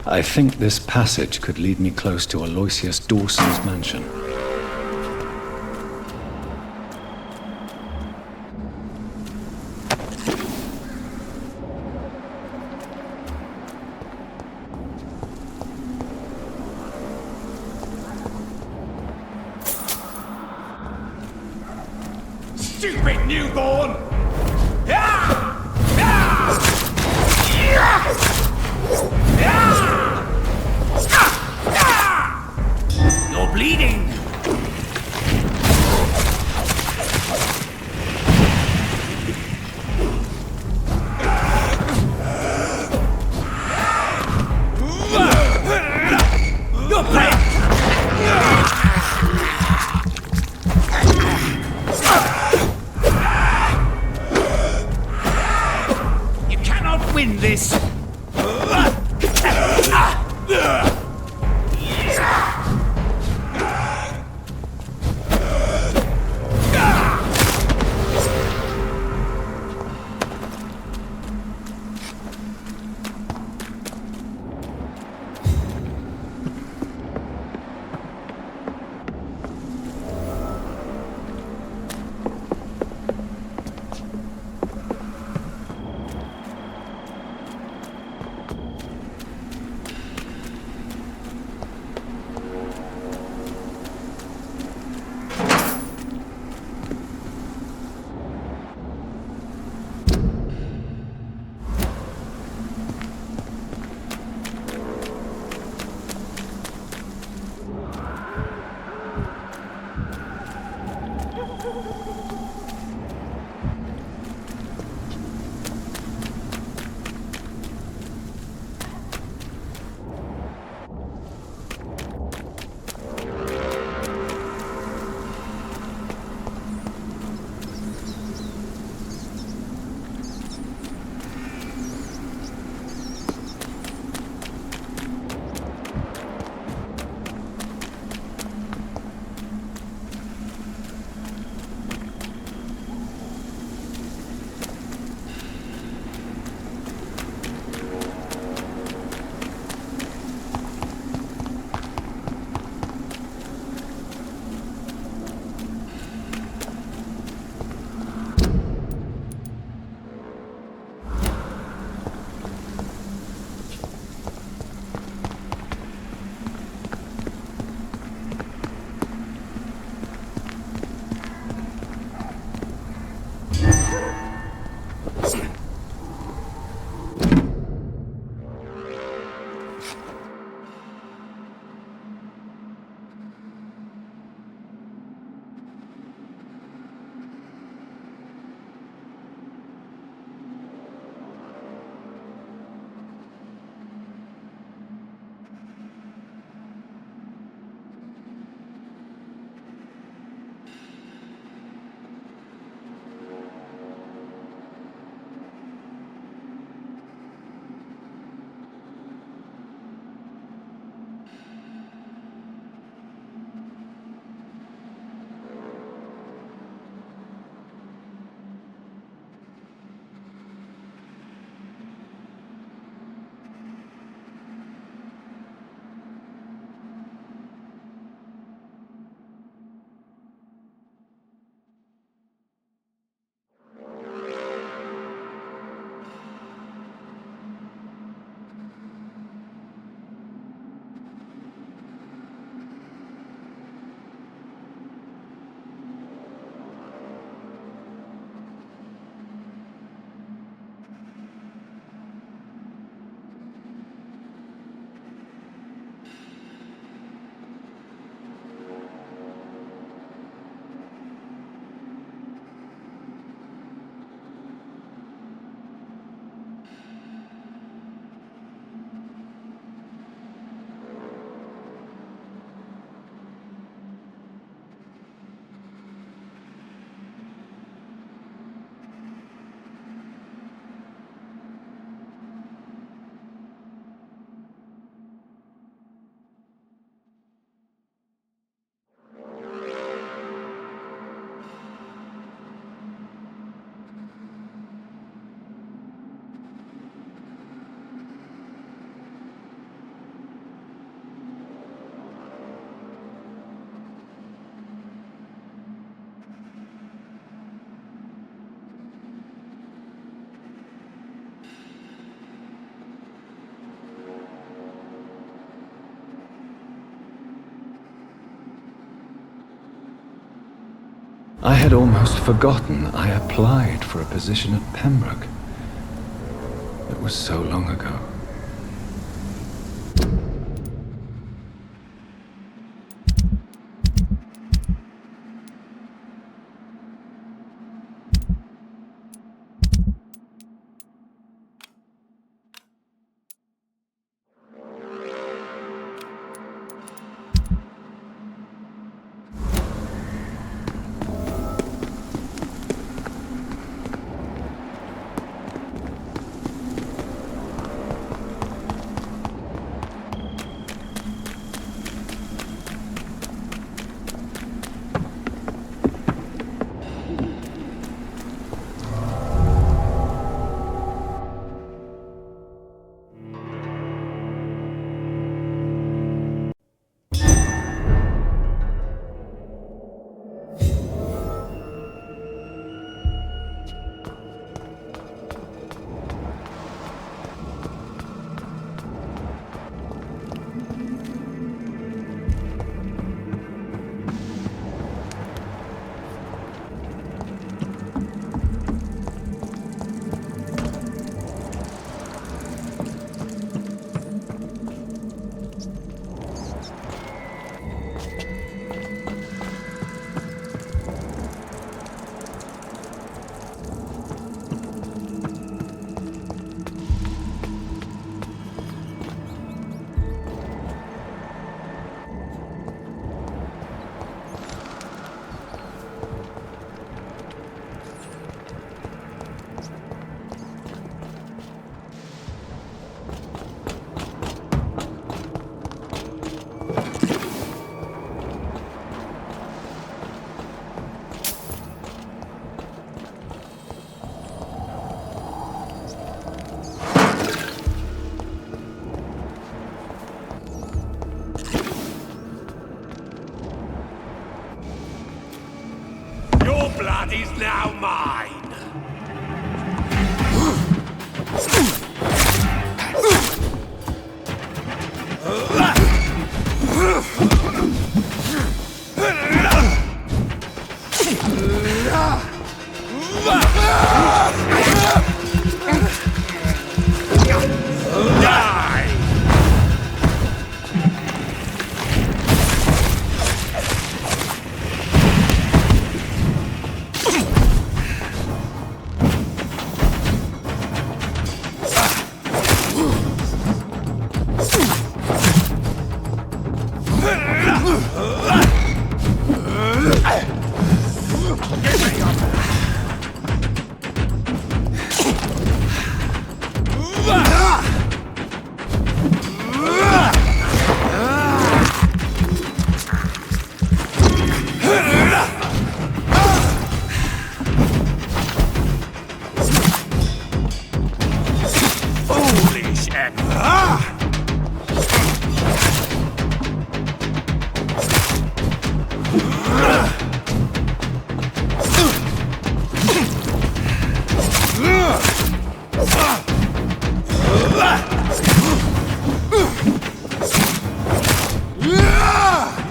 I think this passage could lead me close to Aloysius Dawson's mansion. Stupid newborn! You're bleeding! You're playing! You cannot win this! I had almost forgotten I applied for a position at Pembroke. It was so long ago. Blood is now mine!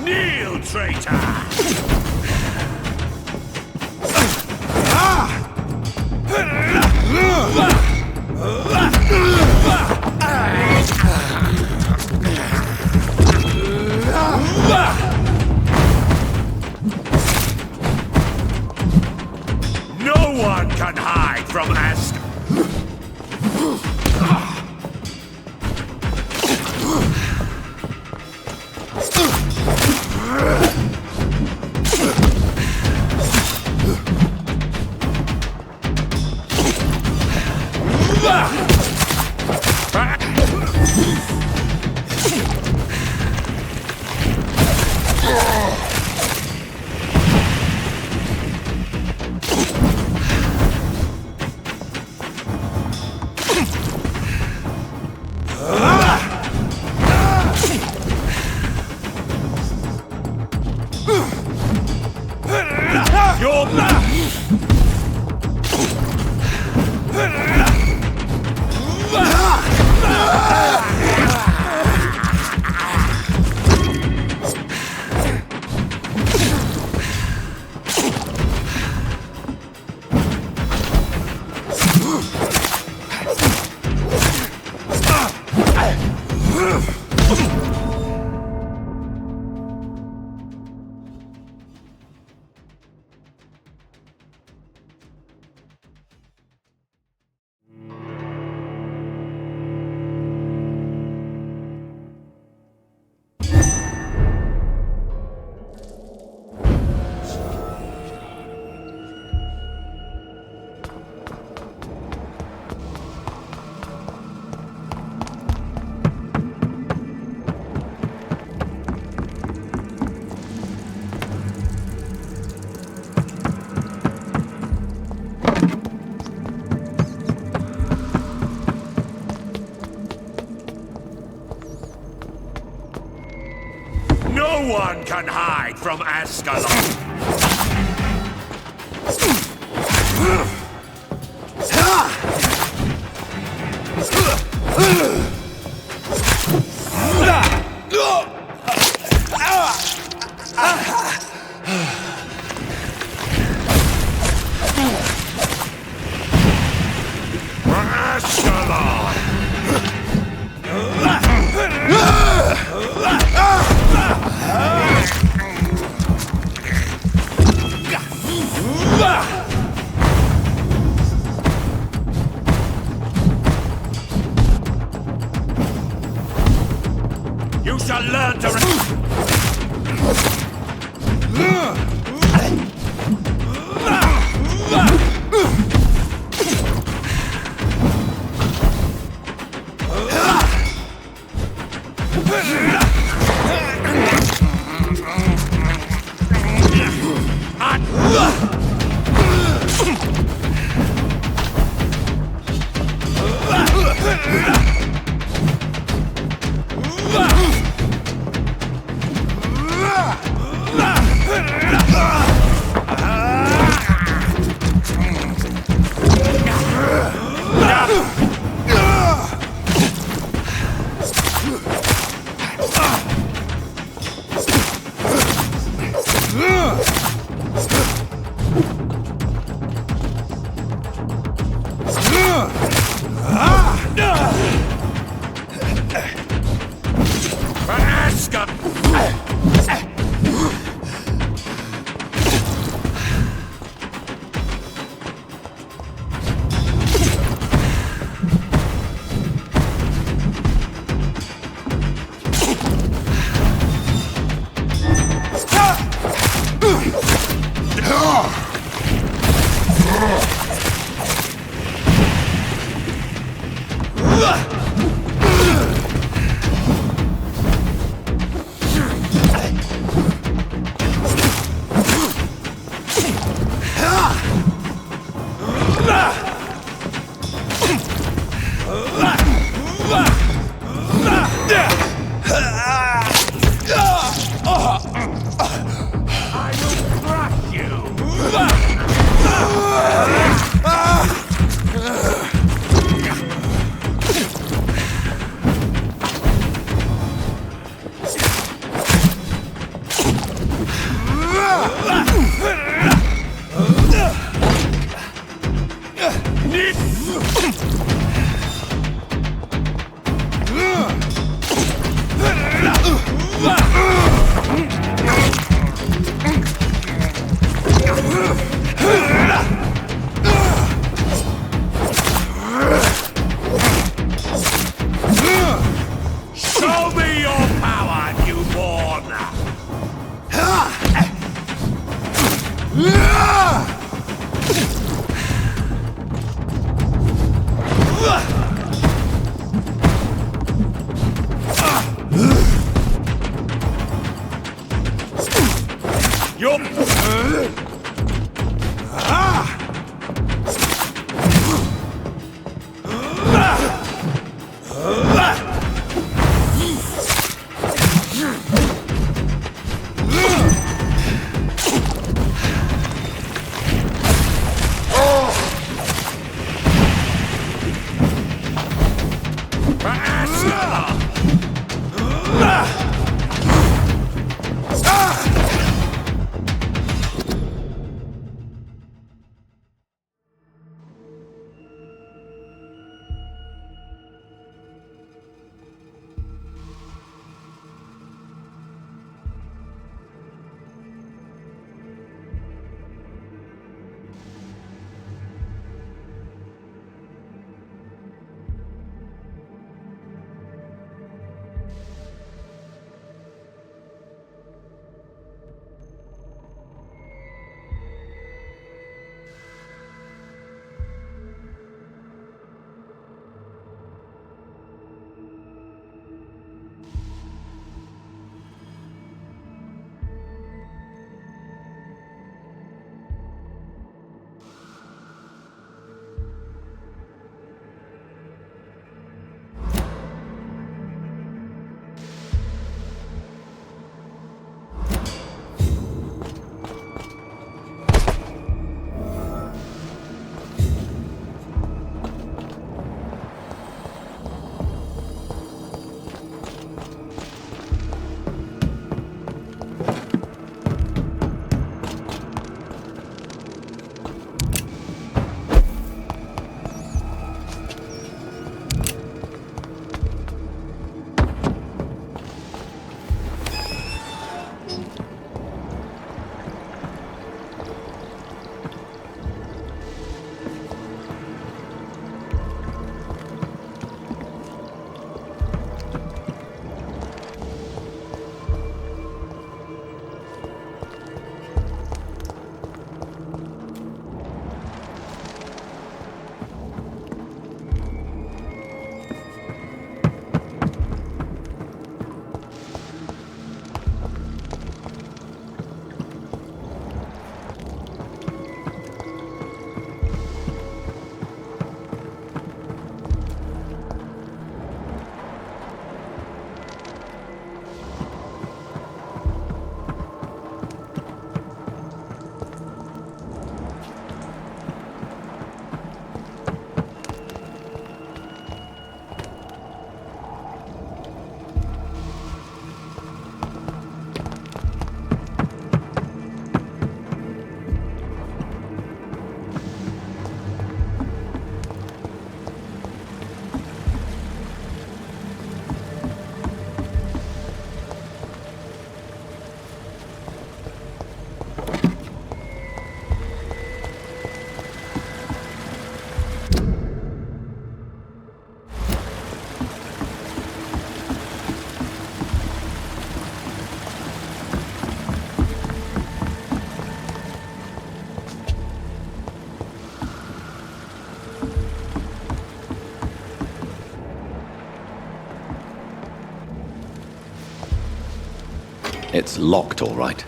Kneel, traitor! No one can hide from Ask. Your blood! one can hide from Ascalon. You shall learn to It's locked, all right.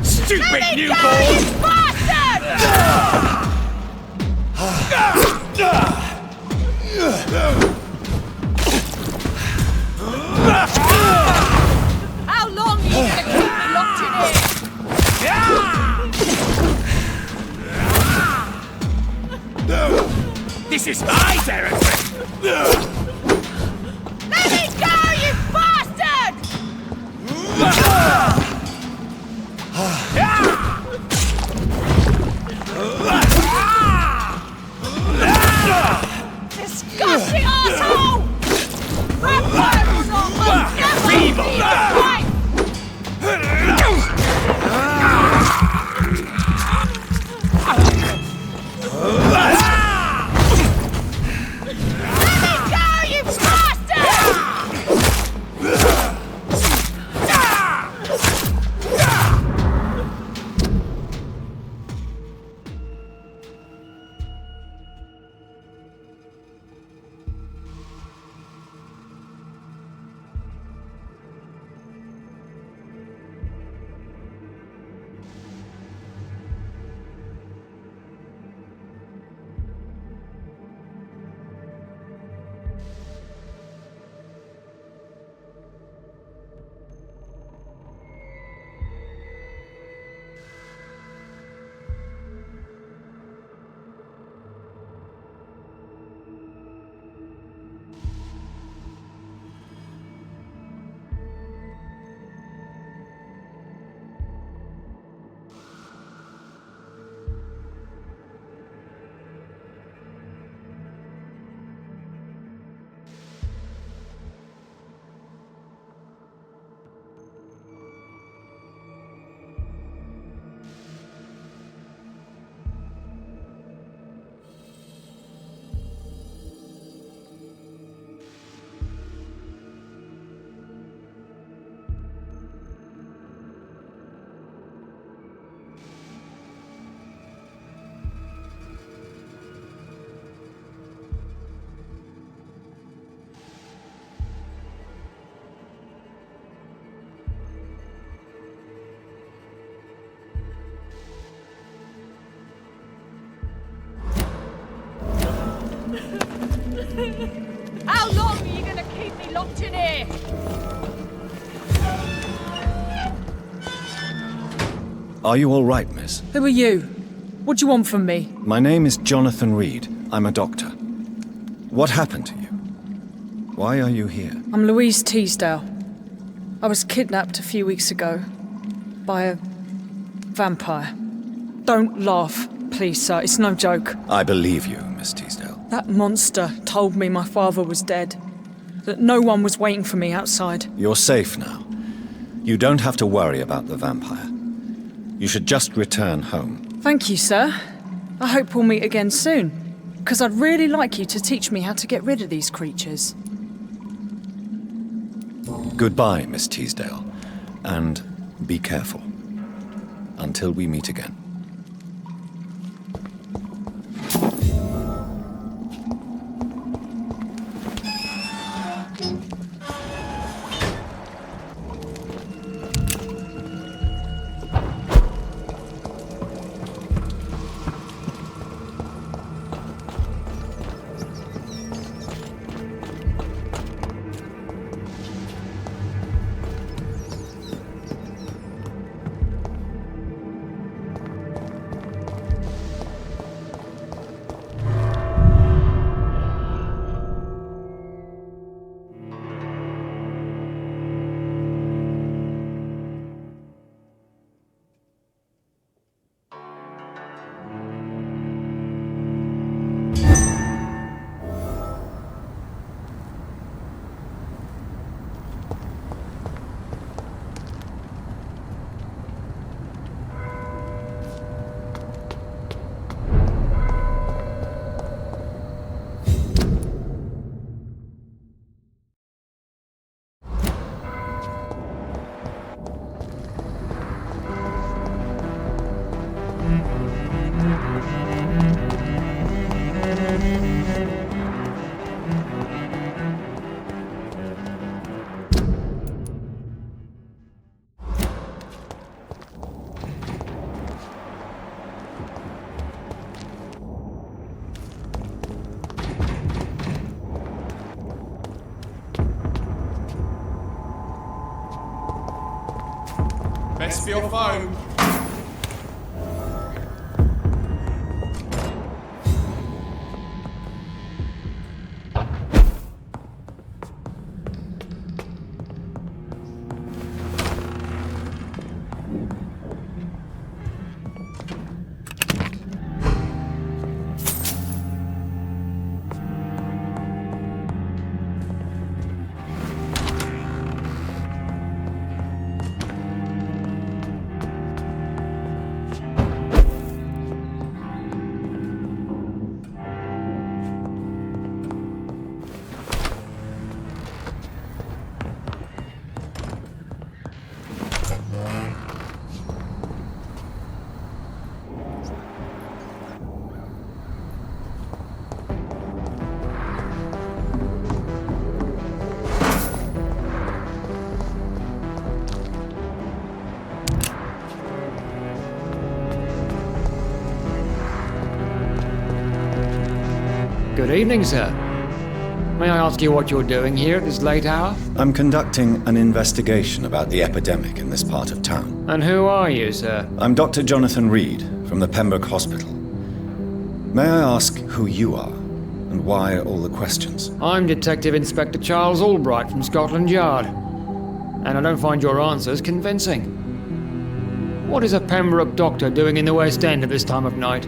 Stupid newborn! How long are you going to keep me locked in here? This is my territory! Let me go, you bastard! Disgusting asshole! Vampyr will not never be right! Let me go, you bastard! How long are you gonna keep me locked in here? Are you all right, miss? Who are you? What do you want from me? My name is Jonathan Reed. I'm a doctor. What happened to you? Why are you here? I'm Louise Teasdale. I was kidnapped a few weeks ago by a vampire. Don't laugh, please, sir. It's no joke. I believe you, Miss Teasdale. That monster told me my father was dead. That no one was waiting for me outside. You're safe now. You don't have to worry about the vampire. You should just return home. Thank you, sir. I hope we'll meet again soon. Because I'd really like you to teach me how to get rid of these creatures. Goodbye, Miss Teasdale. And be careful. Until we meet again. Best for your phone. Good evening, sir. May I ask you what you're doing here at this late hour? I'm conducting an investigation about the epidemic in this part of town. And who are you, sir? I'm Dr. Jonathan Reed from the Pembroke Hospital. May I ask who you are and why all the questions? I'm Detective Inspector Charles Albright from Scotland Yard. And I don't find your answers convincing. What is a Pembroke doctor doing in the West End at this time of night?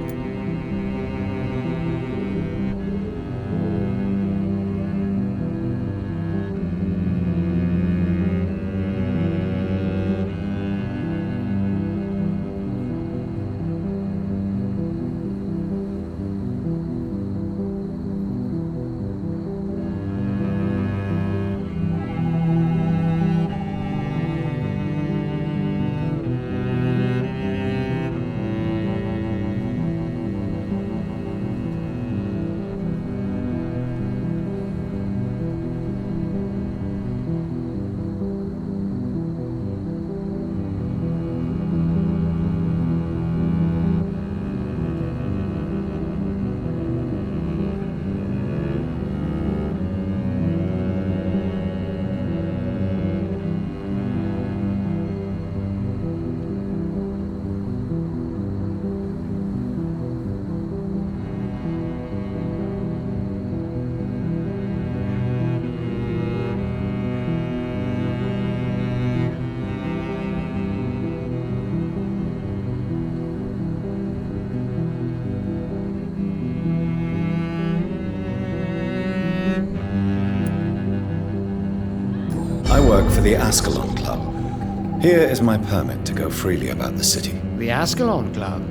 work for the Ascalon Club. Here is my permit to go freely about the city. The Ascalon Club?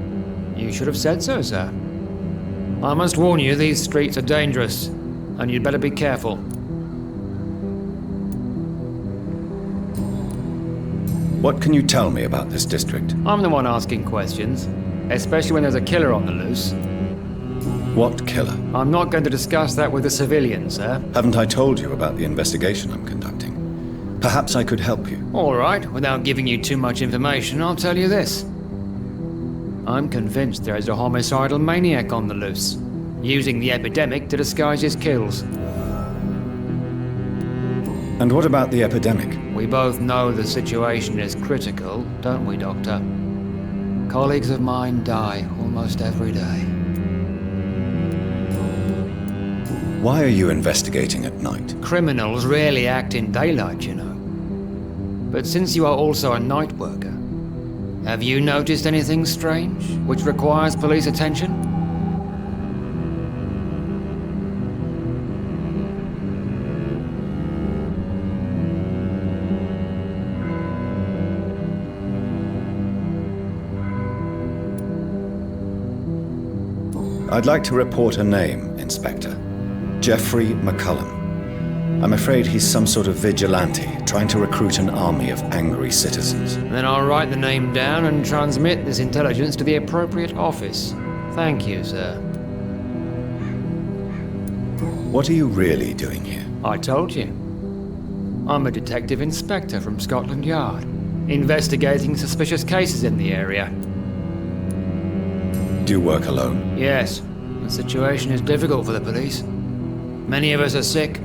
You should have said so, sir. I must warn you, these streets are dangerous, and you'd better be careful. What can you tell me about this district? I'm the one asking questions, especially when there's a killer on the loose. What killer? I'm not going to discuss that with the civilians, sir. Haven't I told you about the investigation I'm conducting? Perhaps I could help you. All right, without giving you too much information, I'll tell you this. I'm convinced there is a homicidal maniac on the loose, using the epidemic to disguise his kills. And what about the epidemic? We both know the situation is critical, don't we, Doctor? Colleagues of mine die almost every day. Why are you investigating at night? Criminals rarely act in daylight, you know. But since you are also a night worker, have you noticed anything strange which requires police attention? I'd like to report a name, Inspector. Jeffrey McCullum. I'm afraid he's some sort of vigilante, trying to recruit an army of angry citizens. Then I'll write the name down and transmit this intelligence to the appropriate office. Thank you, sir. What are you really doing here? I told you. I'm a detective inspector from Scotland Yard, investigating suspicious cases in the area. Do you work alone? Yes, the situation is difficult for the police. Many of us are sick,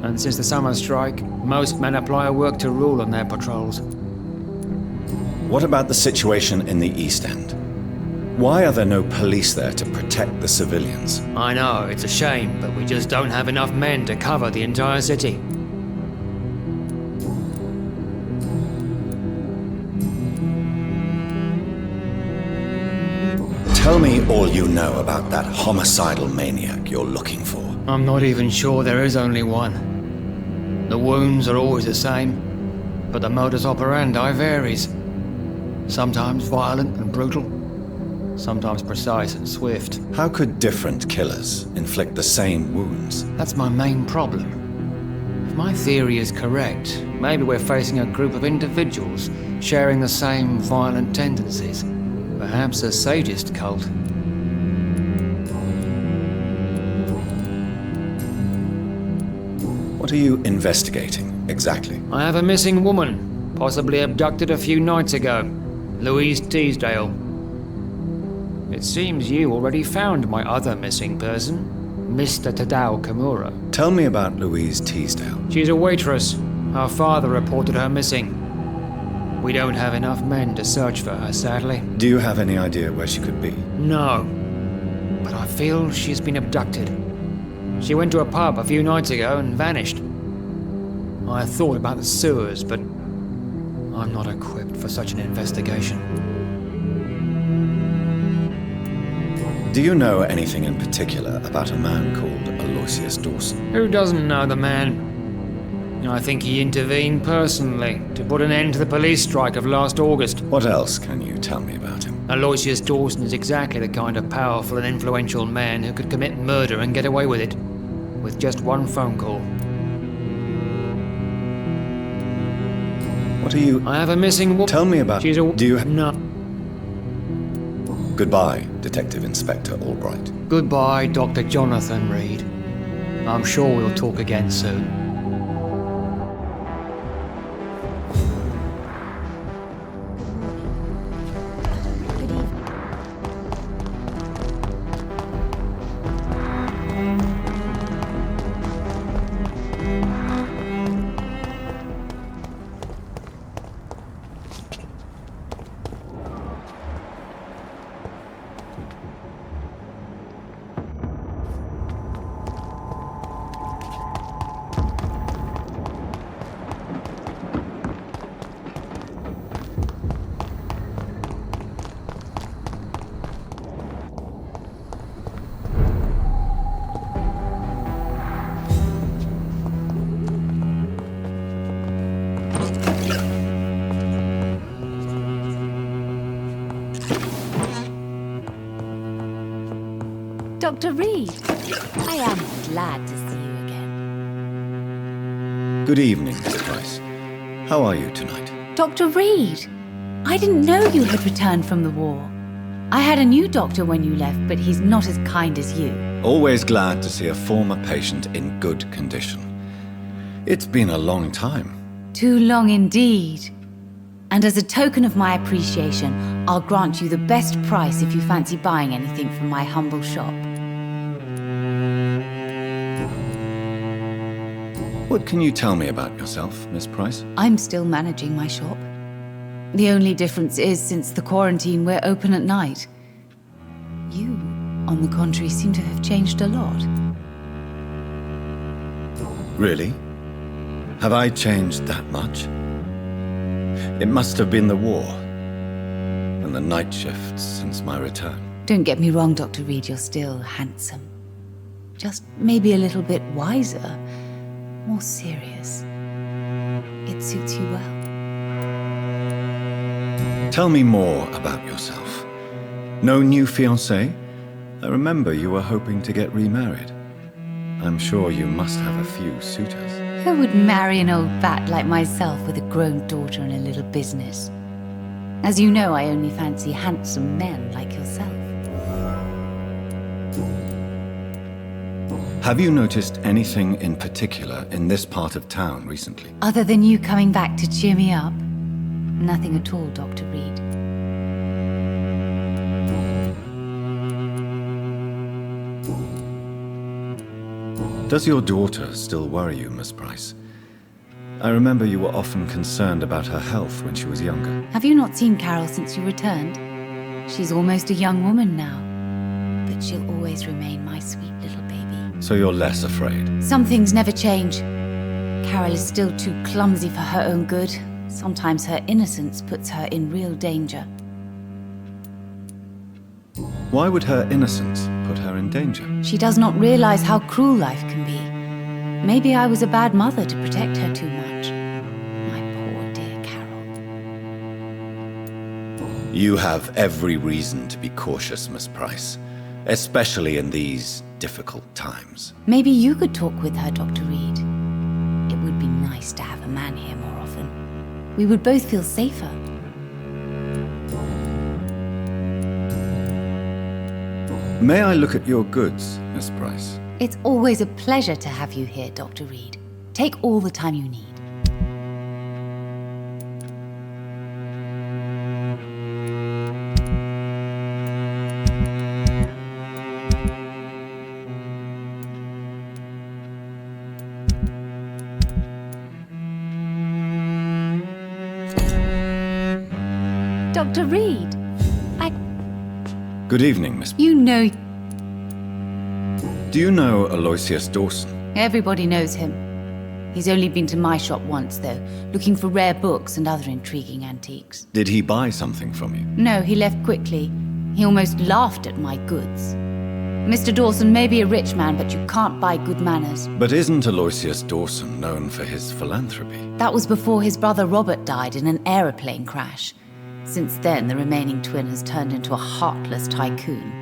and since the summer strike, most men apply a work to rule on their patrols. What about the situation in the East End? Why are there no police there to protect the civilians? I know, it's a shame, but we just don't have enough men to cover the entire city. Tell me all you know about that homicidal maniac you're looking for. I'm not even sure there is only one. The wounds are always the same, but the modus operandi varies. Sometimes violent and brutal, sometimes precise and swift. How could different killers inflict the same wounds? That's my main problem. If my theory is correct, maybe we're facing a group of individuals sharing the same violent tendencies. Perhaps a sadist cult. What are you investigating, exactly? I have a missing woman, possibly abducted a few nights ago. Louise Teasdale. It seems you already found my other missing person, Mr. Tadao Kimura. Tell me about Louise Teasdale. She's a waitress. Her father reported her missing. We don't have enough men to search for her, sadly. Do you have any idea where she could be? No, but I feel she's been abducted. She went to a pub a few nights ago and vanished. I thought about the sewers, but I'm not equipped for such an investigation. Do you know anything in particular about a man called Aloysius Dawson? Who doesn't know the man? I think he intervened personally to put an end to the police strike of last August. What else can you tell me about him? Aloysius Dawson is exactly the kind of powerful and influential man who could commit murder and get away with it, with just one phone call. What are you... I have a missing woman. Tell me about... She's a... Do you... No. Goodbye, Detective Inspector Albright. Goodbye, Dr. Jonathan Reed. I'm sure we'll talk again soon. Dr. Reed. I am glad to see you again. Good evening, Miss Price. How are you tonight? Dr. Reed! I didn't know you had returned from the war. I had a new doctor when you left, but he's not as kind as you. Always glad to see a former patient in good condition. It's been a long time. Too long indeed. And as a token of my appreciation, I'll grant you the best price if you fancy buying anything from my humble shop. What can you tell me about yourself, Miss Price? I'm still managing my shop. The only difference is, since the quarantine, we're open at night. You, on the contrary, seem to have changed a lot. Really? Have I changed that much? It must have been the war and the night shifts since my return. Don't get me wrong, Dr. Reed, you're still handsome. Just maybe a little bit wiser, more serious. It suits you well. Tell me more about yourself. No new fiancé? I remember you were hoping to get remarried. I'm sure you must have a few suitors. Who would marry an old bat like myself with a grown daughter and a little business? As you know, I only fancy handsome men like yourself. Have you noticed anything in particular in this part of town recently? Other than you coming back to cheer me up? Nothing at all, Dr. Reed. Does your daughter still worry you, Miss Price? I remember you were often concerned about her health when she was younger. Have you not seen Carol since you returned? She's almost a young woman now, but she'll always remain my sweet little baby. So you're less afraid? Some things never change. Carol is still too clumsy for her own good. Sometimes her innocence puts her in real danger. Why would her innocence put her in danger? She does not realize how cruel life can be. Maybe I was a bad mother to protect her too much. My poor dear Carol. You have every reason to be cautious, Miss Price, especially in these difficult times. Maybe you could talk with her, Dr. Reed. It would be nice to have a man here more often. We would both feel safer. May I look at your goods, Miss Price? It's always a pleasure to have you here, Dr. Reed. Take all the time you need. Dr. Reed, Good evening, Miss... you know... Do you know Aloysius Dawson? Everybody knows him. He's only been to my shop once, though, looking for rare books and other intriguing antiques. Did he buy something from you? No, he left quickly. He almost laughed at my goods. Mr. Dawson may be a rich man, but you can't buy good manners. But isn't Aloysius Dawson known for his philanthropy? That was before his brother Robert died in an aeroplane crash. Since then, the remaining twin has turned into a heartless tycoon.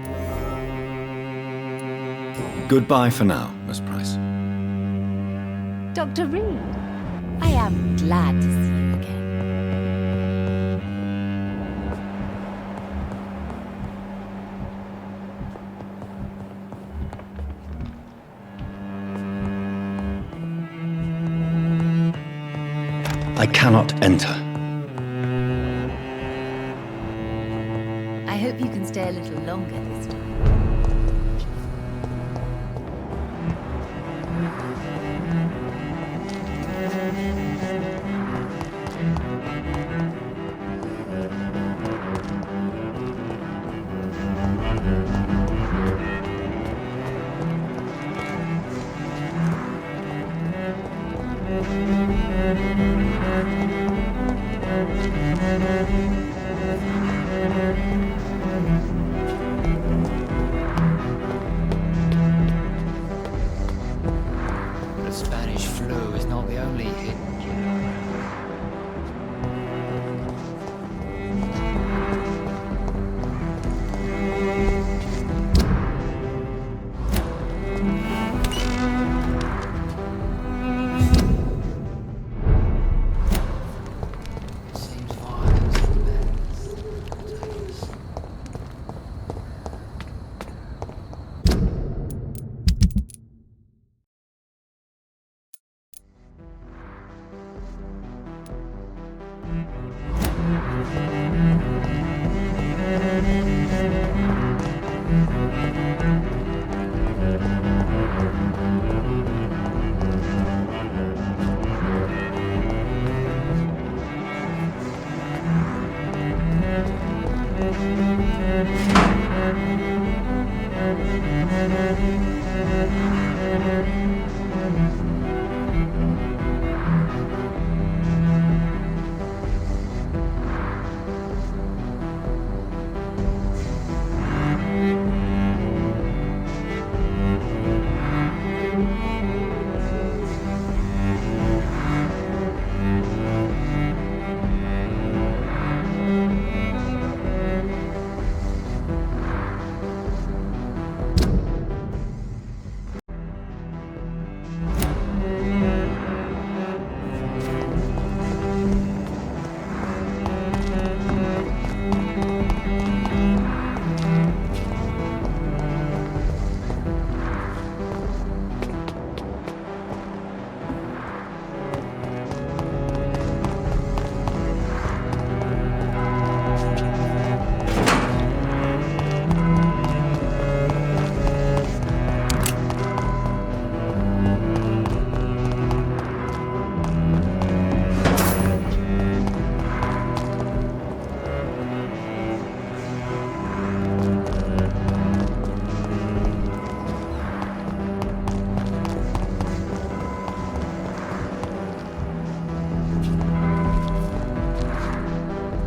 Goodbye for now, Miss Price. Dr. Reed, I am glad to see you again. I cannot enter. I hope you can stay a little longer this time. The Spanish flu is not the only hidden killer.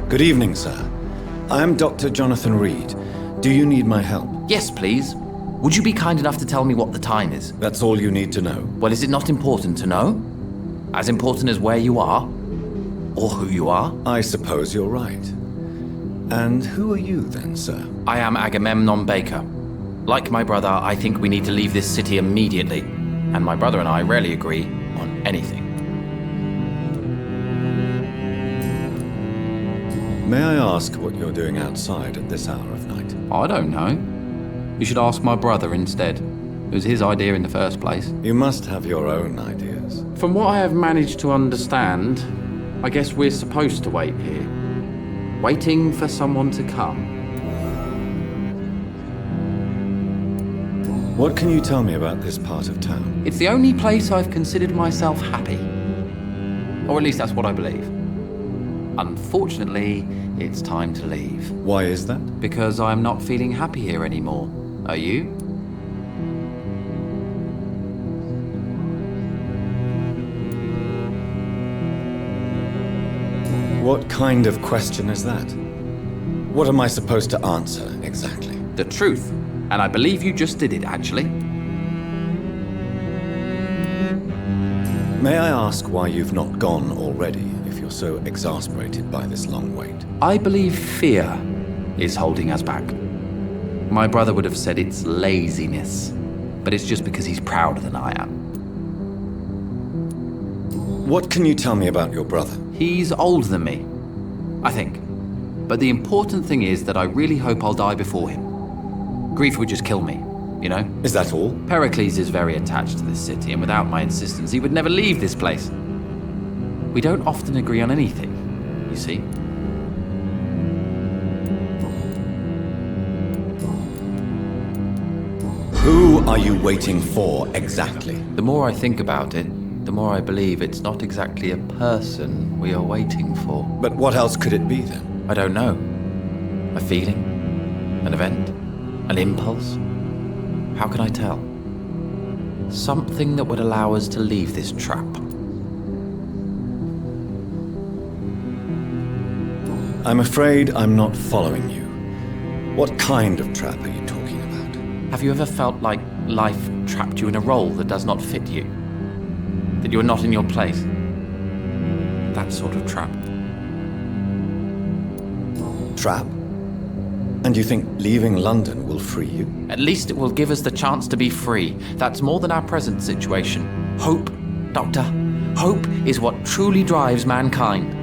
Good evening, sir. I am Dr. Jonathan Reed. Do you need my help? Yes, please. Would you be kind enough to tell me what the time is? That's all you need to know. Well, is it not important to know? As important as where you are? Or who you are? I suppose you're right. And who are you then, sir? I am Agamemnon Baker. Like my brother, I think we need to leave this city immediately. And my brother and I rarely agree on anything. May I ask what you're doing outside at this hour of night? I don't know. You should ask my brother instead. It was his idea in the first place. You must have your own ideas. From what I have managed to understand, I guess we're supposed to wait here. Waiting for someone to come. What can you tell me about this part of town? It's the only place I've considered myself happy. Or at least that's what I believe. Unfortunately, it's time to leave. Why is that? Because I'm not feeling happy here anymore. Are you? What kind of question is that? What am I supposed to answer, exactly? The truth. And I believe you just did it, actually. May I ask why you've not gone already, if you're so exasperated by this long wait? I believe fear is holding us back. My brother would have said it's laziness, but it's just because he's prouder than I am. What can you tell me about your brother? He's older than me, I think. But the important thing is that I really hope I'll die before him. Grief would just kill me, you know? Is that all? Pericles is very attached to this city, and without my insistence, he would never leave this place. We don't often agree on anything, you see? Who are you waiting for, exactly? The more I think about it, the more I believe it's not exactly a person we are waiting for. But what else could it be, then? I don't know. A feeling? An event? An impulse? How can I tell? Something that would allow us to leave this trap. I'm afraid I'm not following you. What kind of trap are you talking about? Have you ever felt like life trapped you in a role that does not fit you? That you are not in your place? That sort of trap. Trap? And you think leaving London will free you? At least it will give us the chance to be free. That's more than our present situation. Hope, Doctor. Hope is what truly drives mankind.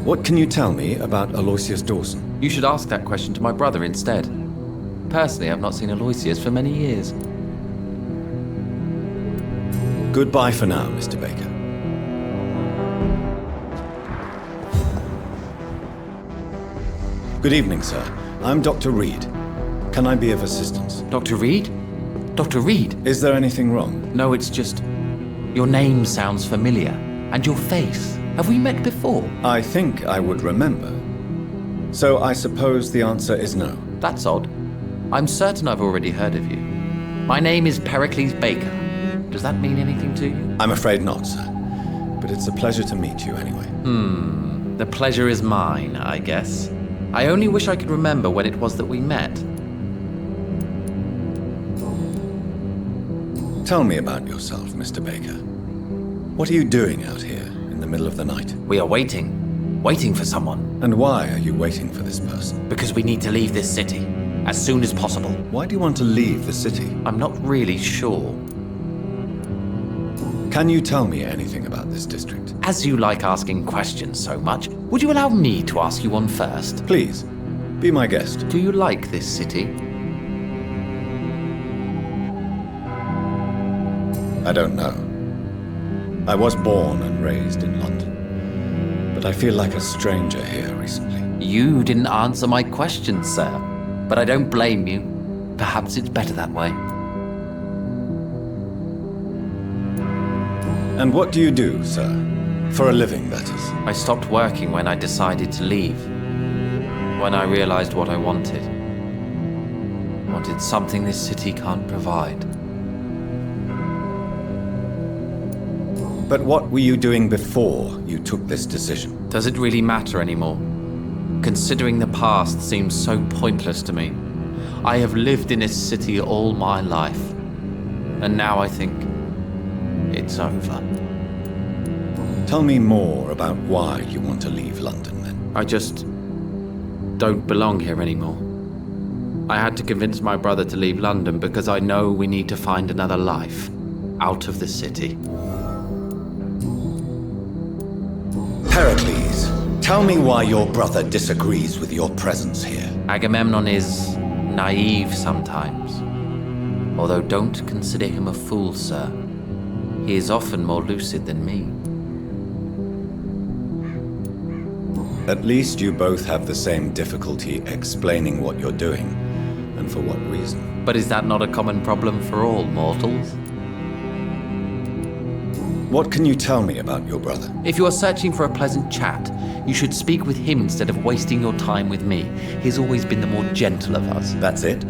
What can you tell me about Aloysius Dawson? You should ask that question to my brother instead. Personally, I've not seen Aloysius for many years. Goodbye for now, Mr. Baker. Good evening, sir. I'm Dr. Reed. Can I be of assistance? Dr. Reed? Dr. Reed? Is there anything wrong? No, it's just... Your name sounds familiar. And your face. Have we met before? I think I would remember. So I suppose the answer is no. That's odd. I'm certain I've already heard of you. My name is Pericles Baker. Does that mean anything to you? I'm afraid not, sir. But it's a pleasure to meet you anyway. The pleasure is mine, I guess. I only wish I could remember when it was that we met. Tell me about yourself, Mr. Baker. What are you doing out here in the middle of the night? We are waiting. Waiting for someone. And why are you waiting for this person? Because we need to leave this city. As soon as possible. Why do you want to leave the city? I'm not really sure. Can you tell me anything about this district? As you like asking questions so much, would you allow me to ask you one first? Please, be my guest. Do you like this city? I don't know. I was born and raised in London, but I feel like a stranger here recently. You didn't answer my question, sir. But I don't blame you. Perhaps it's better that way. And what do you do, sir? For a living, that is. I stopped working when I decided to leave. When I realized what I wanted. Wanted something this city can't provide. But what were you doing before you took this decision? Does it really matter anymore? Considering the past seems so pointless to me. I have lived in this city all my life. And now I think it's over. Tell me more about why you want to leave London, then. I just don't belong here anymore. I had to convince my brother to leave London because I know we need to find another life out of the city. Pericles, tell me why your brother disagrees with your presence here. Agamemnon is naive sometimes. Although don't consider him a fool, sir. He is often more lucid than me. At least you both have the same difficulty explaining what you're doing, and for what reason. But is that not a common problem for all mortals? What can you tell me about your brother? If you are searching for a pleasant chat, you should speak with him instead of wasting your time with me. He's always been the more gentle of us. That's it?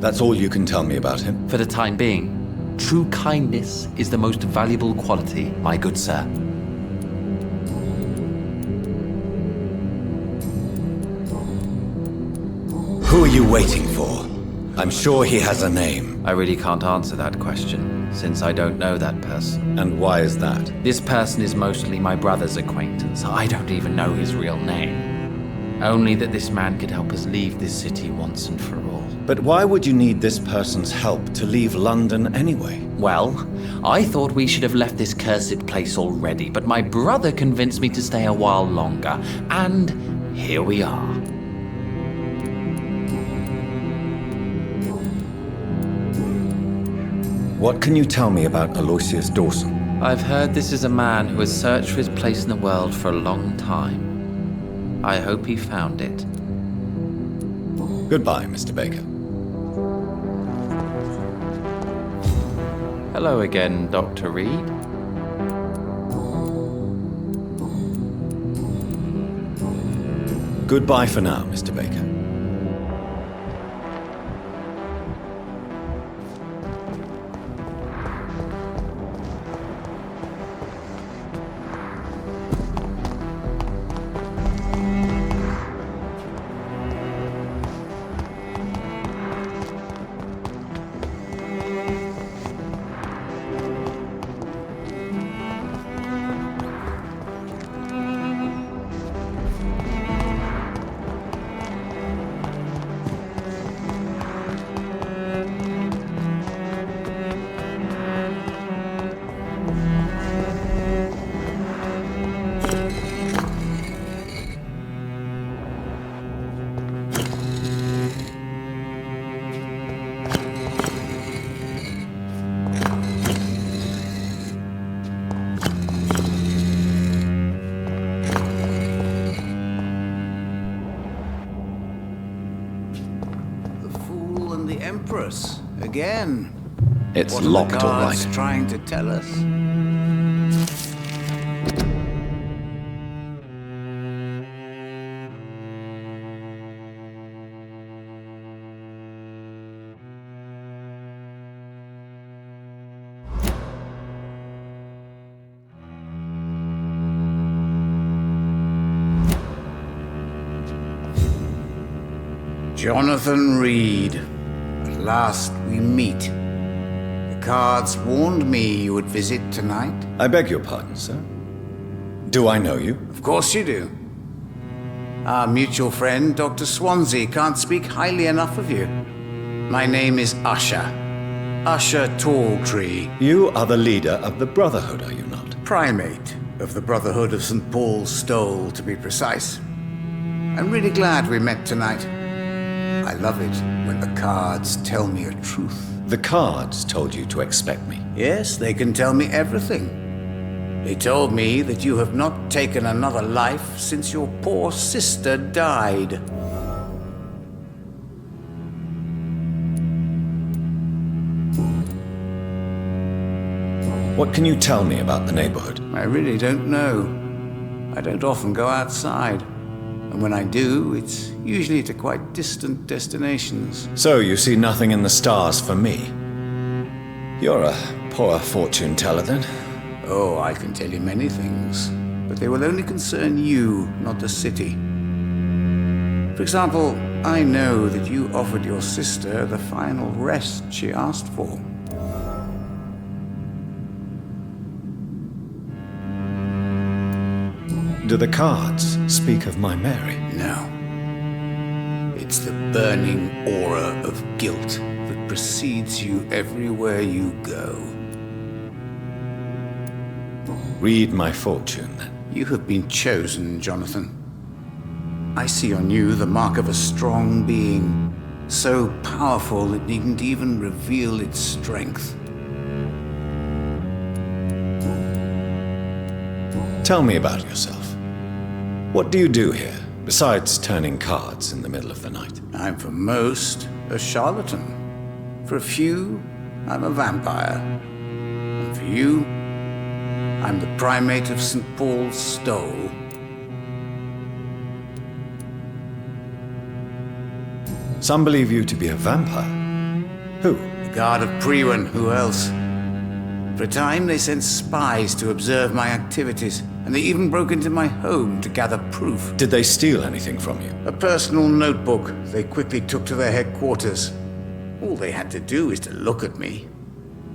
That's all you can tell me about him? For the time being, true kindness is the most valuable quality, my good sir. Who are you waiting for? I'm sure he has a name. I really can't answer that question, since I don't know that person. And why is that? This person is mostly my brother's acquaintance. I don't even know his real name. Only that this man could help us leave this city once and for all. But why would you need this person's help to leave London anyway? Well, I thought we should have left this cursed place already, but my brother convinced me to stay a while longer, and here we are. What can you tell me about Aloysius Dawson? I've heard this is a man who has searched for his place in the world for a long time. I hope he found it. Goodbye, Mr. Baker. Hello again, Dr. Reed. Goodbye for now, Mr. Baker. Again. It's What are locked, the all guards right. trying to tell us? Jonathan Reed. At last we meet. The cards warned me you would visit tonight. I beg your pardon, sir. Do I know you? Of course you do. Our mutual friend, Dr. Swansea, can't speak highly enough of you. My name is Usher. Usher Talltree. You are the leader of the Brotherhood, are you not? Primate of the Brotherhood of St. Paul's Stole, to be precise. I'm really glad we met tonight. I love it when the cards tell me a truth. The cards told you to expect me. Yes, they can tell me everything. They told me that you have not taken another life since your poor sister died. What can you tell me about the neighborhood? I really don't know. I don't often go outside. And when I do, it's usually to quite distant destinations. So you see nothing in the stars for me? You're a poor fortune teller, then? Oh, I can tell you many things, but they will only concern you, not the city. For example, I know that you offered your sister the final rest she asked for. Do the cards speak of my Mary? No. It's the burning aura of guilt that precedes you everywhere you go. Read my fortune, then. You have been chosen, Jonathan. I see on you the mark of a strong being, so powerful it needn't even reveal its strength. Tell me about yourself. What do you do here, besides turning cards in the middle of the night? I'm for most a charlatan. For a few, I'm a vampire. And for you, I'm the primate of St. Paul's Stole. Some believe you to be a vampire. Who? The guard of Priwen, who else? For a time, they sent spies to observe my activities, and they even broke into my home to gather proof. Did they steal anything from you? A personal notebook they quickly took to their headquarters. All they had to do is to look at me.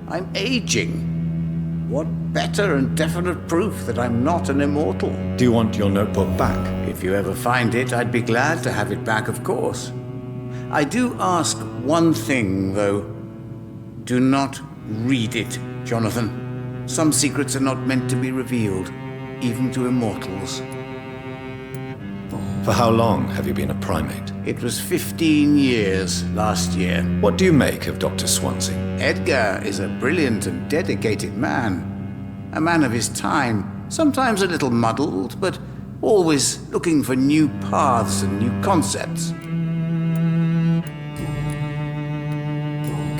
I'm aging. What better and definite proof that I'm not an immortal? Do you want your notebook back? If you ever find it, I'd be glad to have it back, of course. I do ask one thing, though. Do not read it, Jonathan. Some secrets are not meant to be revealed, even to immortals. For how long have you been a primate? It was 15 years last year. What do you make of Dr. Swansea? Edgar is a brilliant and dedicated man. A man of his time, sometimes a little muddled, but always looking for new paths and new concepts.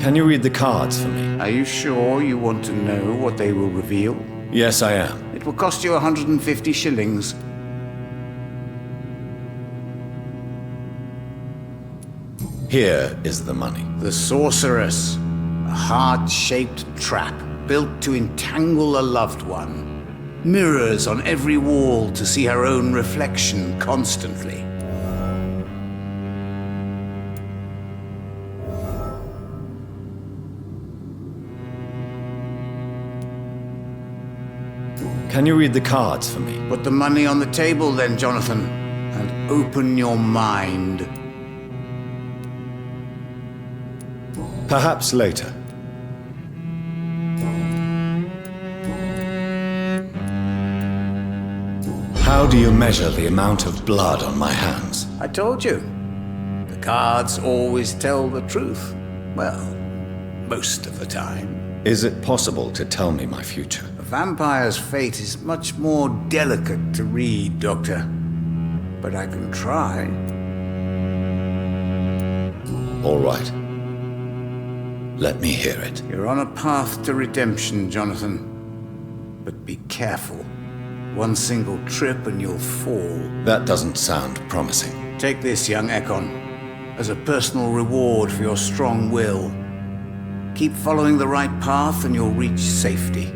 Can you read the cards for me? Are you sure you want to know what they will reveal? Yes, I am. It will cost you 150 shillings. Here is the money. The Sorceress, a heart-shaped trap built to entangle a loved one. Mirrors on every wall to see her own reflection constantly. Can you read the cards for me? Put the money on the table then, Jonathan, and open your mind. Perhaps later. How do you measure the amount of blood on my hands? I told you. The cards always tell the truth. Well, most of the time. Is it possible to tell me my future? A vampire's fate is much more delicate to read, Doctor. But I can try. All right. Let me hear it. You're on a path to redemption, Jonathan. But be careful. One single trip and you'll fall. That doesn't sound promising. Take this, young Ekon, as a personal reward for your strong will. Keep following the right path and you'll reach safety.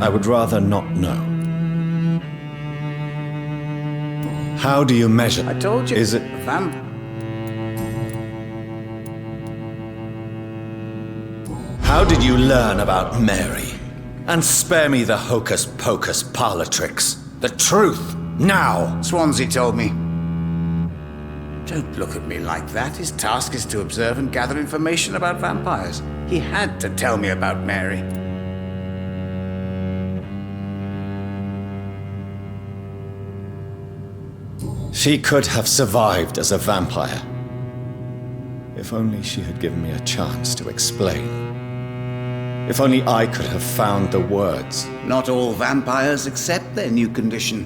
I would rather not know. How do you measure? I told you. Is it... How did you learn about Mary? And spare me the hocus-pocus parlor tricks. The truth, now! Swansea told me. Don't look at me like that. His task is to observe and gather information about vampires. He had to tell me about Mary. She could have survived as a vampire. If only she had given me a chance to explain. If only I could have found the words. Not all vampires accept their new condition.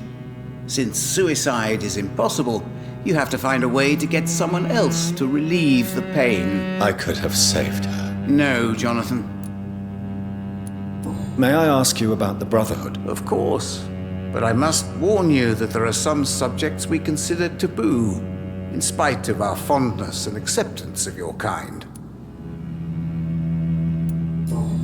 Since suicide is impossible, you have to find a way to get someone else to relieve the pain. I could have saved her. No, Jonathan. May I ask you about the Brotherhood? Of course. But I must warn you that there are some subjects we consider taboo, in spite of our fondness and acceptance of your kind.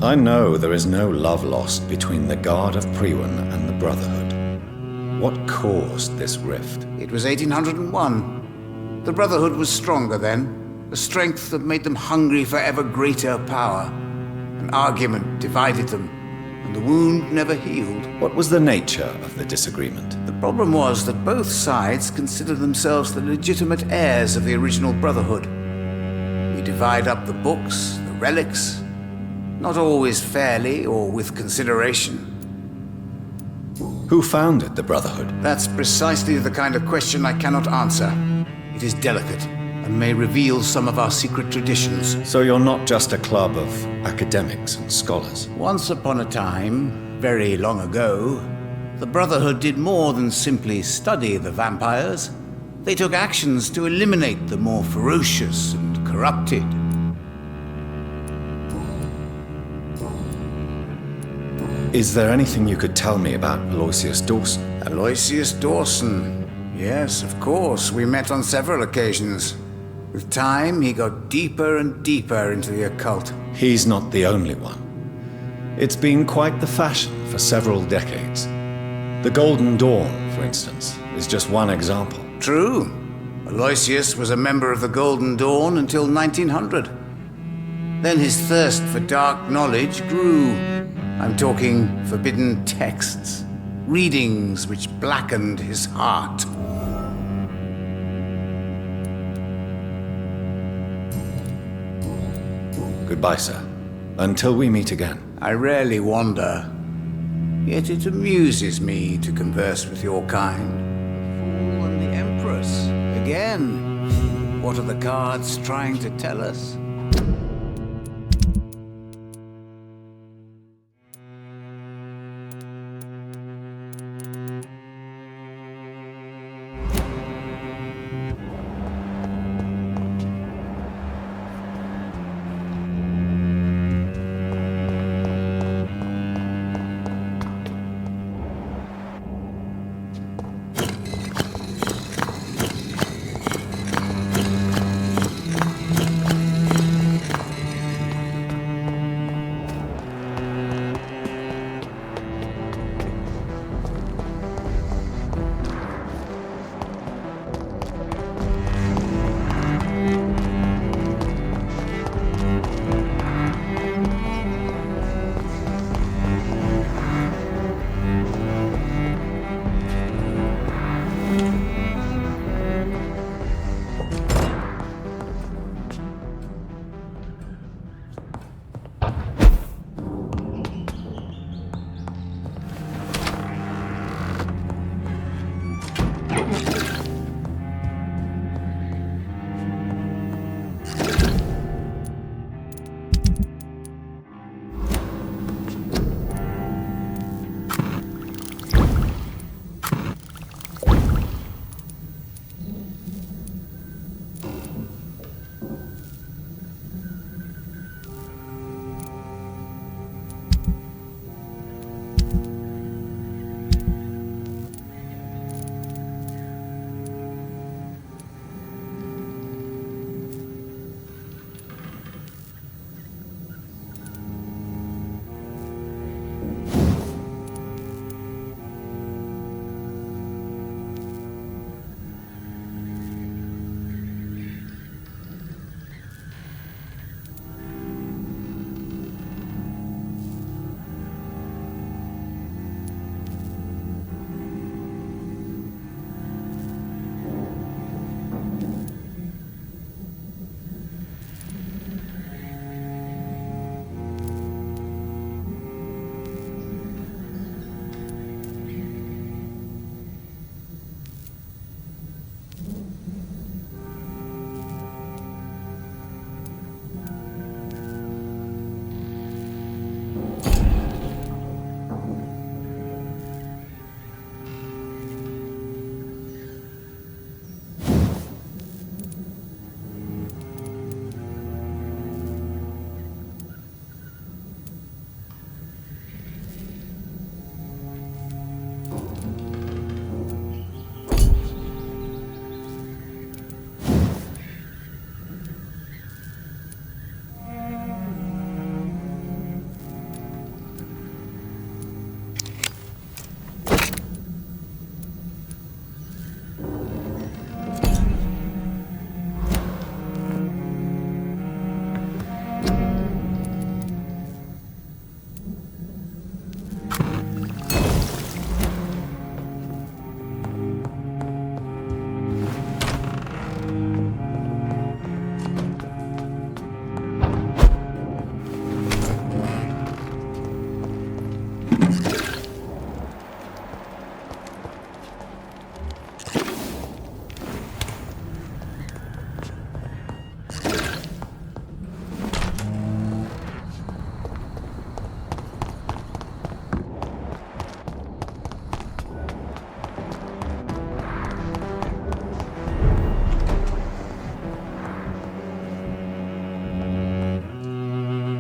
I know there is no love lost between the Guard of Priwen and the Brotherhood. What caused this rift? It was 1801. The Brotherhood was stronger then, a strength that made them hungry for ever greater power. An argument divided them, and the wound never healed. What was the nature of the disagreement? The problem was that both sides considered themselves the legitimate heirs of the original Brotherhood. We divide up the books, the relics, not always fairly or with consideration. Who founded the Brotherhood? That's precisely the kind of question I cannot answer. It is delicate and may reveal some of our secret traditions. So you're not just a club of academics and scholars? Once upon a time, very long ago, the Brotherhood did more than simply study the vampires. They took actions to eliminate the more ferocious and corrupted. Is there anything you could tell me about Aloysius Dawson? Aloysius Dawson. Yes, of course. We met on several occasions. With time, he got deeper and deeper into the occult. He's not the only one. It's been quite the fashion for several decades. The Golden Dawn, for instance, is just one example. True. Aloysius was a member of the Golden Dawn until 1900. Then his thirst for dark knowledge grew. I'm talking forbidden texts, readings which blackened his heart. Goodbye, sir. Until we meet again. I rarely wander, yet it amuses me to converse with your kind. The Fool and the Empress. Again, what are the cards trying to tell us?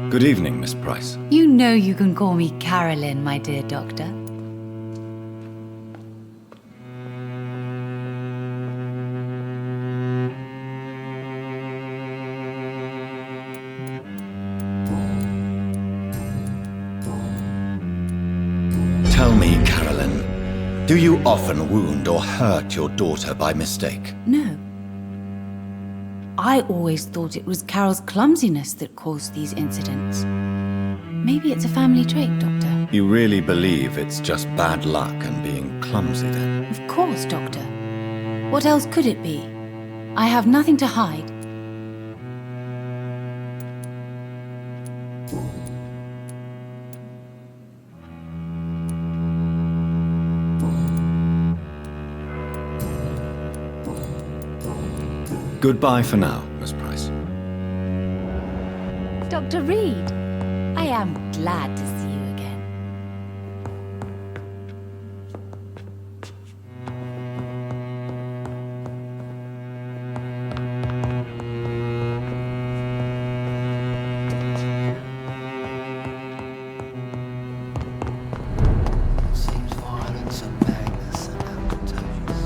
Good evening, Miss Price. You know you can call me Carolyn, my dear doctor. Tell me, Carolyn, do you often wound or hurt your daughter by mistake? No. I always thought it was Carol's clumsiness that caused these incidents. Maybe it's a family trait, Doctor. You really believe it's just bad luck and being clumsy then? Of course, Doctor. What else could it be? I have nothing to hide. Goodbye for now, Miss Price. Dr. Reed, I am glad to see you again. Seems violence and madness and contagious.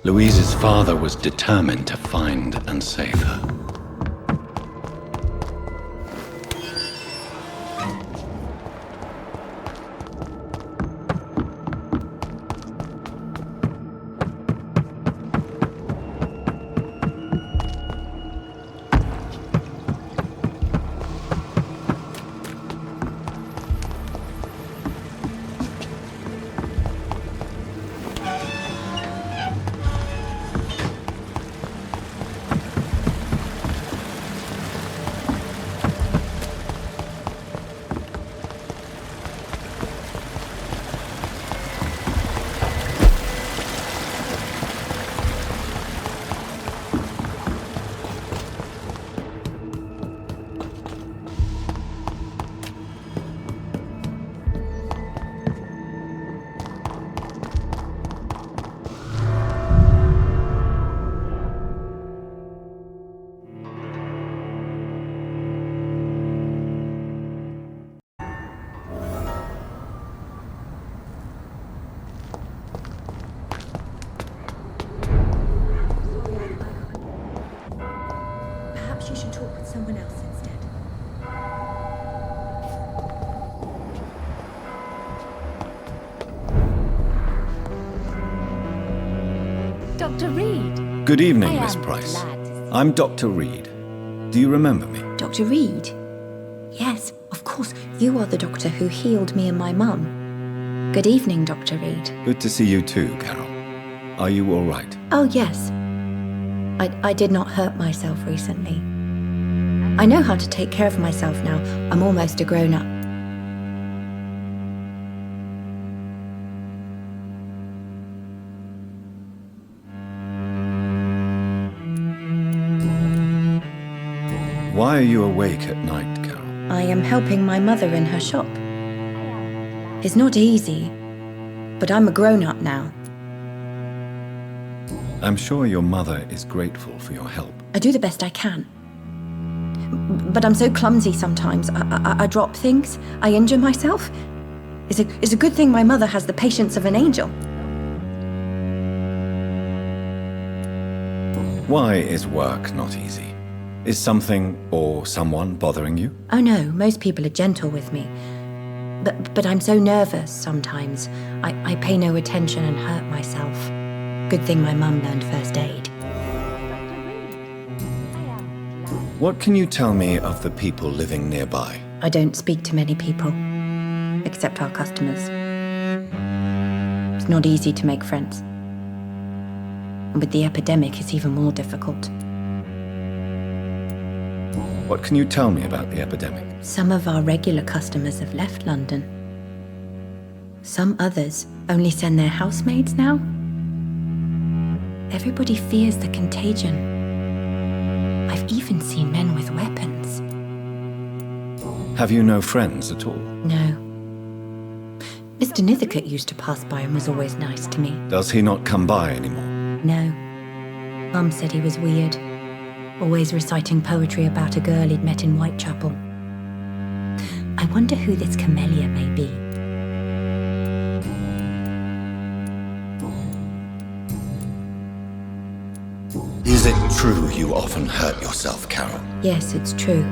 Louise's father was determined to find and save her. Dr. Reed. Good evening, I Miss am Price. glad to see I'm Dr. Reed. Do you remember me? Dr. Reed? Yes, of course. You are the doctor who healed me and my mum. Good evening, Dr. Reed. Good to see you too, Carol. Are you all right? Oh, yes. I did not hurt myself recently. I know how to take care of myself now. I'm almost a grown-up. Why are you awake at night, Carol? I am helping my mother in her shop. It's not easy, but I'm a grown-up now. I'm sure your mother is grateful for your help. I do the best I can. But I'm so clumsy sometimes. I drop things. I injure myself. It's a good thing my mother has the patience of an angel. Why is work not easy? Is something or someone bothering you? Oh no, most people are gentle with me. But I'm so nervous sometimes. I pay no attention and hurt myself. Good thing my mum learned first aid. What can you tell me of the people living nearby? I don't speak to many people, except our customers. It's not easy to make friends. And with the epidemic, it's even more difficult. What can you tell me about the epidemic? Some of our regular customers have left London. Some others only send their housemaids now. Everybody fears the contagion. I've even seen men with weapons. Have you no friends at all? No. Mr. Nithercote used to pass by and was always nice to me. Does he not come by anymore? No. Mum said he was weird. Always reciting poetry about a girl he'd met in Whitechapel. I wonder who this camellia may be. Is it true you often hurt yourself, Carol? Yes, it's true.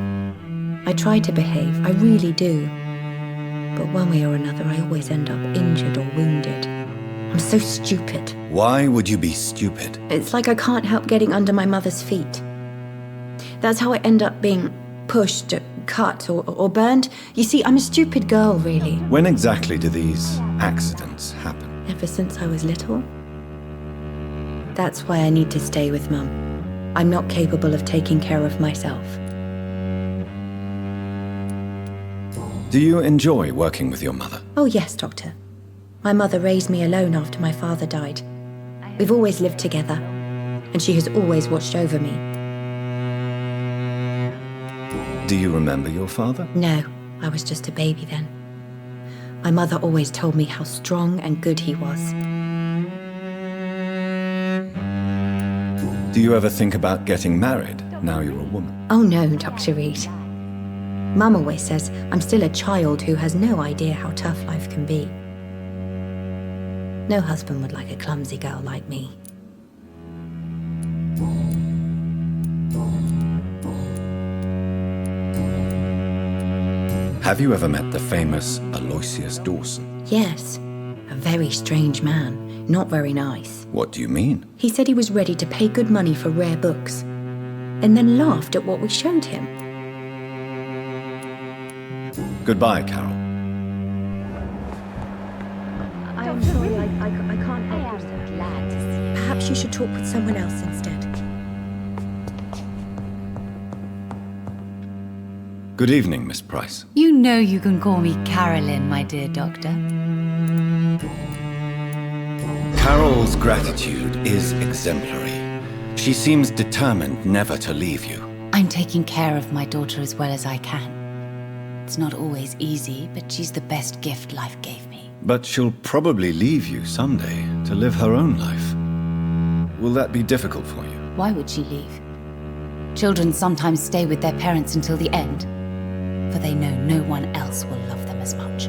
I try to behave, I really do. But one way or another, I always end up injured or wounded. I'm so stupid. Why would you be stupid? It's like I can't help getting under my mother's feet. That's how I end up being pushed, cut, or burned. You see, I'm a stupid girl, really. When exactly do these accidents happen? Ever since I was little. That's why I need to stay with Mum. I'm not capable of taking care of myself. Do you enjoy working with your mother? Oh yes, Doctor. My mother raised me alone after my father died. We've always lived together, and she has always watched over me. Do you remember your father? No, I was just a baby then. My mother always told me how strong and good he was. Do you ever think about getting married now you're a woman? Oh no, Dr. Reed. Mum always says I'm still a child who has no idea how tough life can be. No husband would like a clumsy girl like me. Have you ever met the famous Aloysius Dawson? Yes, a very strange man, not very nice. What do you mean? He said he was ready to pay good money for rare books, and then laughed at what we showed him. Goodbye, Carol. I'm sorry, I can't help you, sir. Glad to see you. Perhaps you should talk with someone else instead. Good evening, Miss Price. You know you can call me Carolyn, my dear doctor. Carol's gratitude is exemplary. She seems determined never to leave you. I'm taking care of my daughter as well as I can. It's not always easy, but she's the best gift life gave me. But she'll probably leave you someday to live her own life. Will that be difficult for you? Why would she leave? Children sometimes stay with their parents until the end, for they know no one else will love them as much.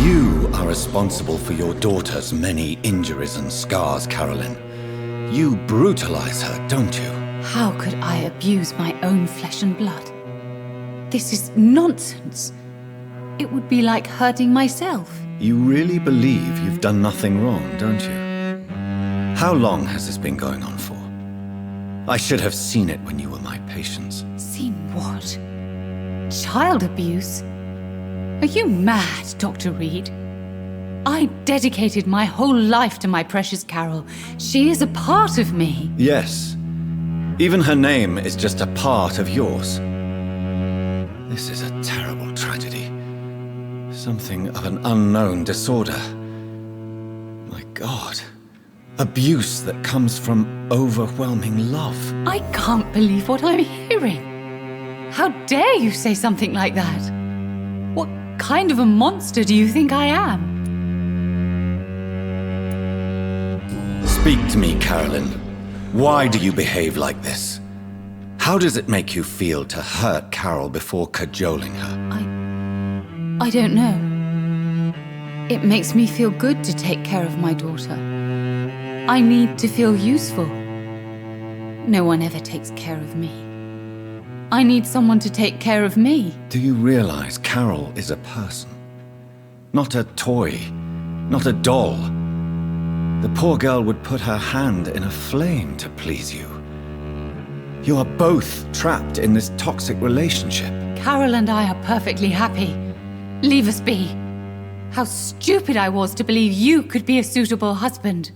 You are responsible for your daughter's many injuries and scars, Carolyn. You brutalize her, don't you? How could I abuse my own flesh and blood? This is nonsense. It would be like hurting myself. You really believe you've done nothing wrong, don't you? How long has this been going on for? I should have seen it when you were my patients. Seen what? Child abuse? Are you mad, Dr. Reed? I dedicated my whole life to my precious Carol. She is a part of me. Yes. Even her name is just a part of yours. This is a terrible tragedy. Something of an unknown disorder. My God. Abuse that comes from overwhelming love. I can't believe what I'm hearing. How dare you say something like that? What kind of a monster do you think I am? Speak to me, Carolyn. Why do you behave like this? How does it make you feel to hurt Carol before cajoling her? I don't know. It makes me feel good to take care of my daughter. I need to feel useful. No one ever takes care of me. I need someone to take care of me. Do you realize Carol is a person? Not a toy, not a doll. The poor girl would put her hand in a flame to please you. You are both trapped in this toxic relationship. Carol and I are perfectly happy. Leave us be. How stupid I was to believe you could be a suitable husband.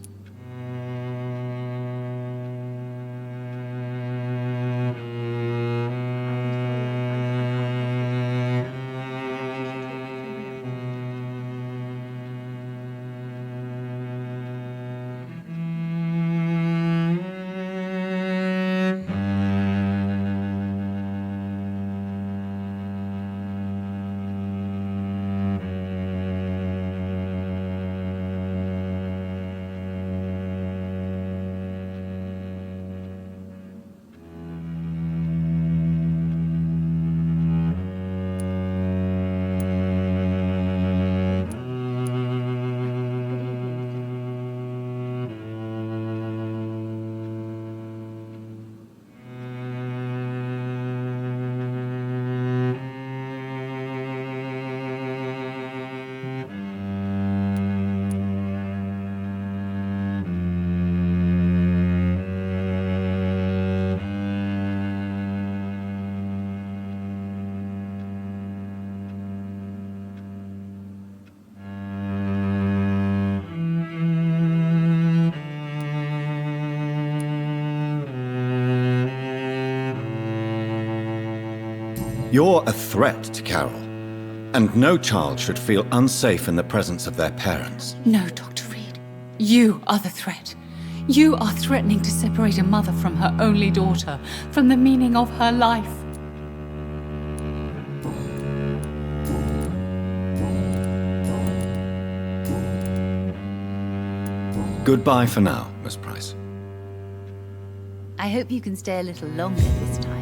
You're a threat to Carol, and no child should feel unsafe in the presence of their parents. No, Dr. Reed. You are the threat. You are threatening to separate a mother from her only daughter, from the meaning of her life. Goodbye for now, Miss Price. I hope you can stay a little longer this time.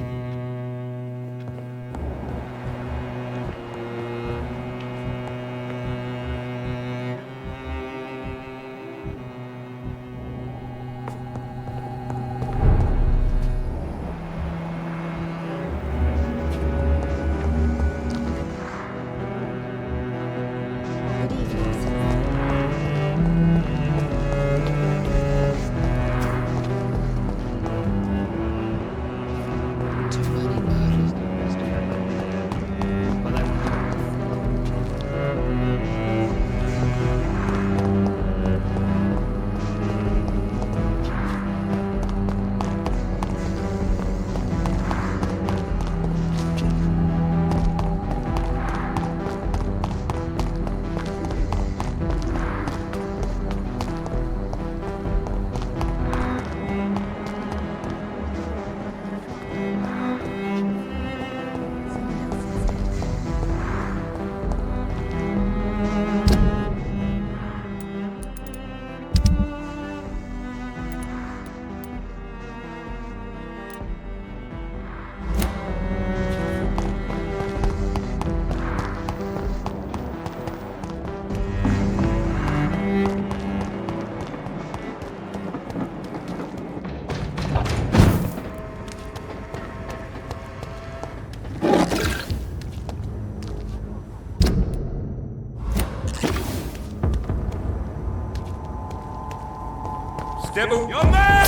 devil! Your man!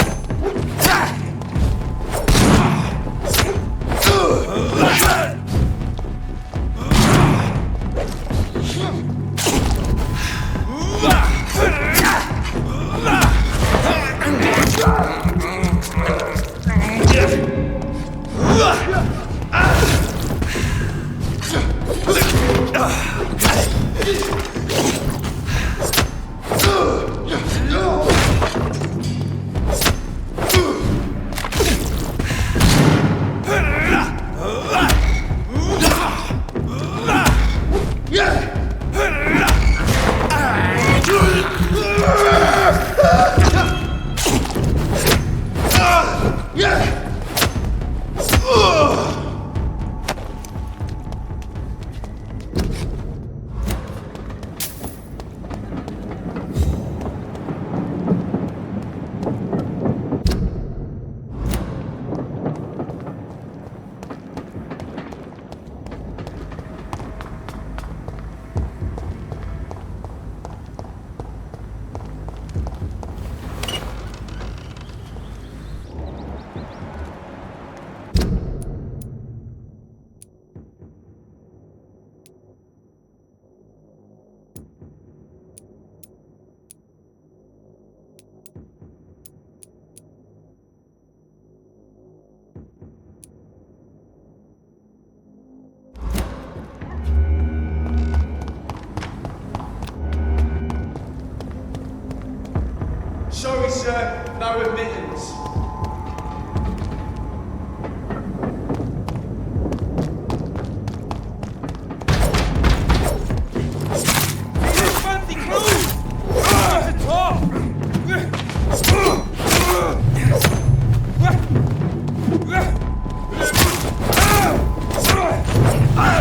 Sorry, sir. No admittance.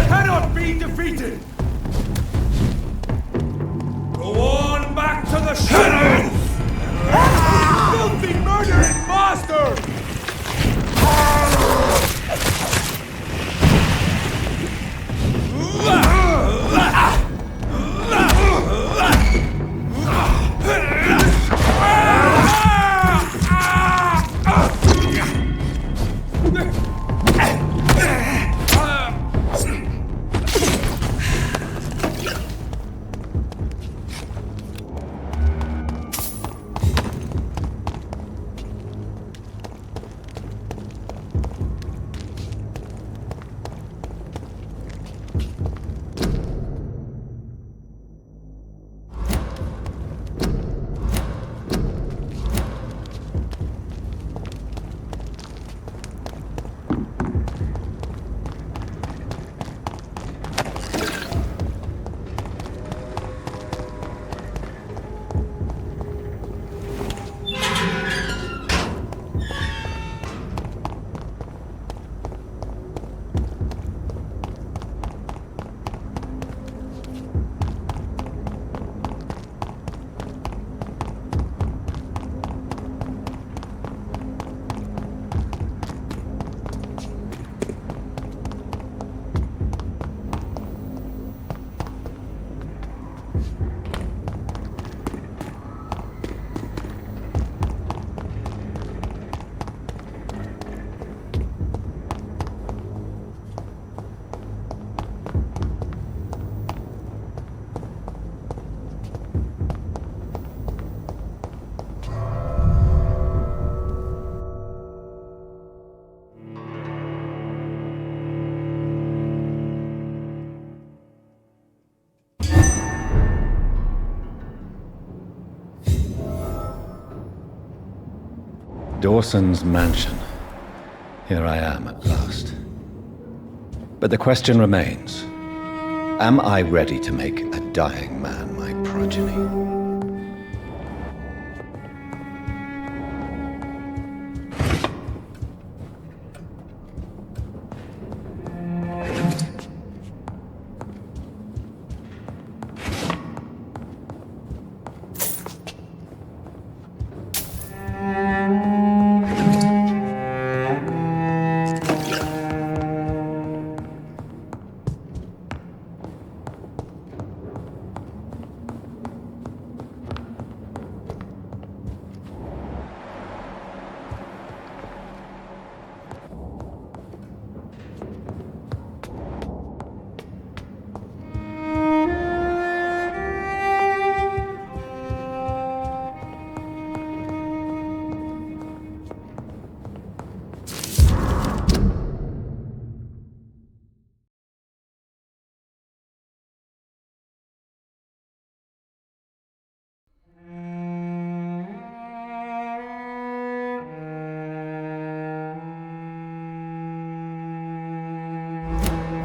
Cannot be defeated! Go on back to the shadows! Filthy murdering bastard! Dawson's mansion. Here I am at last. But the question remains, am I ready to make a dying man my progeny?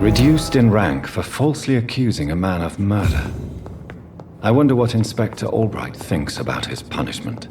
Reduced in rank for falsely accusing a man of murder. I wonder what Inspector Albright thinks about his punishment.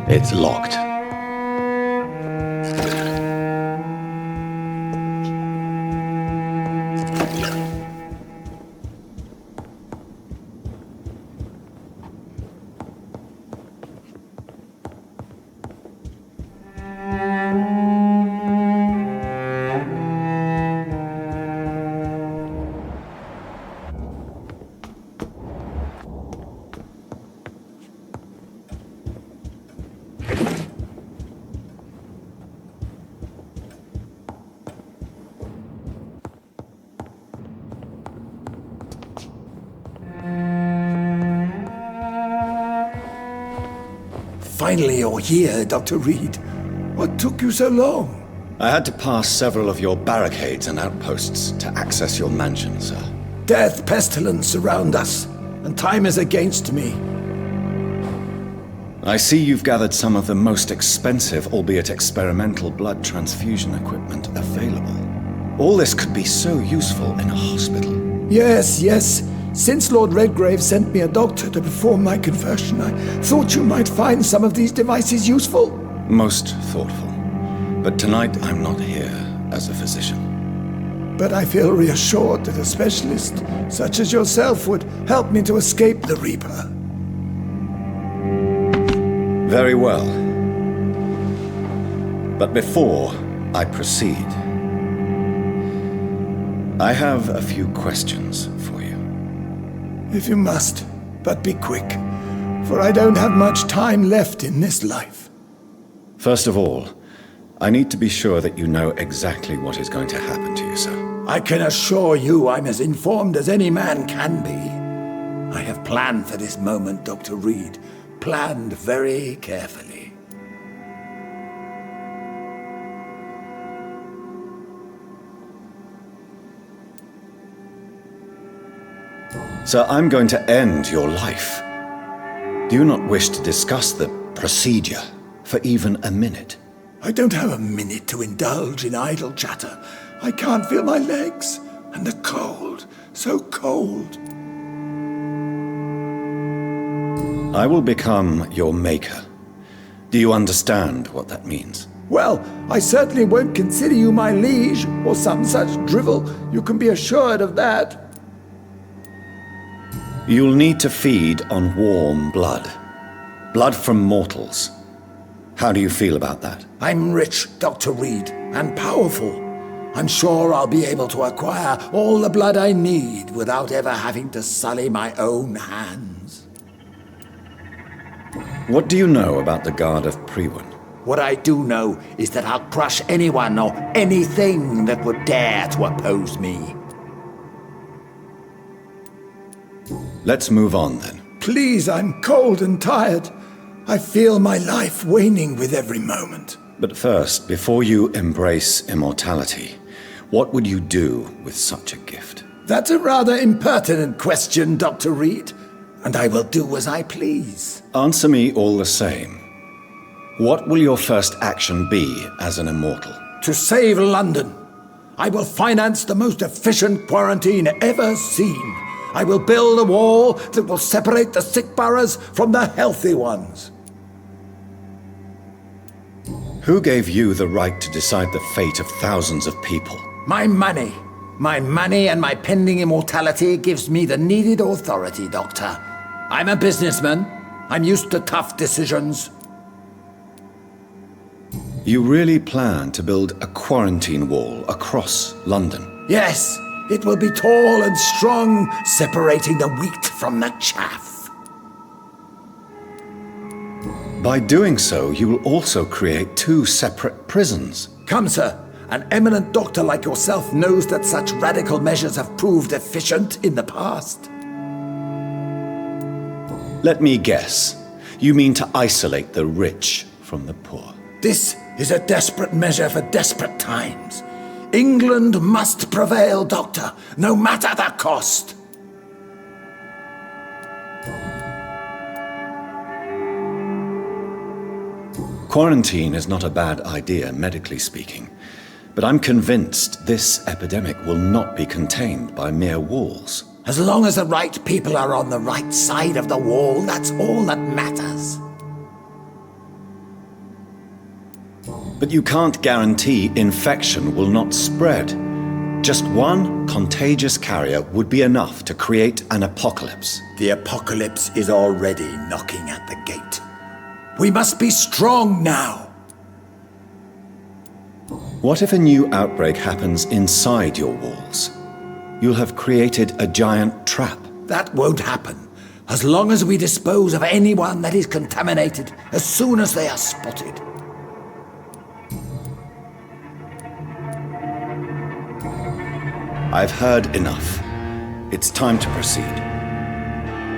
It's locked. Finally, you're here, Dr. Reed. What took you so long? I had to pass several of your barricades and outposts to access your mansion, sir. Death, pestilence surround us, and time is against me. I see you've gathered some of the most expensive, albeit experimental, blood transfusion equipment available. All this could be so useful in a hospital. Yes, yes. Since Lord Redgrave sent me a doctor to perform my conversion, I thought you might find some of these devices useful. Most thoughtful. But tonight I'm not here as a physician. But I feel reassured that a specialist such as yourself would help me to escape the Reaper. Very well. But before I proceed, I have a few questions for you. If you must, but be quick, for I don't have much time left in this life. First of all, I need to be sure that you know exactly what is going to happen to you, sir. I can assure you I'm as informed as any man can be. I have planned for this moment, Dr. Reed. Planned very carefully. Sir, I'm going to end your life. Do you not wish to discuss the procedure for even a minute? I don't have a minute to indulge in idle chatter. I can't feel my legs, and the cold, so cold. I will become your maker. Do you understand what that means? Well, I certainly won't consider you my liege, or some such drivel. You can be assured of that. You'll need to feed on warm blood. Blood from mortals. How do you feel about that? I'm rich, Dr. Reed, and powerful. I'm sure I'll be able to acquire all the blood I need without ever having to sully my own hands. What do you know about the Guard of Priwen? What I do know is that I'll crush anyone or anything that would dare to oppose me. Let's move on, then. Please, I'm cold and tired. I feel my life waning with every moment. But first, before you embrace immortality, what would you do with such a gift? That's a rather impertinent question, Dr. Reed, and I will do as I please. Answer me all the same. What will your first action be as an immortal? To save London. I will finance the most efficient quarantine ever seen. I will build a wall that will separate the sick boroughs from the healthy ones. Who gave you the right to decide the fate of thousands of people? My money. My money and my pending immortality gives me the needed authority, Doctor. I'm a businessman. I'm used to tough decisions. You really plan to build a quarantine wall across London? Yes, it will be tall and strong, separating the wheat from the chaff. By doing so, you will also create 2 separate prisons. Come, sir. An eminent doctor like yourself knows that such radical measures have proved efficient in the past. Let me guess. You mean to isolate the rich from the poor? This is a desperate measure for desperate times. England must prevail, Doctor, no matter the cost. Quarantine is not a bad idea, medically speaking. But I'm convinced this epidemic will not be contained by mere walls. As long as the right people are on the right side of the wall, that's all that matters. But you can't guarantee infection will not spread. Just one contagious carrier would be enough to create an apocalypse. The apocalypse is already knocking at the gate. We must be strong now. What if a new outbreak happens inside your walls? You'll have created a giant trap. That won't happen, as long as we dispose of anyone that is contaminated as soon as they are spotted. I've heard enough. It's time to proceed.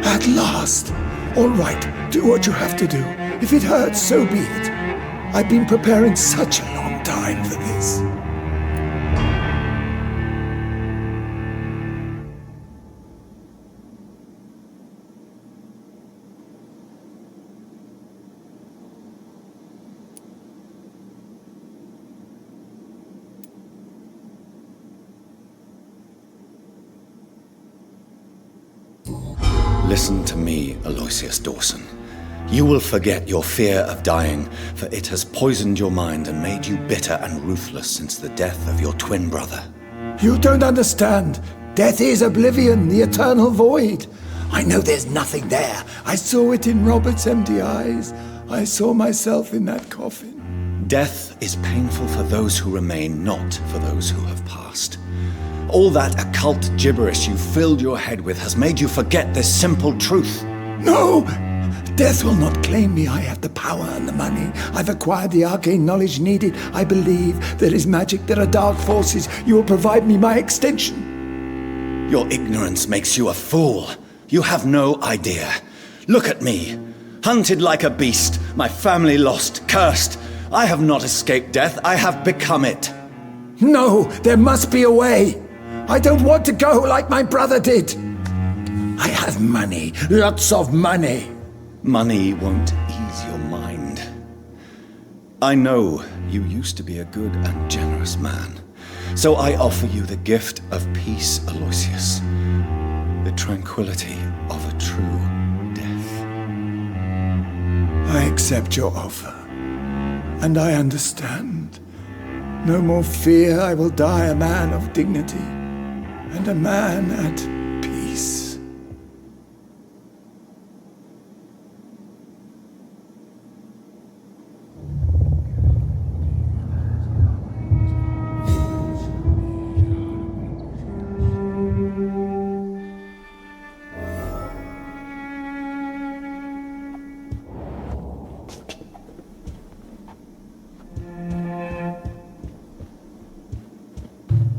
At last! All right, do what you have to do. If it hurts, so be it. I've been preparing such a long time for this. Listen to me, Aloysius Dawson. You will forget your fear of dying, for it has poisoned your mind and made you bitter and ruthless since the death of your twin brother. You don't understand. Death is oblivion, the eternal void. I know there's nothing there. I saw it in Robert's empty eyes. I saw myself in that coffin. Death is painful for those who remain, not for those who have passed. All that occult gibberish you filled your head with has made you forget this simple truth. No! Death will not claim me. I have the power and the money. I've acquired the arcane knowledge needed. I believe there is magic, there are dark forces. You will provide me my extension. Your ignorance makes you a fool. You have no idea. Look at me. Hunted like a beast, my family lost, cursed. I have not escaped death, I have become it. No, there must be a way. I don't want to go like my brother did. I have money, lots of money. Money won't ease your mind. I know you used to be a good and generous man, so I offer you the gift of peace, Aloysius. The tranquility of a true death. I accept your offer, and I understand. No more fear, I will die a man of dignity, and a man at peace.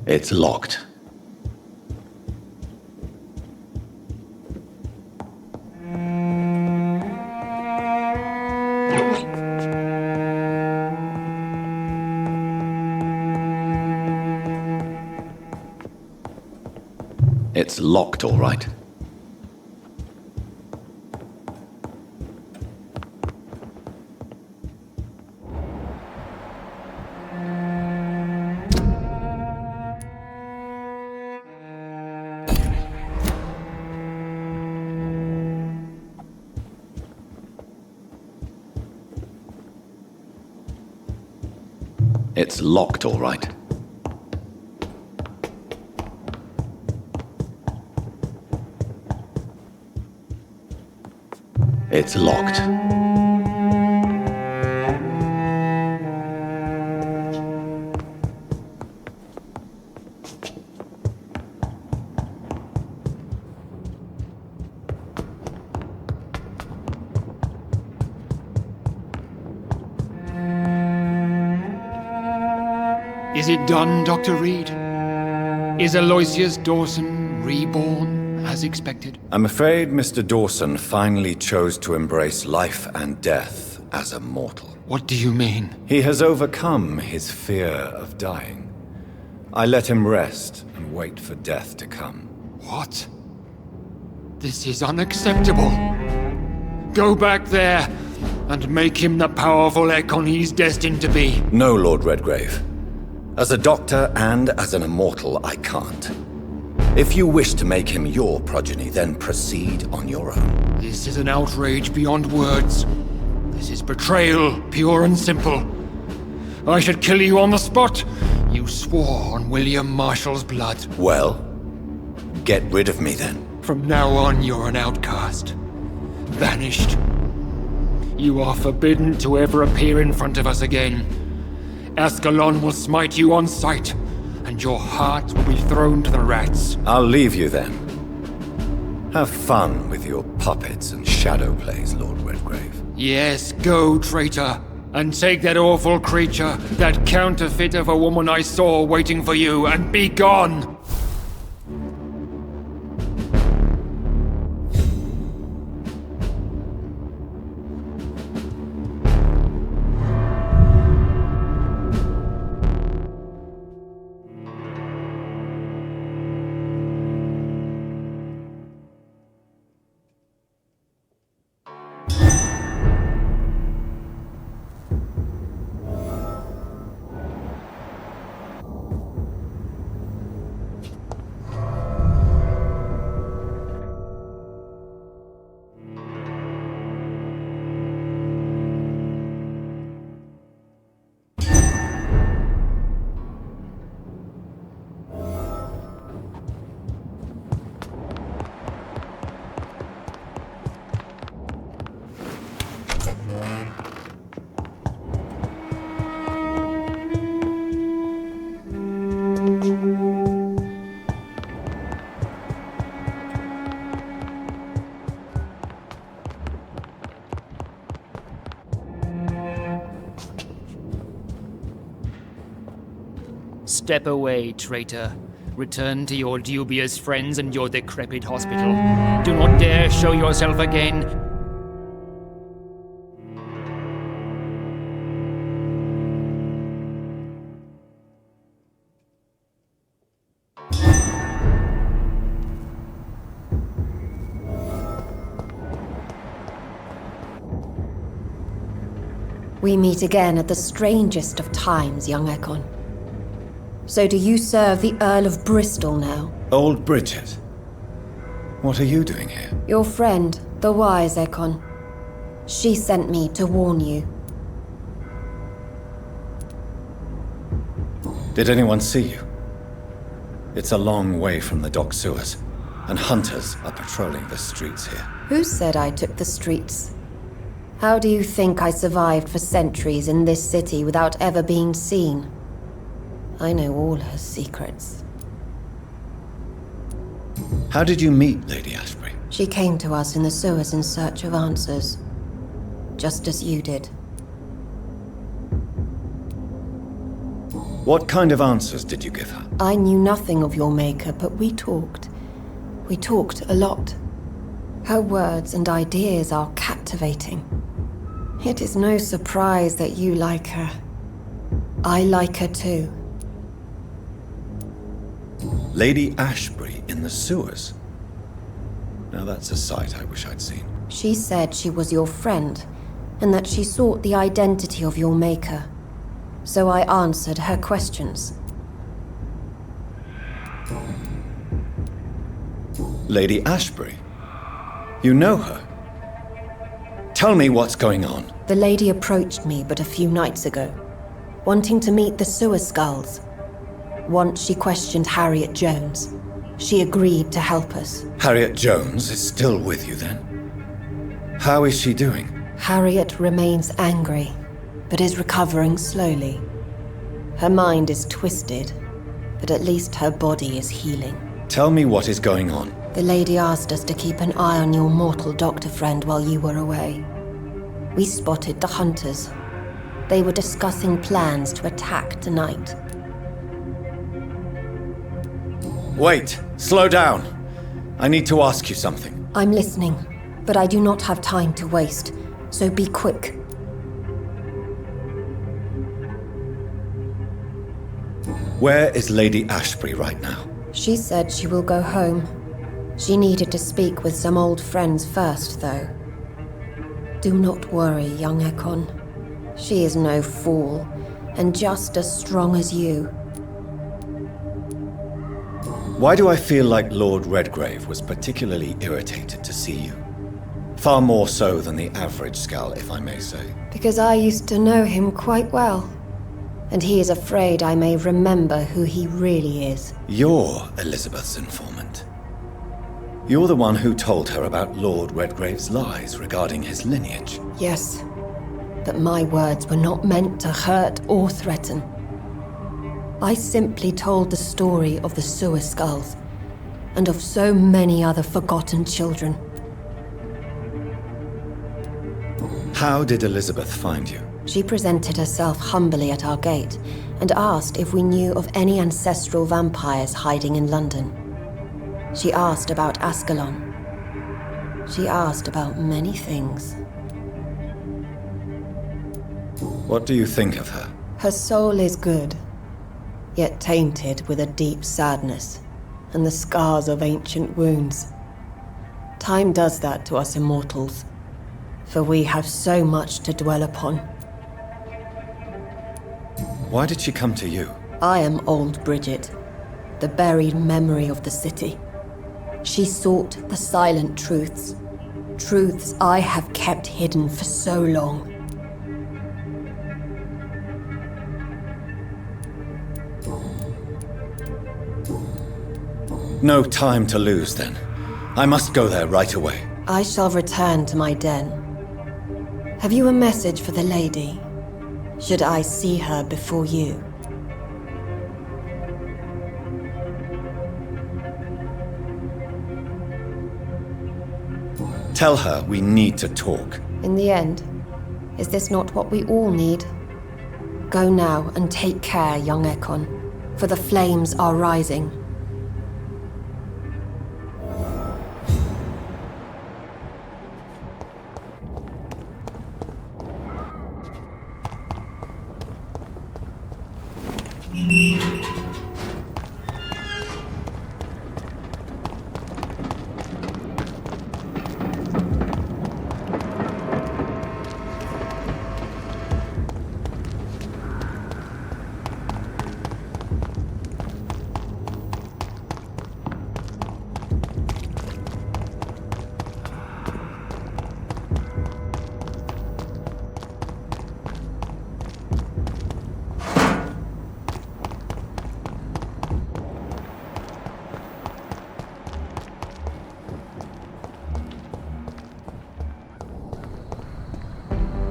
It's locked. It's locked, all right. It's locked, all right. It's locked. Is it done, Dr. Reed? Is Aloysius Dawson reborn, as expected? I'm afraid Mr. Dawson finally chose to embrace life and death as a mortal. What do you mean? He has overcome his fear of dying. I let him rest and wait for death to come. What? This is unacceptable. Go back there and make him the powerful Ekon he's destined to be. No, Lord Redgrave. As a doctor and as an immortal, I can't. If you wish to make him your progeny, then proceed on your own. This is an outrage beyond words. This is betrayal, pure and simple. I should kill you on the spot. You swore on William Marshall's blood. Well, get rid of me then. From now on, you're an outcast. Vanished. You are forbidden to ever appear in front of us again. Ascalon will smite you on sight, and your heart will be thrown to the rats. I'll leave you then. Have fun with your puppets and shadow plays, Lord Redgrave. Yes, go, traitor, and take that awful creature, that counterfeit of a woman I saw waiting for you, and be gone! Step away, traitor. Return to your dubious friends and your decrepit hospital. Do not dare show yourself again. We meet again at the strangest of times, young Ekon. So do you serve the Earl of Bristol now? Old Bridget. What are you doing here? Your friend, the wise Ekon. She sent me to warn you. Did anyone see you? It's a long way from the dock sewers, and hunters are patrolling the streets here. Who said I took the streets? How do you think I survived for centuries in this city without ever being seen? I know all her secrets. How did you meet Lady Ashbury? She came to us in the sewers in search of answers. Just as you did. What kind of answers did you give her? I knew nothing of your maker, but we talked. We talked a lot. Her words and ideas are captivating. It is no surprise that you like her. I like her too. Lady Ashbury in the sewers? Now that's a sight I wish I'd seen. She said she was your friend, and that she sought the identity of your maker. So I answered her questions. Lady Ashbury? You know her? Tell me what's going on. The lady approached me but a few nights ago, wanting to meet the sewer skulls. Once she questioned Harriet Jones. She agreed to help us. Harriet Jones is still with you then? How is she doing? Harriet remains angry, but is recovering slowly. Her mind is twisted, but at least her body is healing. Tell me what is going on. The lady asked us to keep an eye on your mortal doctor friend while you were away. We spotted the hunters. They were discussing plans to attack tonight. Wait, slow down. I need to ask you something. I'm listening, but I do not have time to waste, so be quick. Where is Lady Ashbury right now? She said she will go home. She needed to speak with some old friends first, though. Do not worry, young Ekon. She is no fool, and just as strong as you. Why do I feel like Lord Redgrave was particularly irritated to see you? Far more so than the average Skull, if I may say. Because I used to know him quite well. And he is afraid I may remember who he really is. You're Elizabeth's informant. You're the one who told her about Lord Redgrave's lies regarding his lineage. Yes, but my words were not meant to hurt or threaten. I simply told the story of the sewer skulls, and of so many other forgotten children. How did Elizabeth find you? She presented herself humbly at our gate, and asked if we knew of any ancestral vampires hiding in London. She asked about Ascalon. She asked about many things. What do you think of her? Her soul is good, yet tainted with a deep sadness, and the scars of ancient wounds. Time does that to us immortals, for we have so much to dwell upon. Why did she come to you? I am old Bridget, the buried memory of the city. She sought the silent truths, truths I have kept hidden for so long. No time to lose, then. I must go there right away. I shall return to my den. Have you a message for the lady? Should I see her before you? Tell her we need to talk. In the end, is this not what we all need? Go now and take care, young Ekon, for the flames are rising.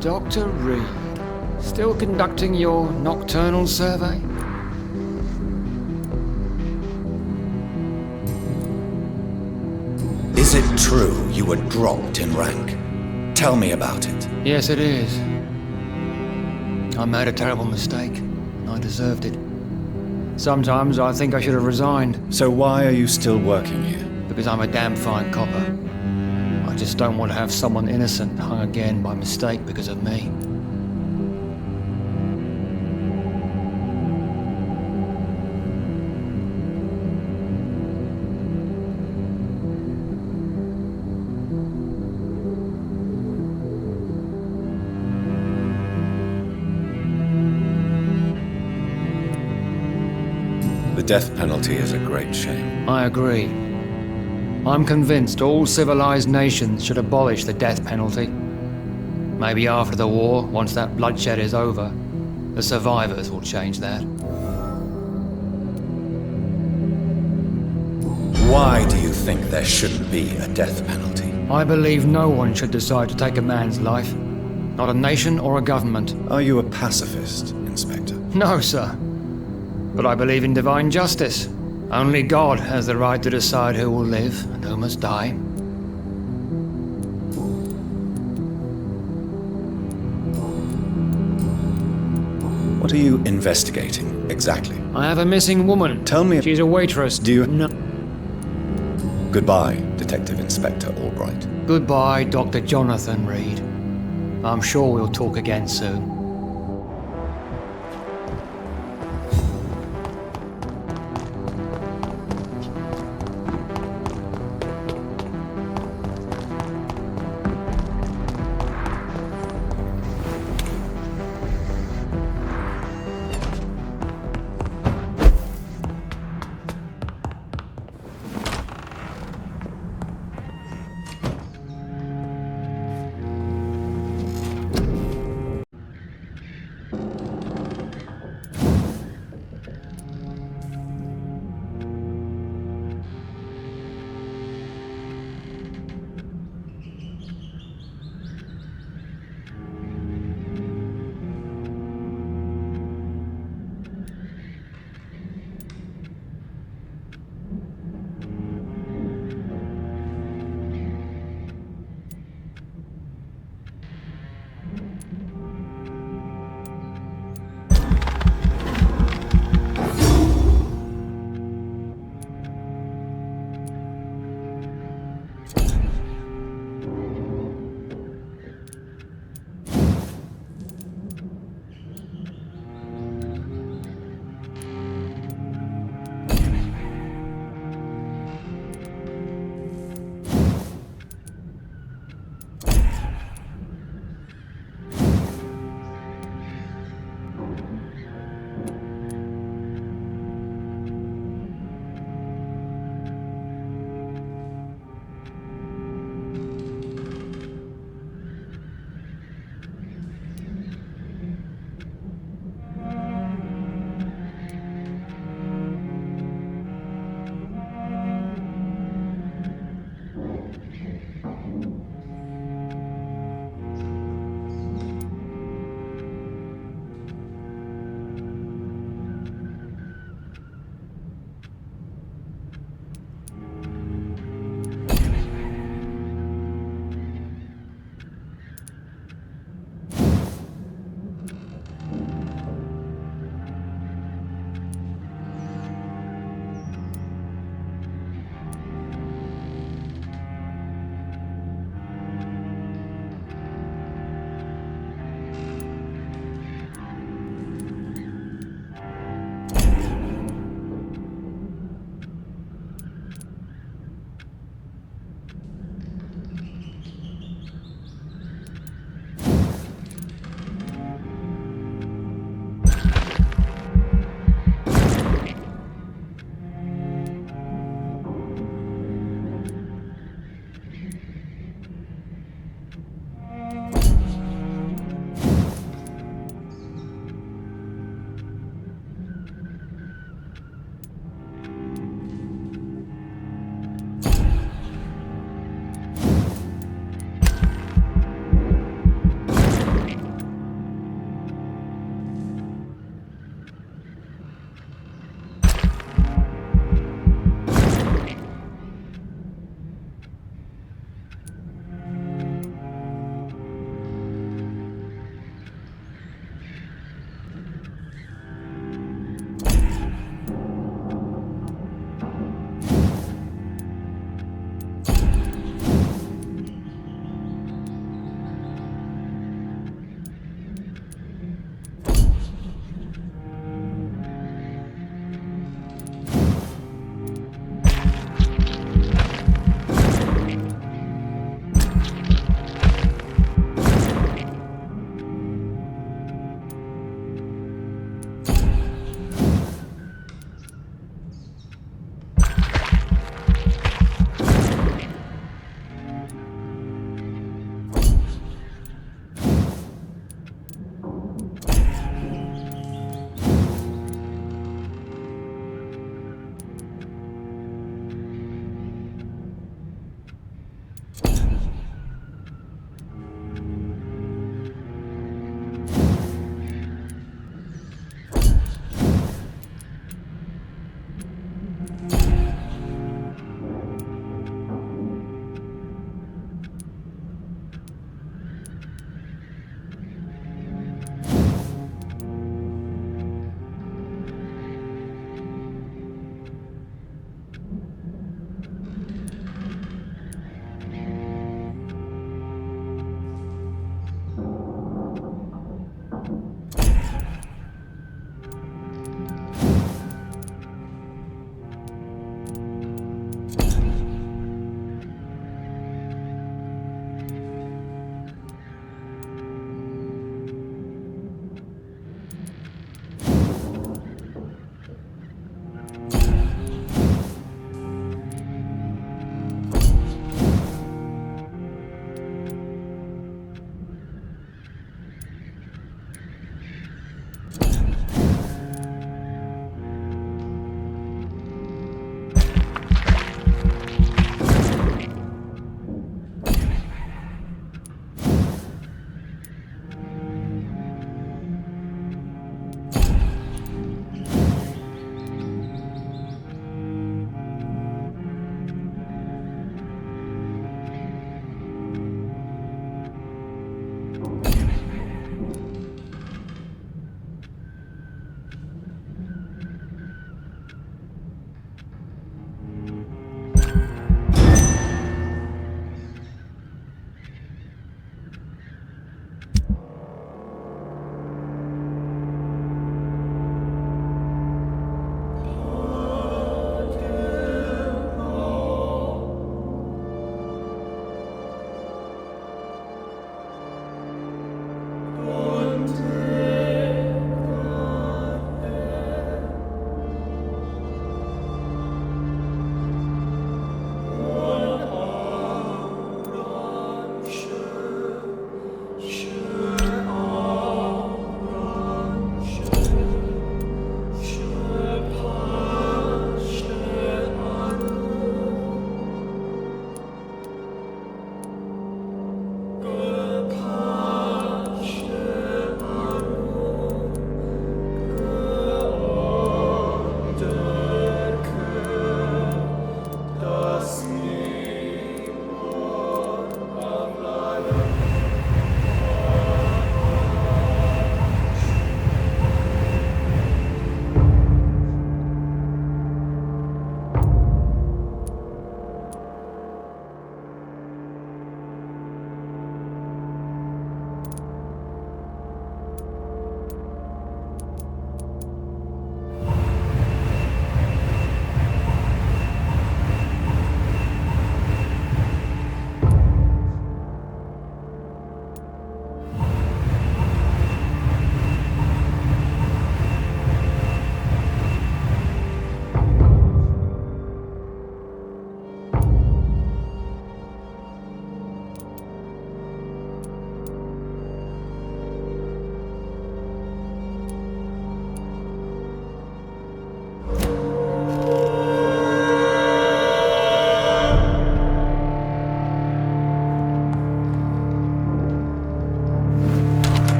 Dr. Reed, still conducting your nocturnal survey? Is it true you were dropped in rank? Tell me about it. Yes, it is. I made a terrible mistake. I deserved it. Sometimes I think I should have resigned. So why are you still working here? Because I'm a damn fine copper. I just don't want to have someone innocent hung again by mistake because of me. The death penalty is a great shame. I agree. I'm convinced all civilized nations should abolish the death penalty. Maybe after the war, once that bloodshed is over, the survivors will change that. Why do you think there shouldn't be a death penalty? I believe no one should decide to take a man's life. Not a nation or a government. Are you a pacifist, Inspector? No, sir. But I believe in divine justice. Only God has the right to decide who will live and who must die. What are you investigating, exactly? I have a missing woman. Tell me... She's a waitress. Do you... No. Goodbye, Detective Inspector Albright. Goodbye, Dr. Jonathan Reed. I'm sure we'll talk again soon.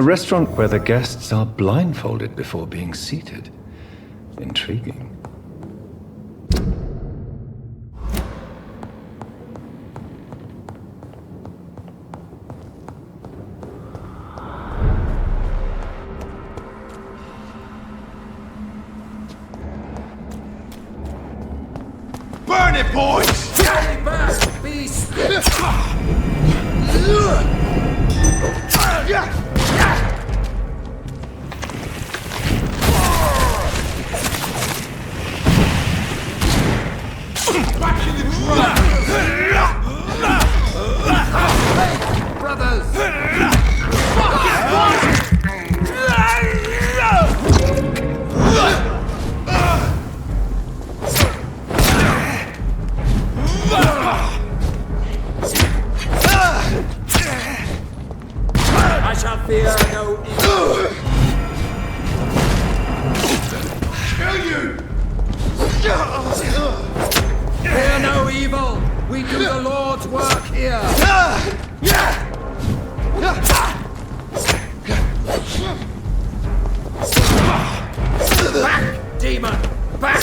A restaurant where the guests are blindfolded before being seated. Intriguing. Burn it, boys! Stay back, beast! Back in the truck! Hey, brothers! I shall fear no evil. Kill you! Fear no evil. We do the Lord's work here. Back, demon! Back!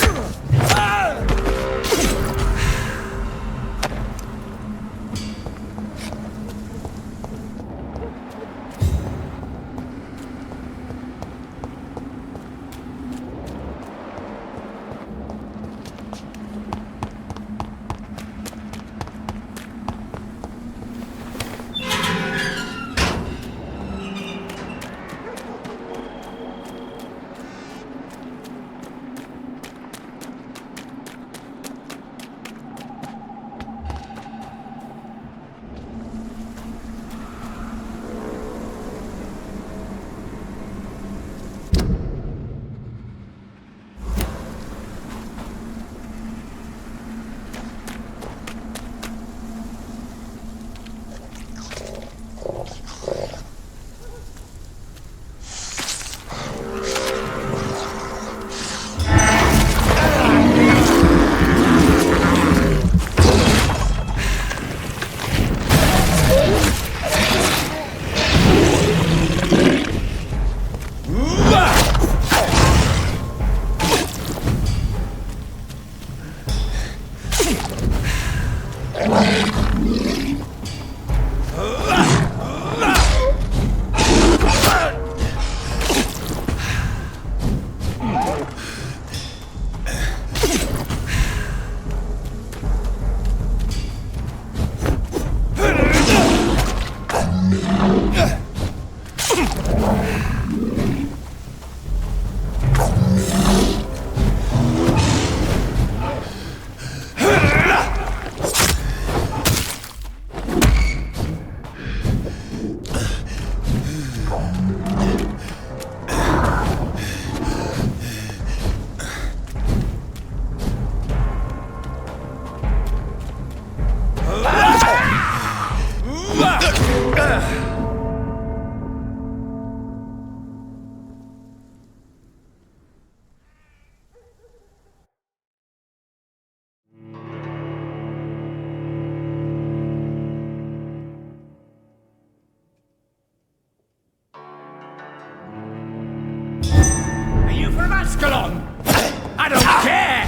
I don't care!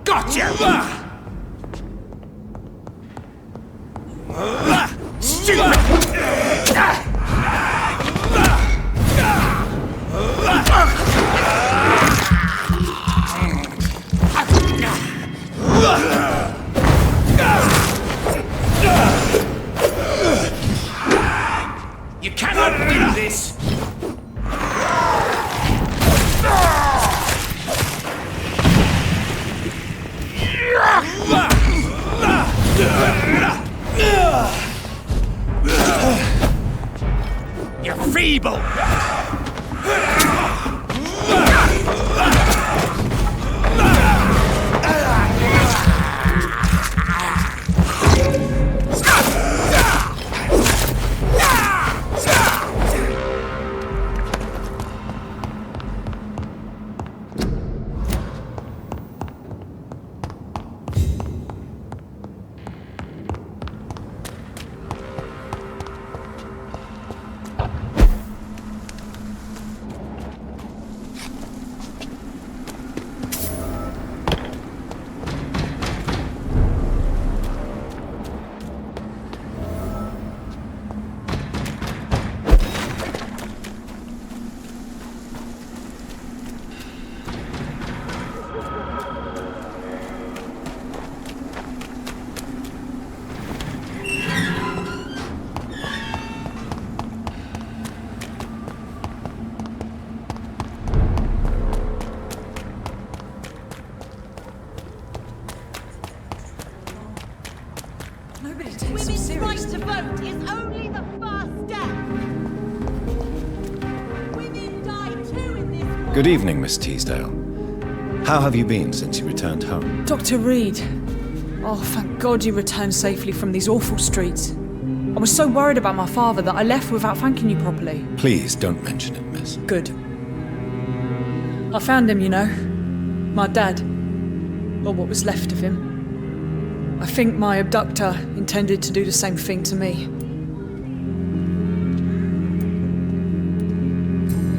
Gotcha! Stupid! You cannot win this! You're feeble! Good evening, Miss Teasdale. How have you been since you returned home? Dr. Reed. Oh, thank God you returned safely from these awful streets. I was so worried about my father that I left without thanking you properly. Please don't mention it, miss. Good. I found him, you know. My dad. Or what was left of him. I think my abductor intended to do the same thing to me.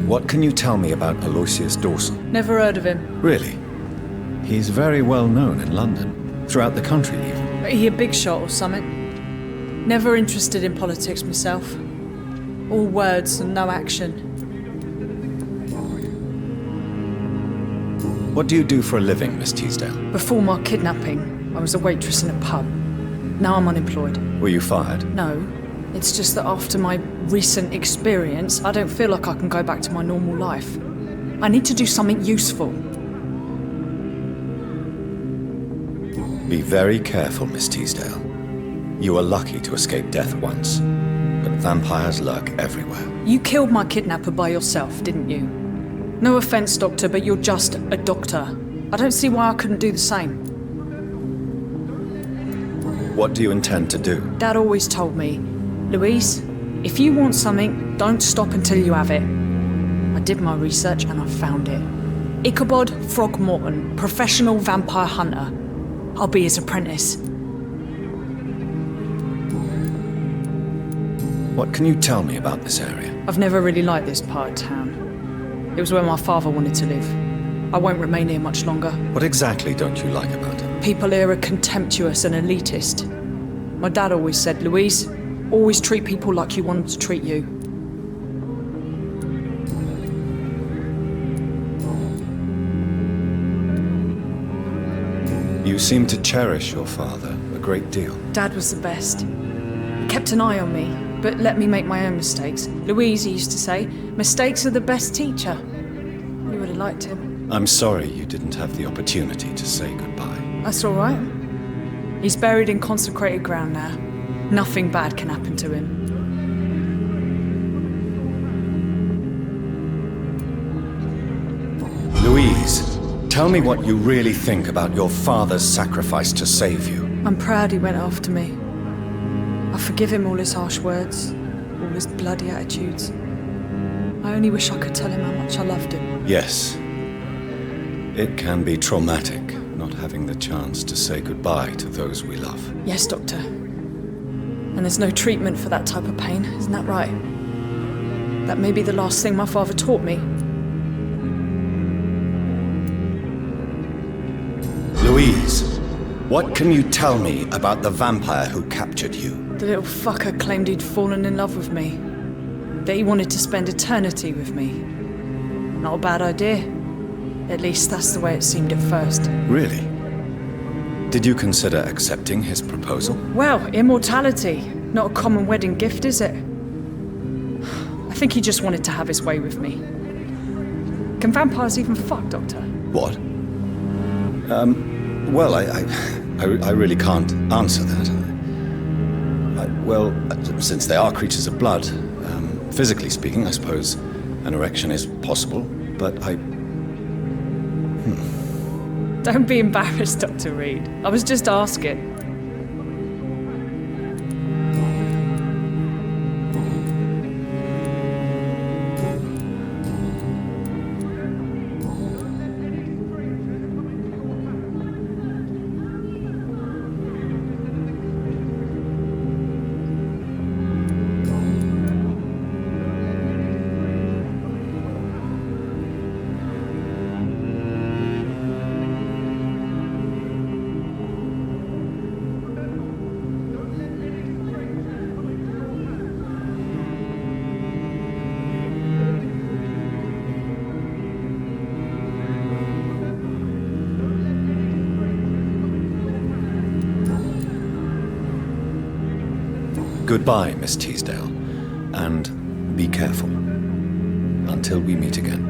What can you tell me about Aloysius Dawson? Never heard of him. Really? He's very well known in London, throughout the country even. He a big shot or something? Never interested in politics myself. All words and no action. What do you do for a living, Miss Teasdale? Before my kidnapping, I was a waitress in a pub. Now I'm unemployed. Were you fired? No. It's just that after my recent experience, I don't feel like I can go back to my normal life. I need to do something useful. Be very careful, Miss Teasdale. You were lucky to escape death once, but vampires lurk everywhere. You killed my kidnapper by yourself, didn't you? No offense, Doctor, but you're just a doctor. I don't see why I couldn't do the same. What do you intend to do? Dad always told me, Louise, if you want something, don't stop until you have it. I did my research and I found it. Ichabod Throgmorton, professional vampire hunter. I'll be his apprentice. What can you tell me about this area? I've never really liked this part of town. It was where my father wanted to live. I won't remain here much longer. What exactly don't you like about it? People here are contemptuous and elitist. My dad always said, Louise, always treat people like you want them to treat you. You seem to cherish your father a great deal. Dad was the best. He kept an eye on me, but let me make my own mistakes. Louise, he used to say, mistakes are the best teacher. You would have liked him. I'm sorry you didn't have the opportunity to say goodbye. That's all right. He's buried in consecrated ground now. Nothing bad can happen to him. Louise, tell me what you really think about your father's sacrifice to save you. I'm proud he went after me. I forgive him all his harsh words, all his bloody attitudes. I only wish I could tell him how much I loved him. Yes. It can be traumatic not having the chance to say goodbye to those we love. Yes, Doctor. And there's no treatment for that type of pain, isn't that right? That may be the last thing my father taught me. Louise, what can you tell me about the vampire who captured you? The little fucker claimed he'd fallen in love with me. That he wanted to spend eternity with me. Not a bad idea. At least that's the way it seemed at first. Really? Did you consider accepting his proposal? Well, immortality. Not a common wedding gift, is it? I think he just wanted to have his way with me. Can vampires even fuck, Doctor? What? Well, I really can't answer that. Since they are creatures of blood, physically speaking, I suppose an erection is possible, but Don't be embarrassed, Dr. Reed. I was just asking. Goodbye, Miss Teasdale, and be careful. Until we meet again.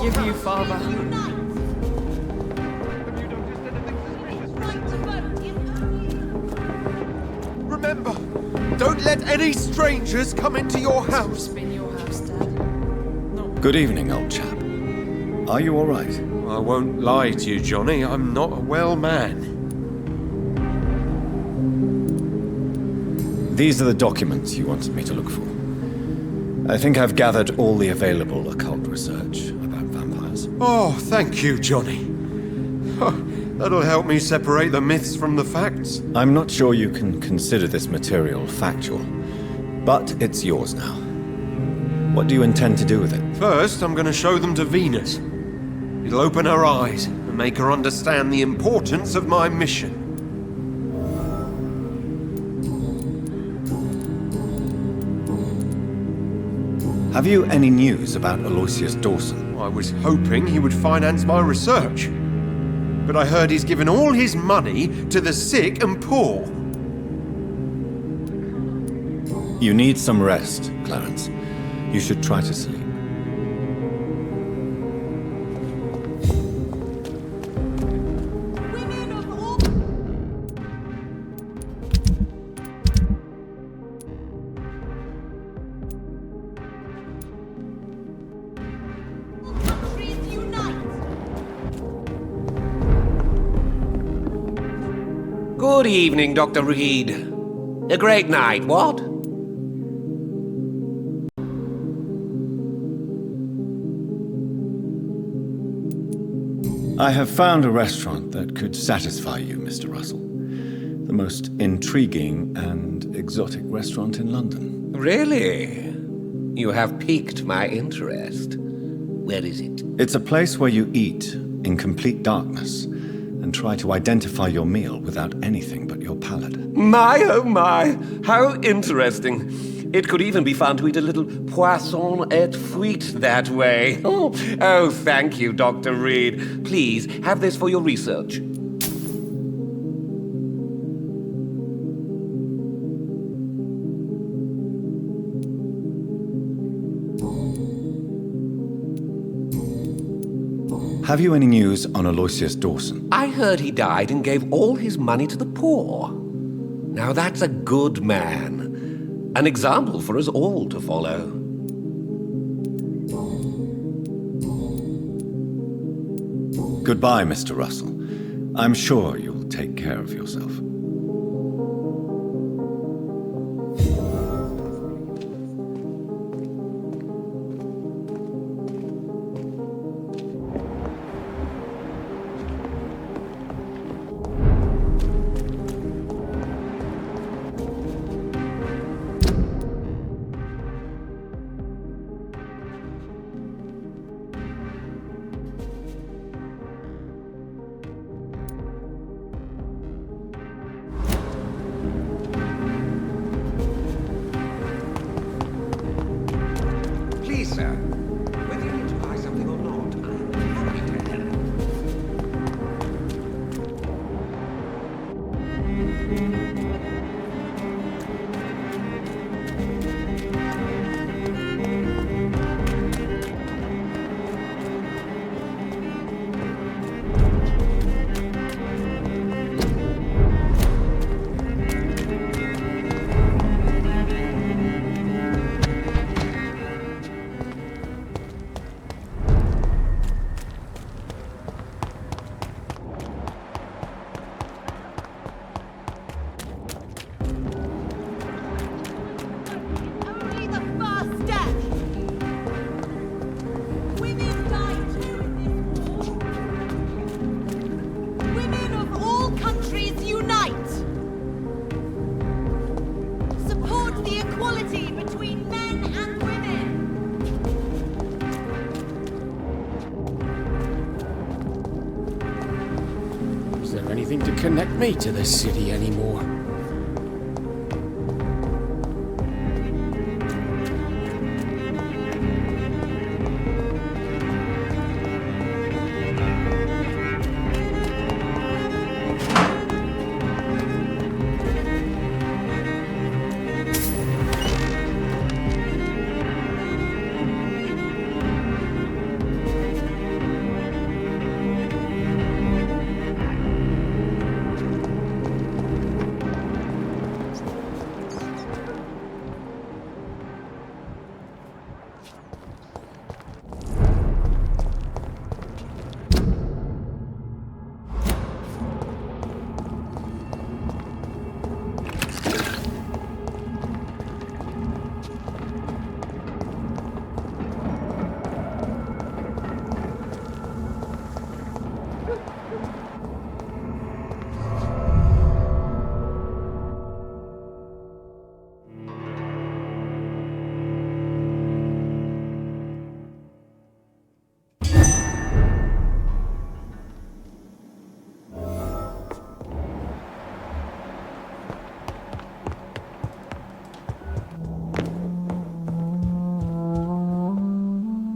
Give you, Father. Remember, Don't let any strangers come into your house. Been your house, Dad. Good evening, old chap. Are you all right? I won't lie to you, Johnny. I'm not a well man. These are the documents you wanted me to look for. I think I've gathered all the available occult research about vampires. Oh, thank you, Johnny. That'll help me separate the myths from the facts. I'm not sure you can consider this material factual, but it's yours now. What do you intend to do with it? First, I'm going to show them to Venus. It'll open her eyes and make her understand the importance of my mission. Have you any news about Aloysius Dawson? I was hoping he would finance my research. But I heard he's given all his money to the sick and poor. You need some rest, Clarence. You should try to sleep. Good evening, Dr. Reed. A great night, what? I have found a restaurant that could satisfy you, Mr. Russell. The most intriguing and exotic restaurant in London. Really? You have piqued my interest. Where is it? It's a place where you eat in complete darkness and try to identify your meal without anything but your palate. My, oh my, how interesting. It could even be fun to eat a little poisson et fruit that way. Oh, thank you, Dr. Reed. Please, have this for your research. Have you any news on Aloysius Dawson? I heard he died and gave all his money to the poor. Now that's a good man. An example for us all to follow. Goodbye, Mr. Russell. I'm sure you'll take care of yourself. Please, sir, whether you need to buy something or not, I'm happy to help. Only the first step. Women die too in this war. Women of all countries unite. Support the equality between men and women. Is there anything to connect me to this city anymore?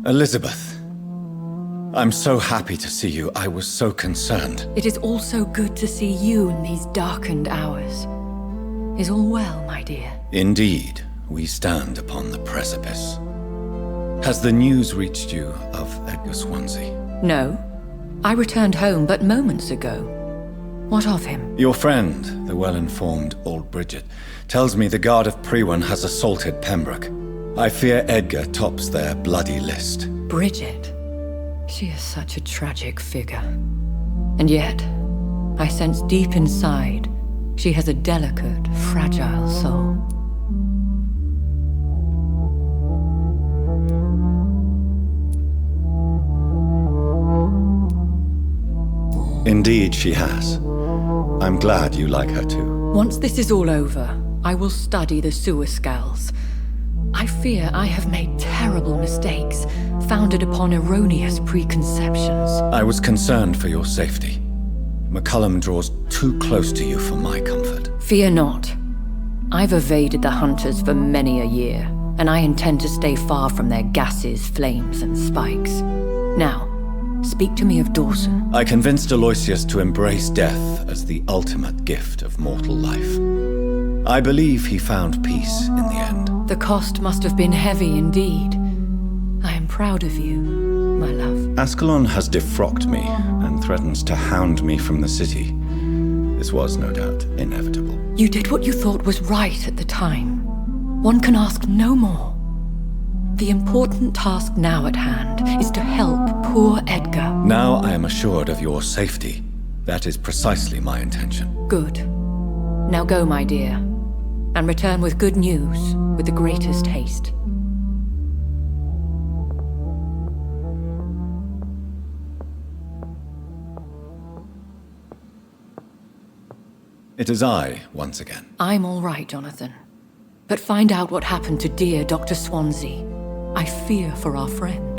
Elizabeth, I'm so happy to see you. I was so concerned. It is also good to see you in these darkened hours. Is all well, my dear? Indeed, we stand upon the precipice. Has the news reached you of Edgar Swansea? No. I returned home but moments ago. What of him? Your friend, the well-informed old Bridget, tells me the Guard of Priwen has assaulted Pembroke. I fear Edgar tops their bloody list. Bridget? She is such a tragic figure. And yet, I sense deep inside, she has a delicate, fragile soul. Indeed, she has. I'm glad you like her too. Once this is all over, I will study the sewer skulls. I fear I have made terrible mistakes, founded upon erroneous preconceptions. I was concerned for your safety. McCullum draws too close to you for my comfort. Fear not. I've evaded the hunters for many a year, and I intend to stay far from their gases, flames, and spikes. Now, speak to me of Dawson. I convinced Aloysius to embrace death as the ultimate gift of mortal life. I believe he found peace in the end. The cost must have been heavy indeed. I am proud of you, my love. Ascalon has defrocked me and threatens to hound me from the city. This was, no doubt, inevitable. You did what you thought was right at the time. One can ask no more. The important task now at hand is to help poor Edgar. Now I am assured of your safety. That is precisely my intention. Good. Now go, my dear, and return with good news with the greatest haste. It is I, once again. I'm all right, Jonathan. But find out what happened to dear Dr. Swansea. I fear for our friend.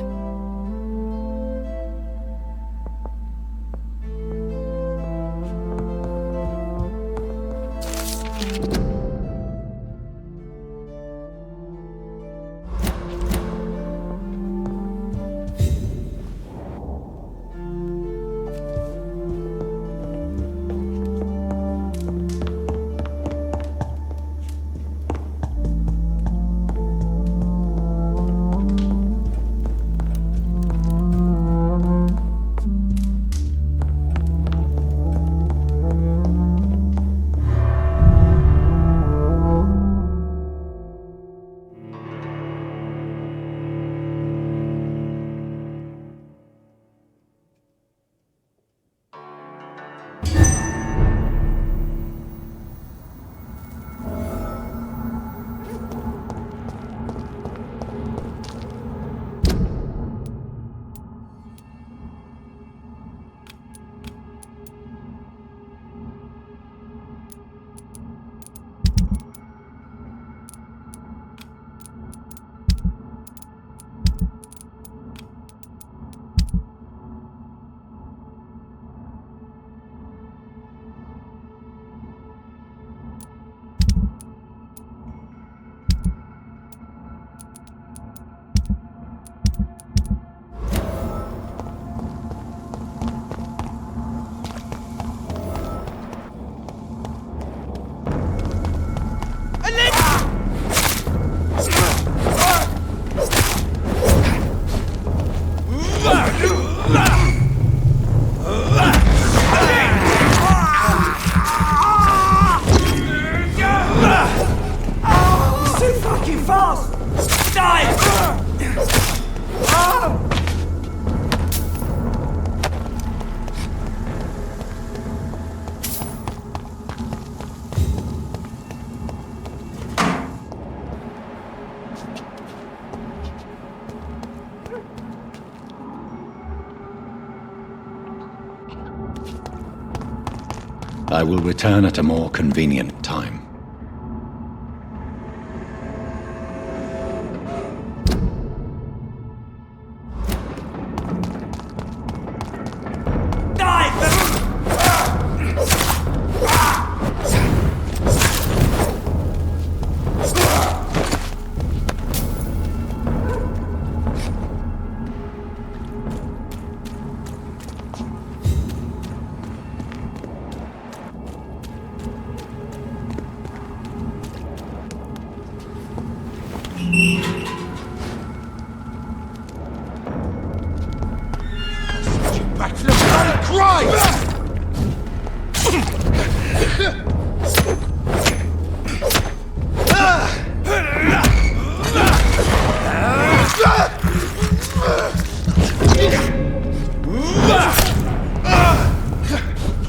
I will return at a more convenient time.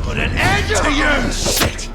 Put an end to you! Shit!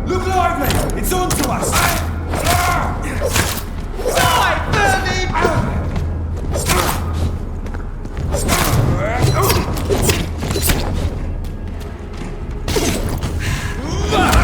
Look lively! It's on to us! Die,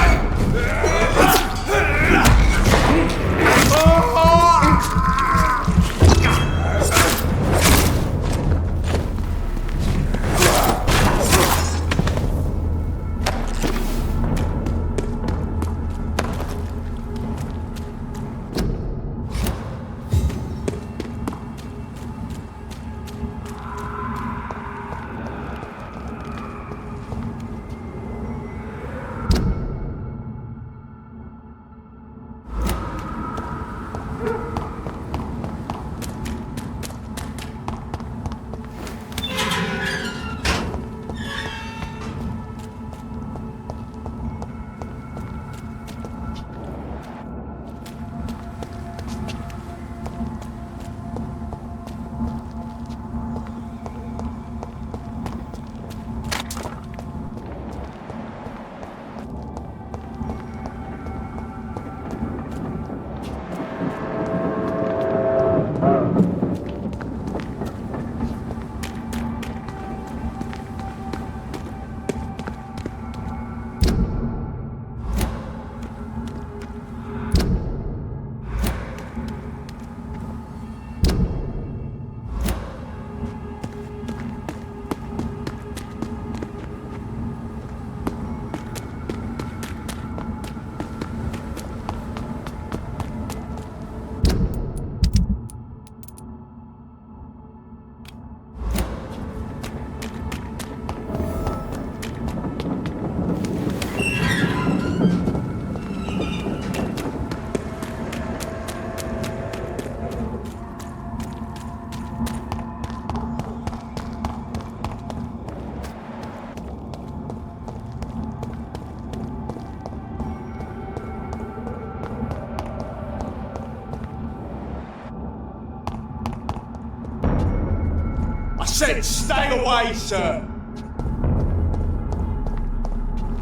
said stay away, sir!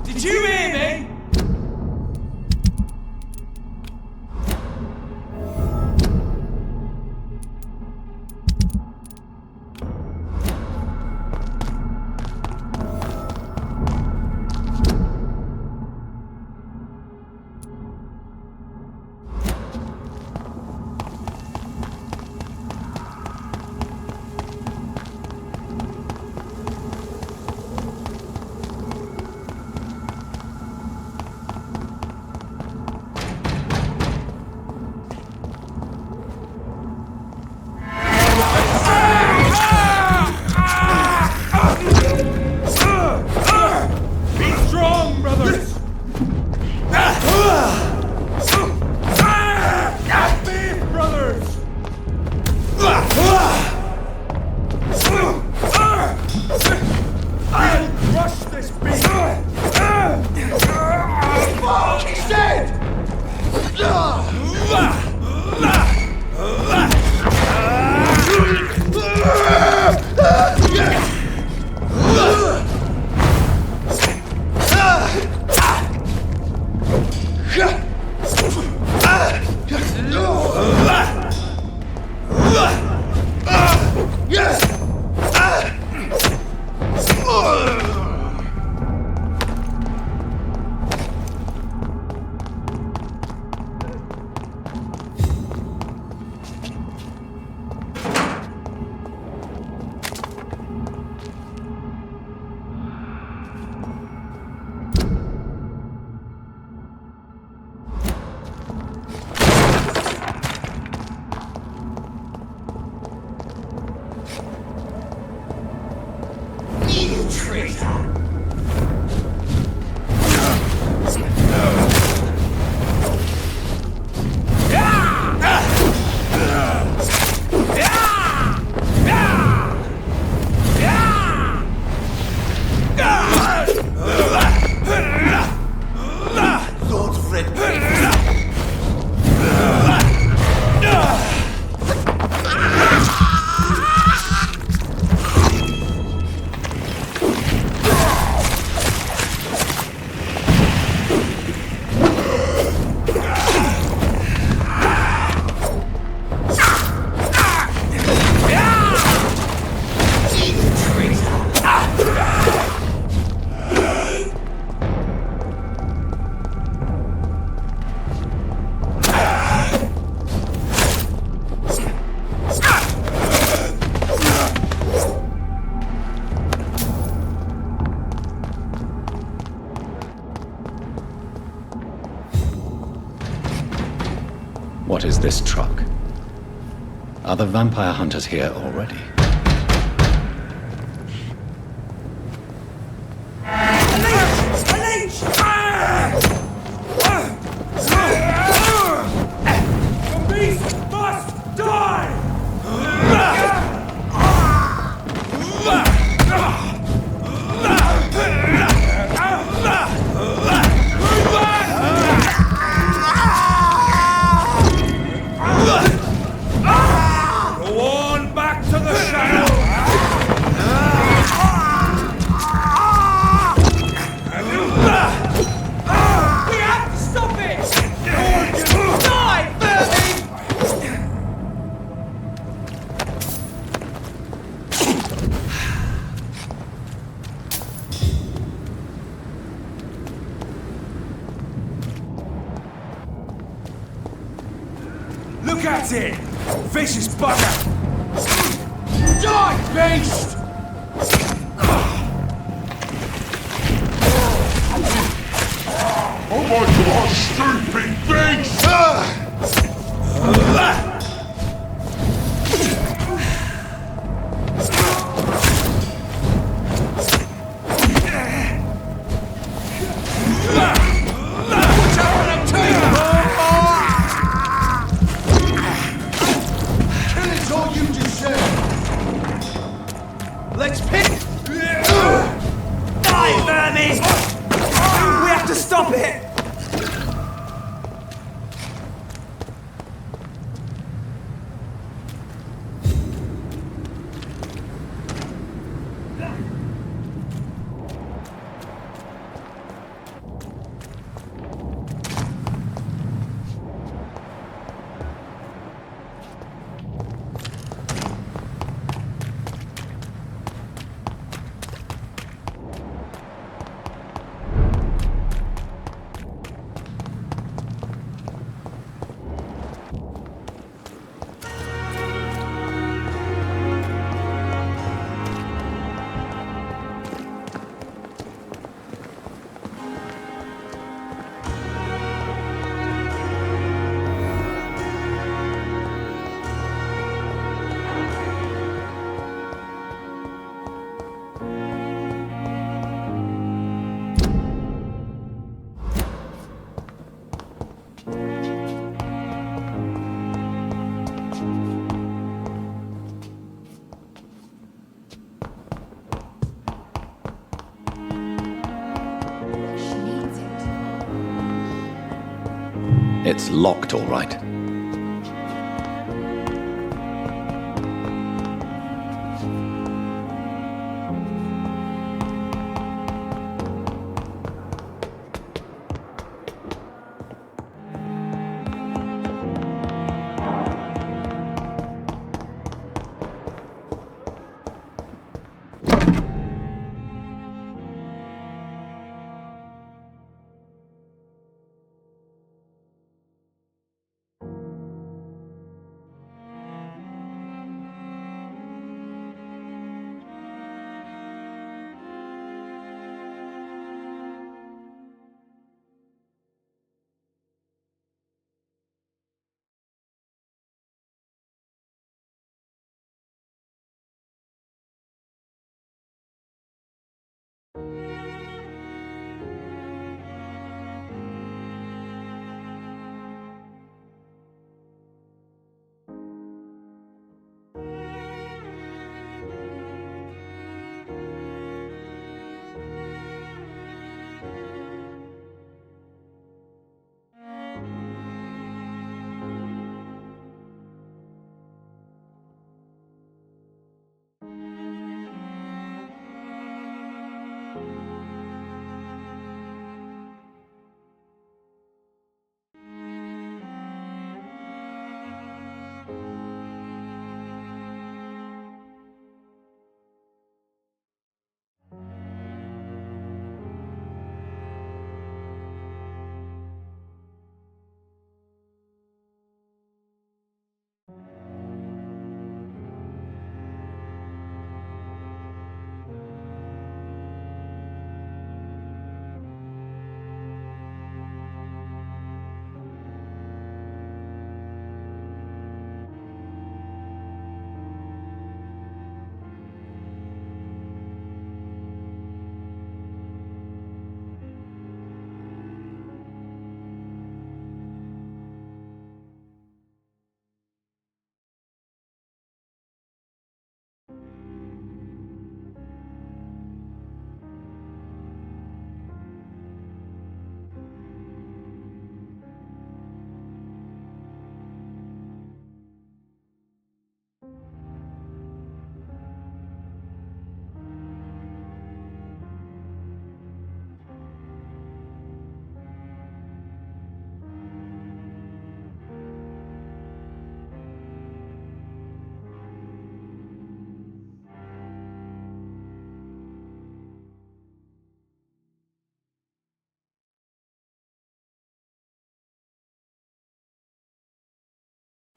Did you hear me? You traitor! What is this truck? Are the vampire hunters here already? The beast must die! Go on back to the shadow! We have to stop it! Die, Vampyr! Look at it! Vicious bugger! Die, beast! Oh my god, stupid beast! Killing's all you deserve! Let's pick! Die, vermin! We have to stop it! It's locked, all right.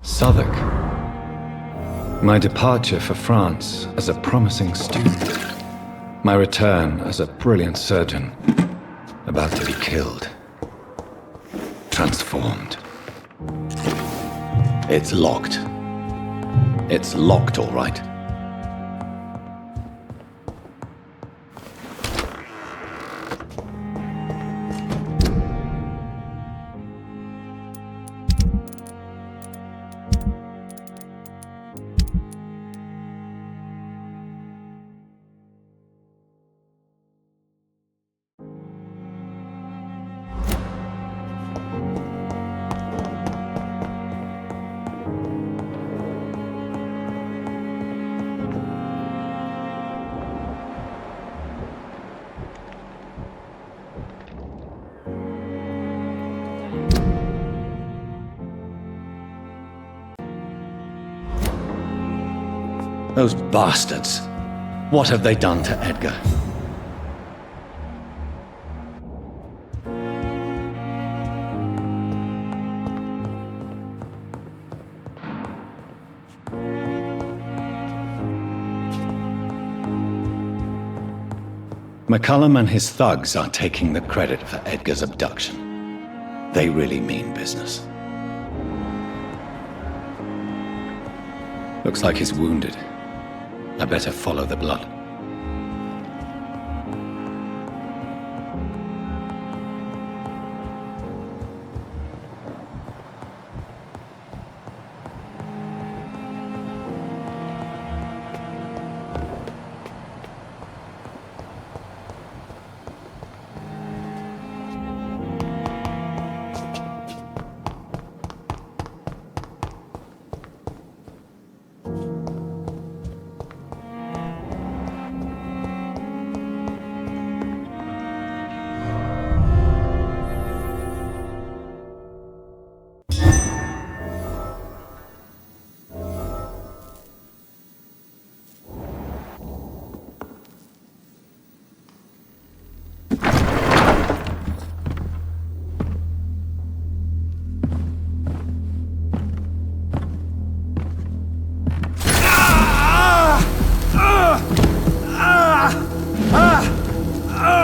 Southwark. My departure for France as a promising student. My return as a brilliant surgeon, about to be killed. Transformed. It's locked. It's locked, all right. Those bastards. What have they done to Edgar? McCullum and his thugs are taking the credit for Edgar's abduction. They really mean business. Looks like he's wounded. I better follow the blood.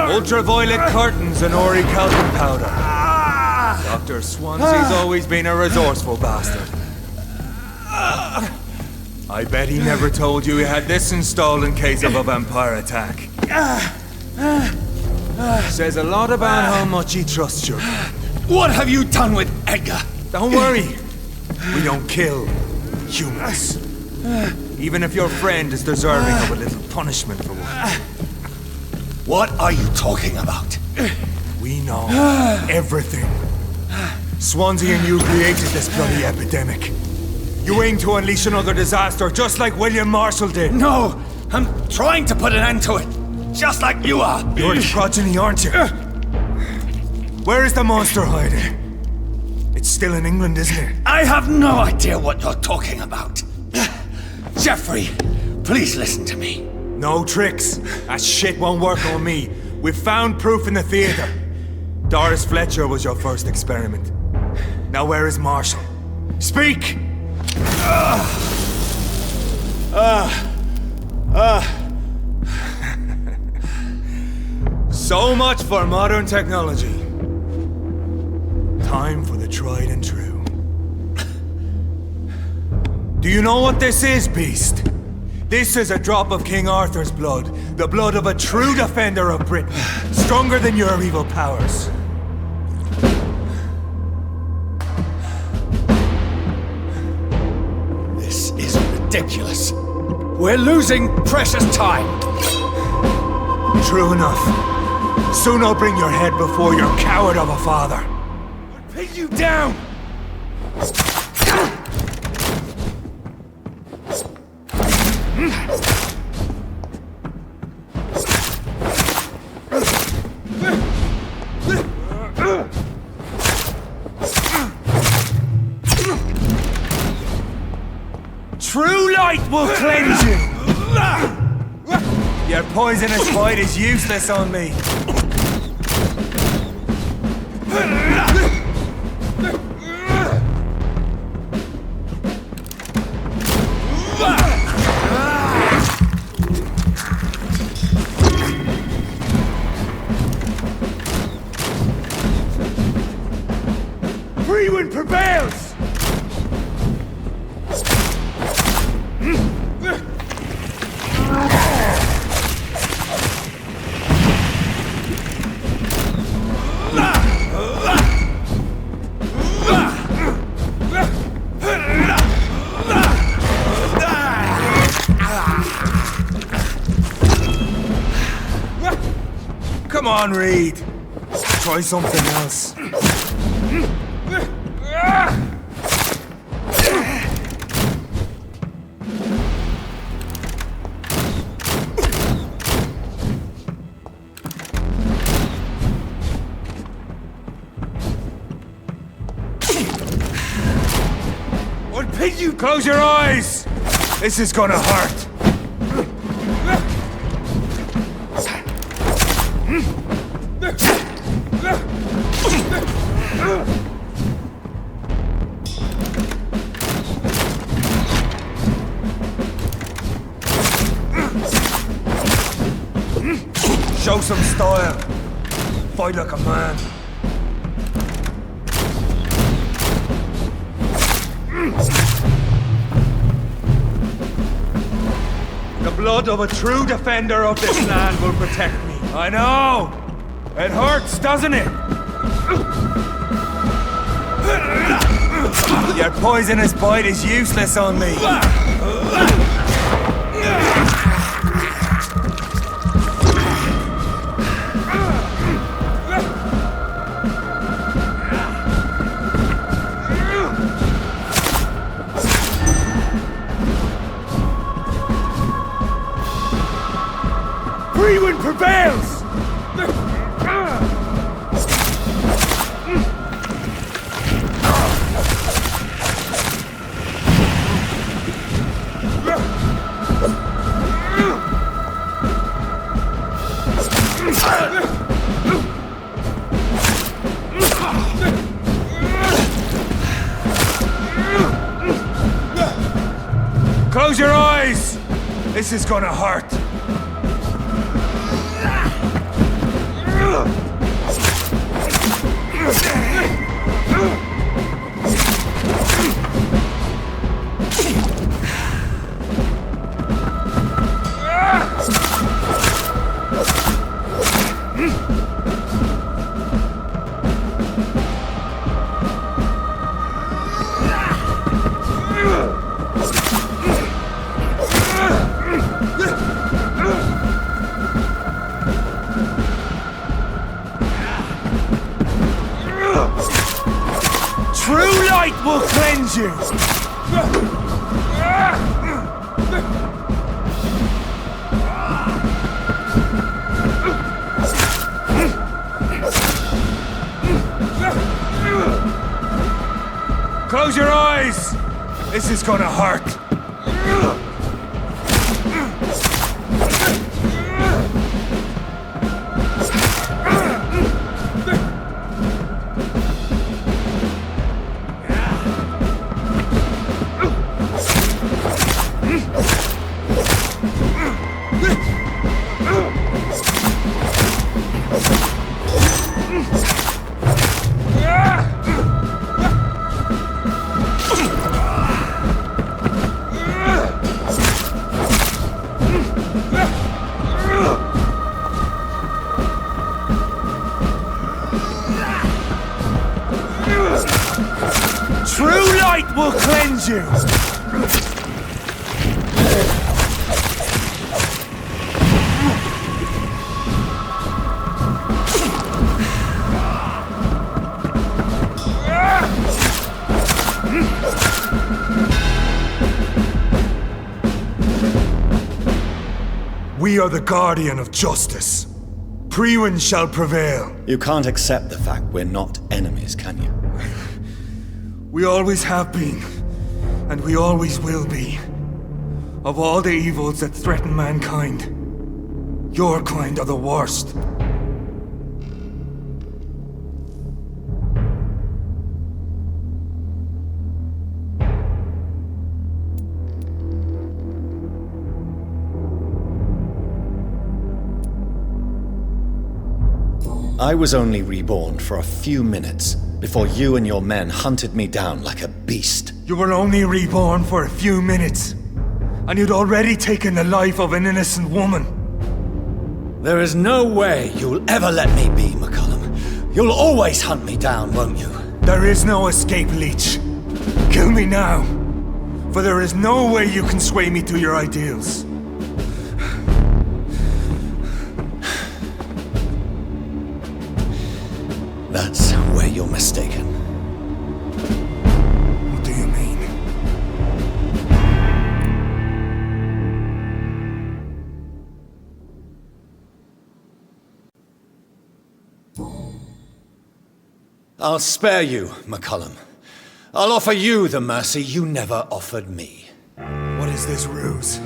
Ultraviolet curtains and Ori Calvin powder. Dr. Swansea's always been a resourceful bastard. I bet he never told you he had this installed in case of a vampire attack. Says a lot about how much he trusts you. What have you done with Edgar? Don't worry. We don't kill humans. Even if your friend is deserving of a little punishment for one. What are you talking about? We know everything. Swansea and you created this bloody epidemic. You aim to unleash another disaster just like William Marshall did. No! I'm trying to put an end to it! just like you are. You're its progeny, aren't you? Where is the monster hiding? It's still in England, isn't it? I have no idea what you're talking about. Jeffrey, please listen to me. No tricks. That shit won't work on me. We've found proof in the theater. Doris Fletcher was your first experiment. Now where is Marshall? Speak! So much for modern technology. Time for the tried and true. Do you know what this is, Beast? This is a drop of King Arthur's blood. The blood of a true defender of Britain. Stronger than your evil powers. This is ridiculous. We're losing precious time. True enough. Soon I'll bring your head before your coward of a father. I'll pin you down! True light will cleanse you! Your poisonous bite is useless on me. Free wind prevails! Come on, Reed. Try something else. Unpin you! Close your eyes! This is gonna hurt. Show some style. Fight like a man. The blood of a true defender of this land will protect me. I know! It hurts, doesn't it? Your poisonous bite is useless on me. Free wind prevails! Close your eyes! This is gonna hurt. True light will cleanse you! Close your eyes! This is gonna hurt. True light will cleanse you! We are the guardian of justice. Priwen shall prevail. You can't accept the fact we're not enemies, can you? We always have been, and we always will be. Of all the evils that threaten mankind, your kind are the worst. I was only reborn for a few minutes before you and your men hunted me down like a beast. You were only reborn for a few minutes, and you'd already taken the life of an innocent woman. There is no way you'll ever let me be, McCullum. You'll always hunt me down, won't you? There is no escape, Leech. Kill me now, for there is no way you can sway me to your ideals. That's where you're mistaken. What do you mean? I'll spare you, McCullum. I'll offer you the mercy you never offered me. What is this ruse?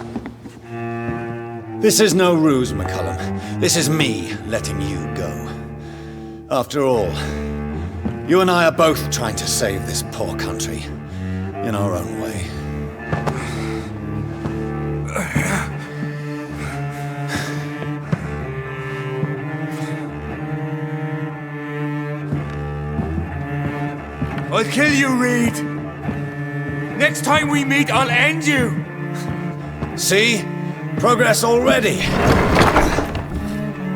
This is no ruse, McCullum. This is me letting you go. After all, you and I are both trying to save this poor country in our own way. I'll kill you, Reed. Next time we meet, I'll end you. See? Progress already.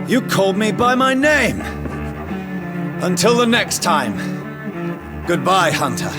You called me by my name. Until the next time. Goodbye, Hunter.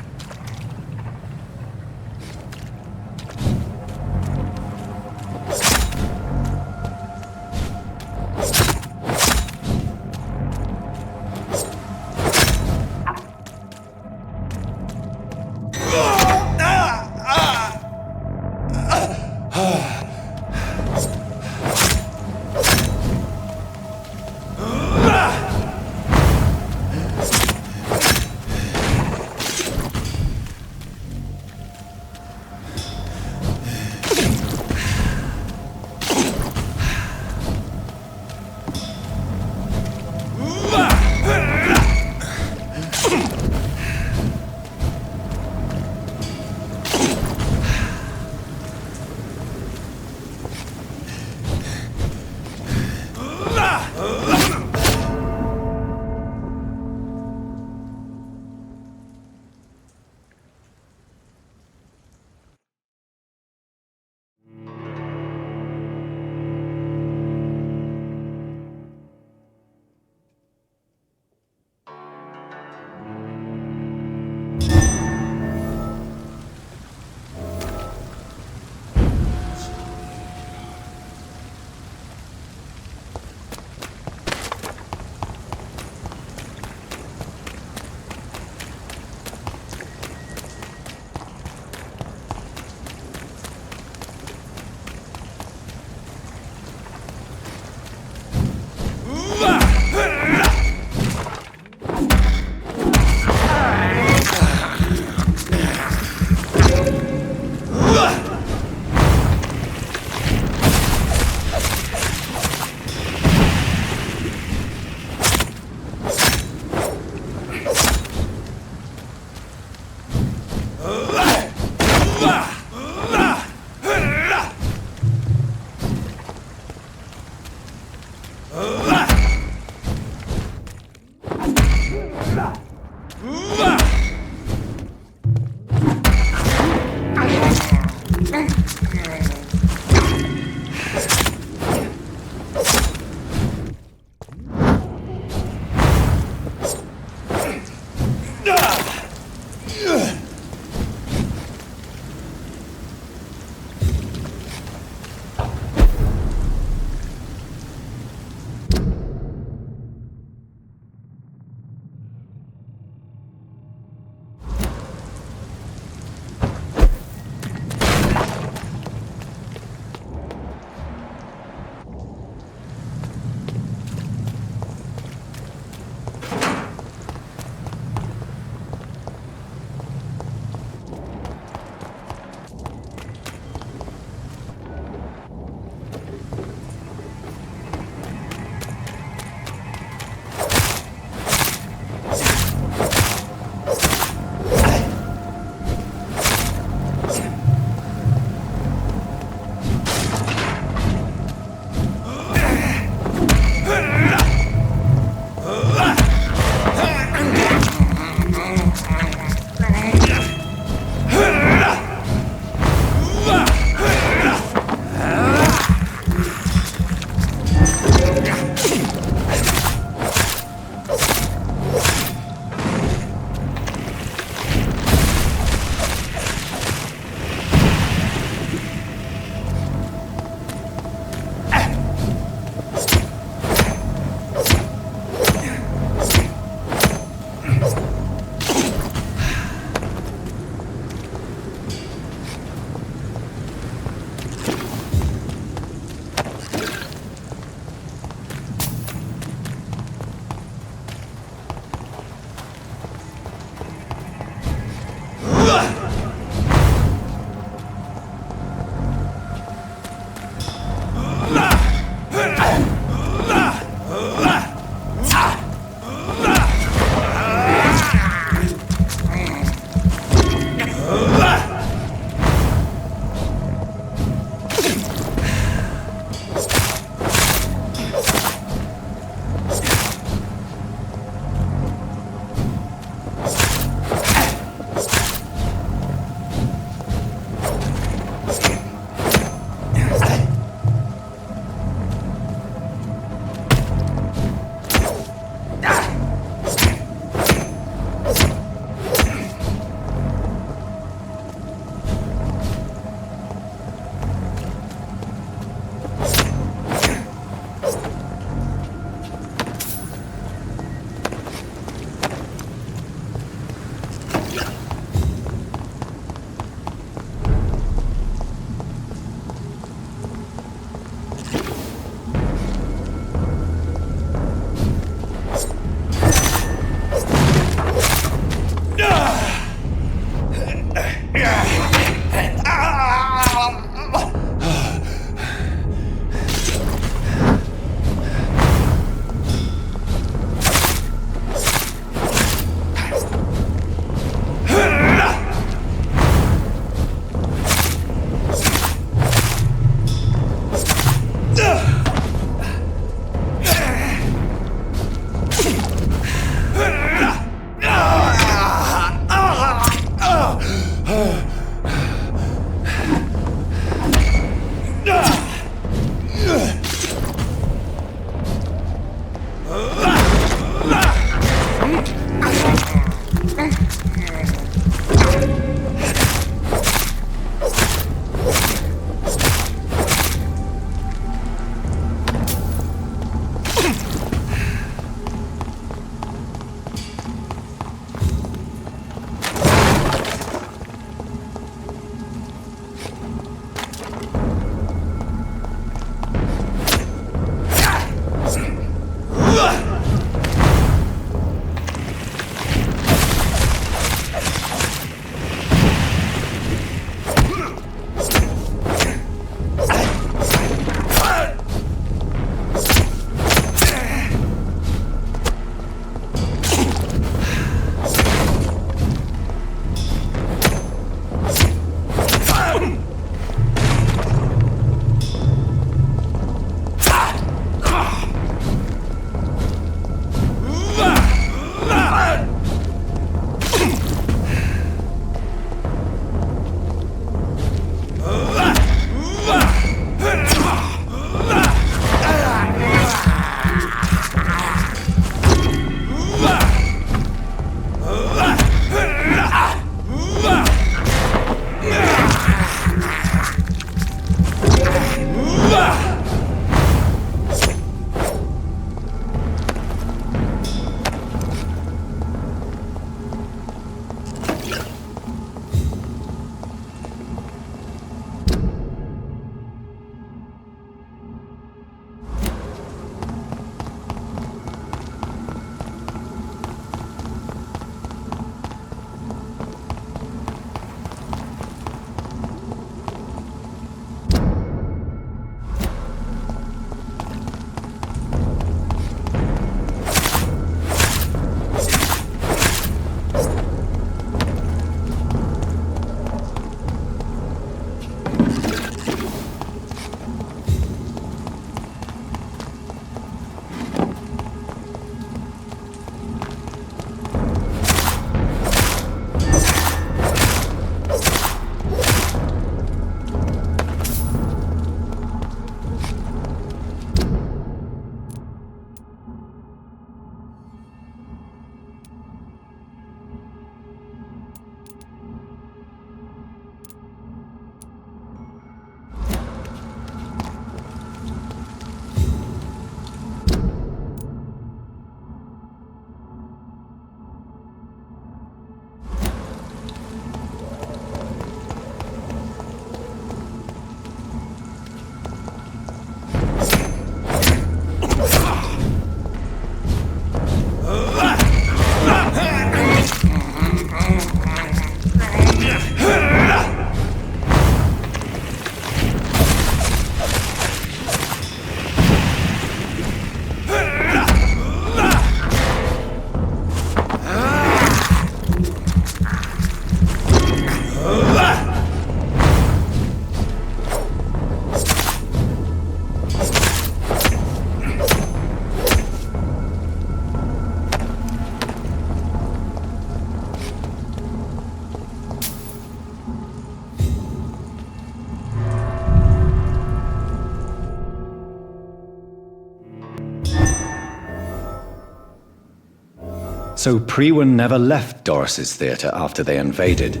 So Priwen never left Doris's theatre after they invaded.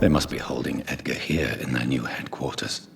They must be holding Edgar here in their new headquarters.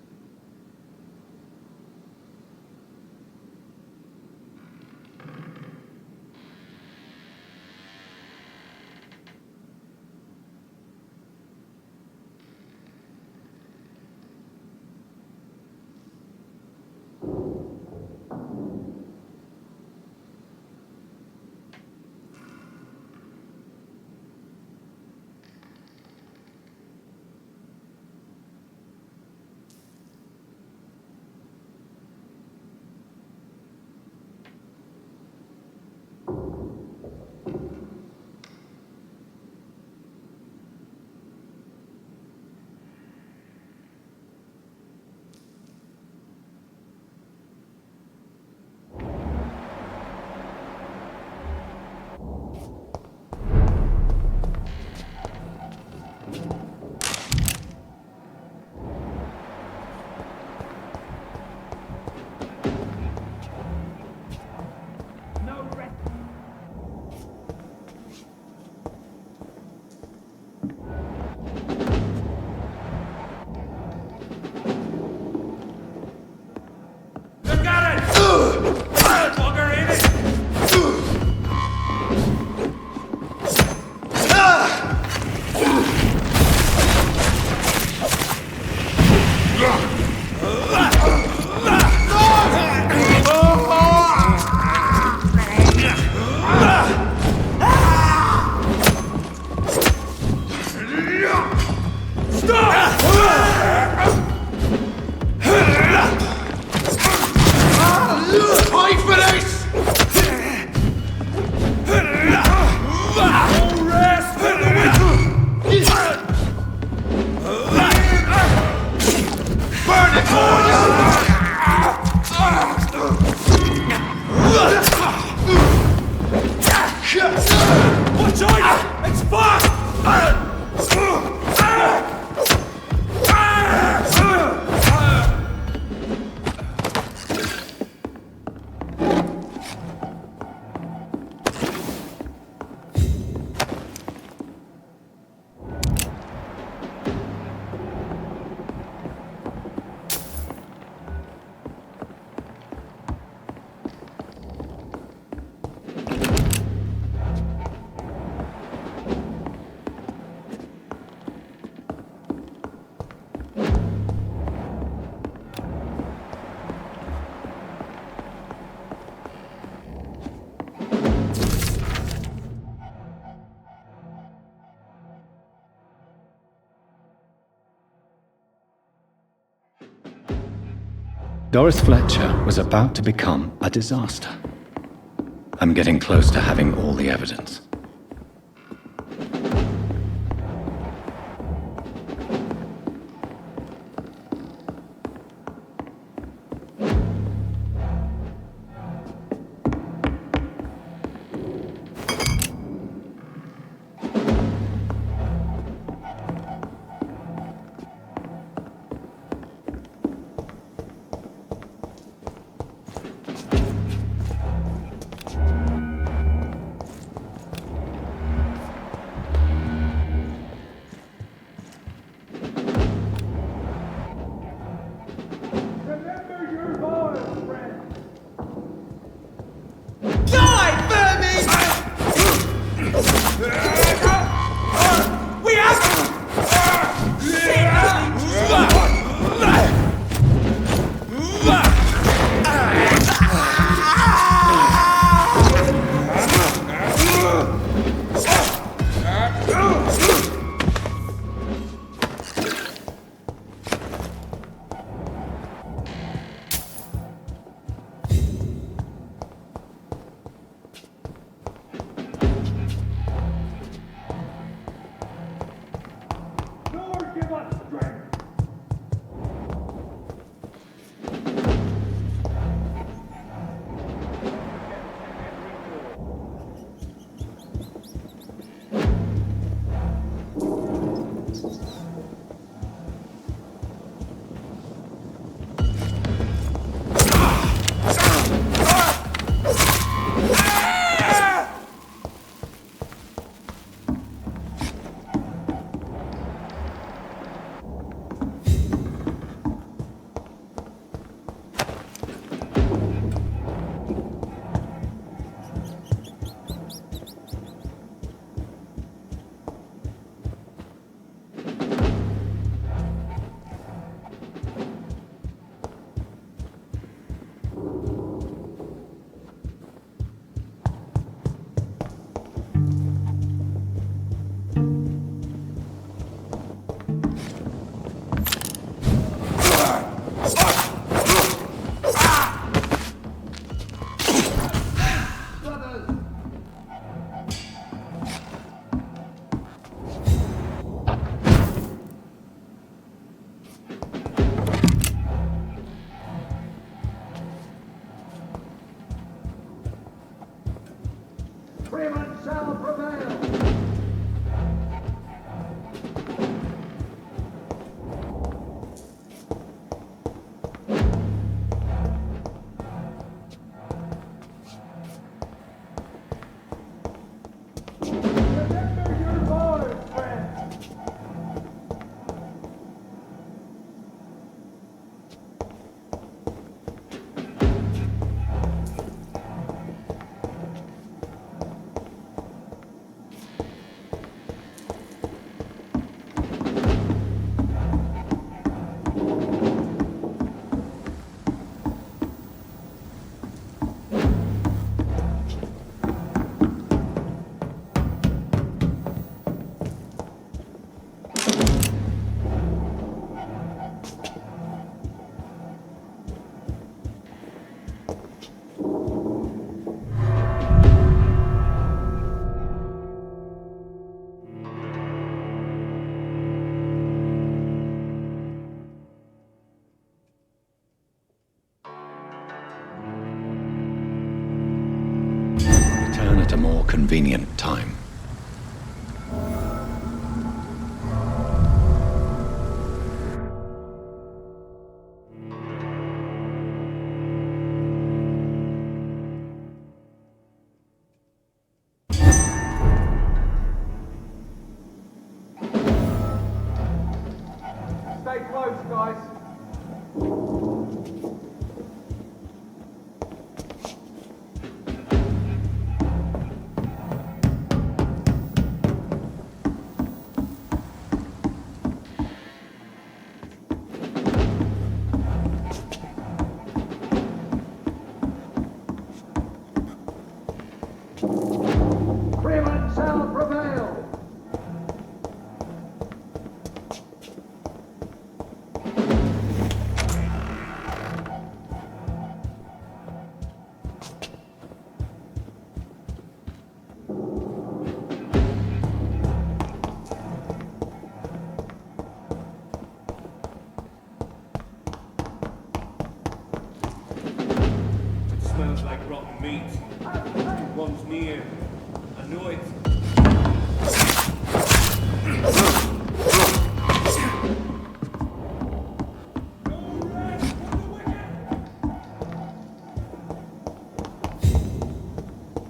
Doris Fletcher was about to become a disaster. I'm getting close to having all the evidence. Freeman shall prevail! Return at a more convenient time. Stay close, guys. Freeman shall prevail! It smells like rotten meat. One's near. I know it.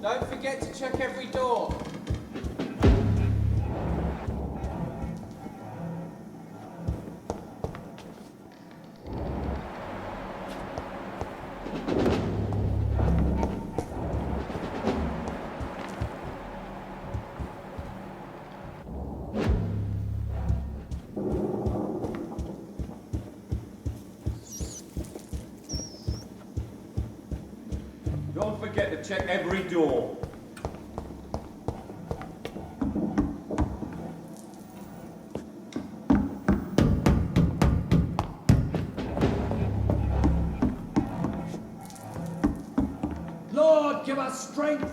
Don't forget to check every door. Don't forget to check every door. Lord, give us strength!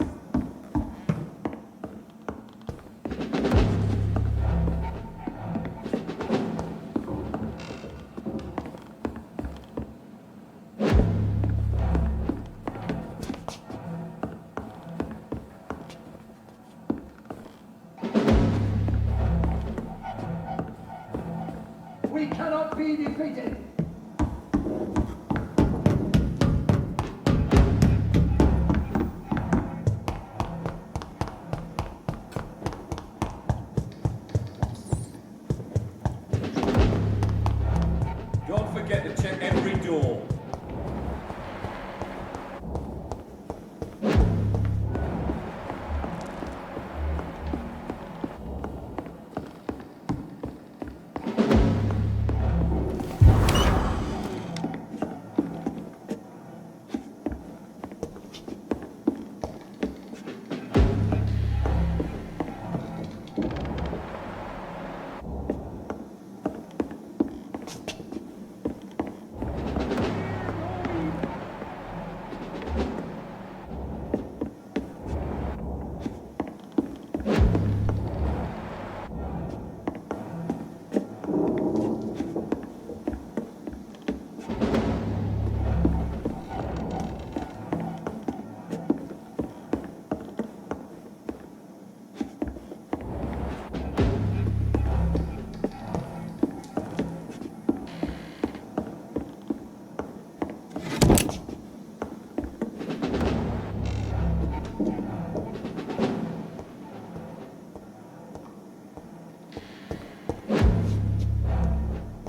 We cannot be defeated! Don't forget to check every door.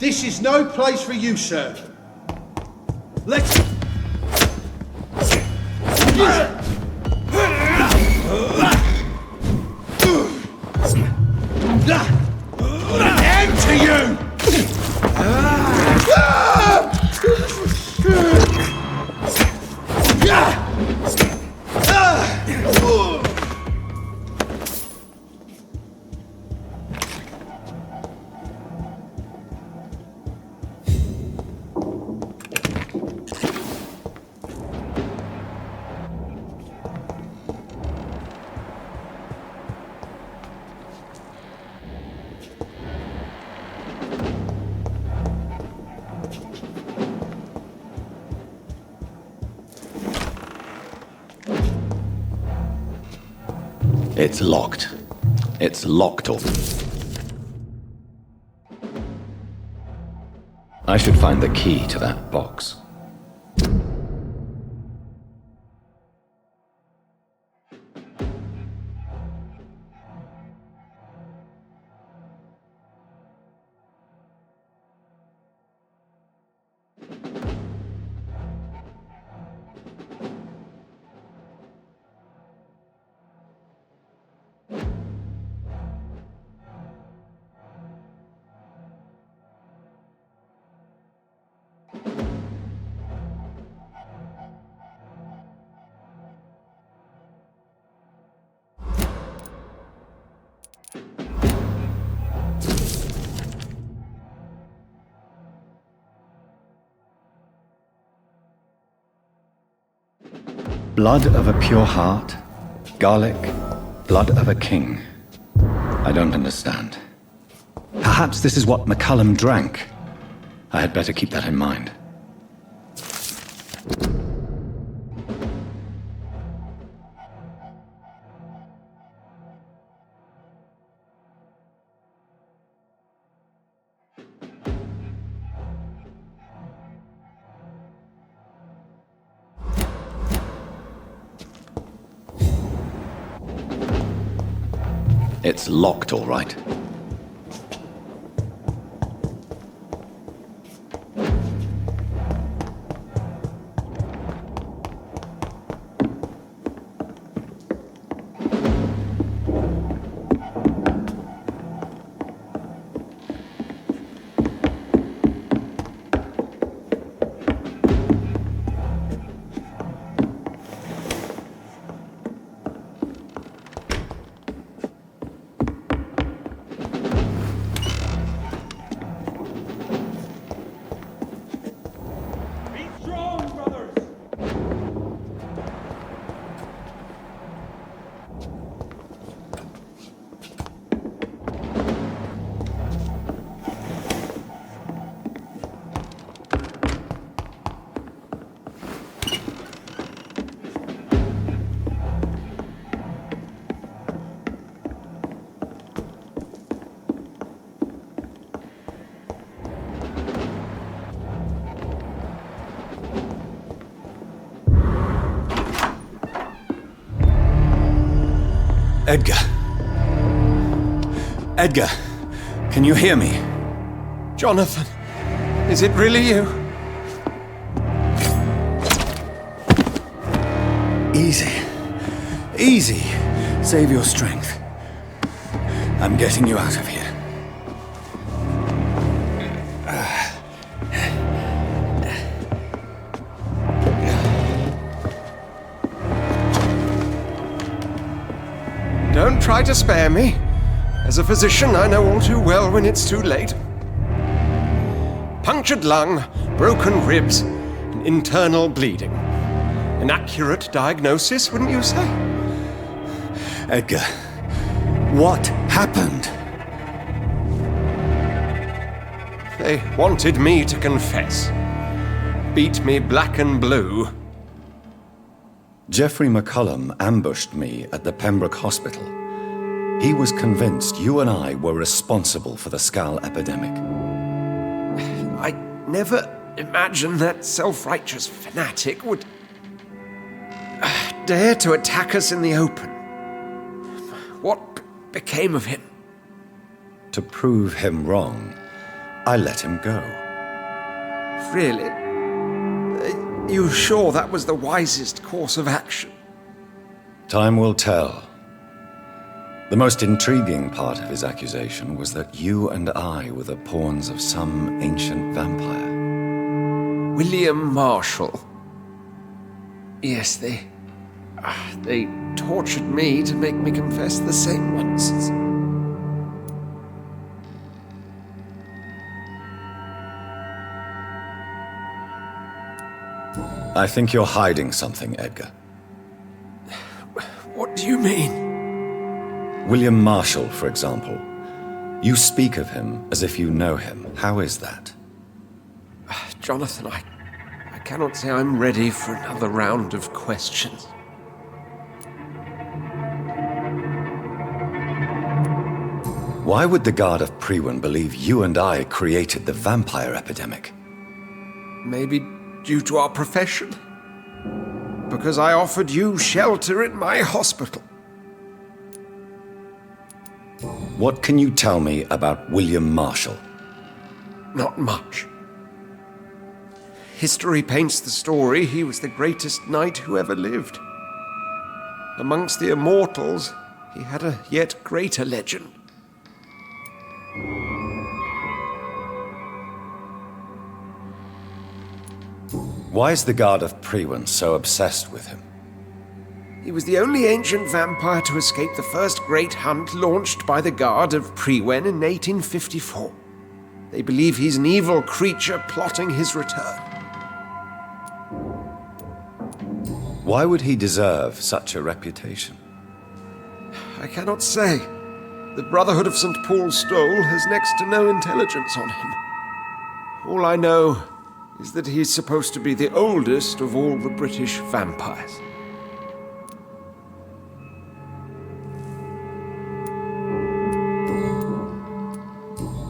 This is no place for you, sir. Let's... End to you! It's locked. It's locked up. I should find the key to that box. Blood of a pure heart, garlic, blood of a king. I don't understand. Perhaps this is what McCullum drank. I had better keep that in mind. It's locked, all right. Edgar. Edgar, can you hear me? Jonathan, is it really you? Easy. Easy. Save your strength. I'm getting you out of here. Don't try to spare me. As a physician, I know all too well when it's too late. Punctured lung, broken ribs, and internal bleeding. An accurate diagnosis, wouldn't you say? Edgar, what happened? They wanted me to confess. Beat me black and blue. Jeffrey McCullum ambushed me at the Pembroke Hospital. He was convinced you and I were responsible for the Skal epidemic. I never imagined that self-righteous fanatic would dare to attack us in the open. What became of him? To prove him wrong, I let him go. Really? You sure that was the wisest course of action? Time will tell. The most intriguing part of his accusation was that you and I were the pawns of some ancient vampire. William Marshall. Yes, they tortured me to make me confess the same nonsense. I think you're hiding something, Edgar. What do you mean? William Marshall, for example. You speak of him as if you know him. How is that? Jonathan, I cannot say I'm ready for another round of questions. Why would the Guard of Priwen believe you and I created the vampire epidemic? Maybe due to our profession? Because I offered you shelter in my hospital. What can you tell me about William Marshall? Not much. History paints the story he was the greatest knight who ever lived. Amongst the immortals, he had a yet greater legend. Why is the Guard of Priwen so obsessed with him? He was the only ancient vampire to escape the first great hunt launched by the Guard of Priwen in 1854. They believe he's an evil creature plotting his return. Why would he deserve such a reputation? I cannot say. The Brotherhood of St. Paul's Stole has next to no intelligence on him. All I know is that he's supposed to be the oldest of all the British vampires.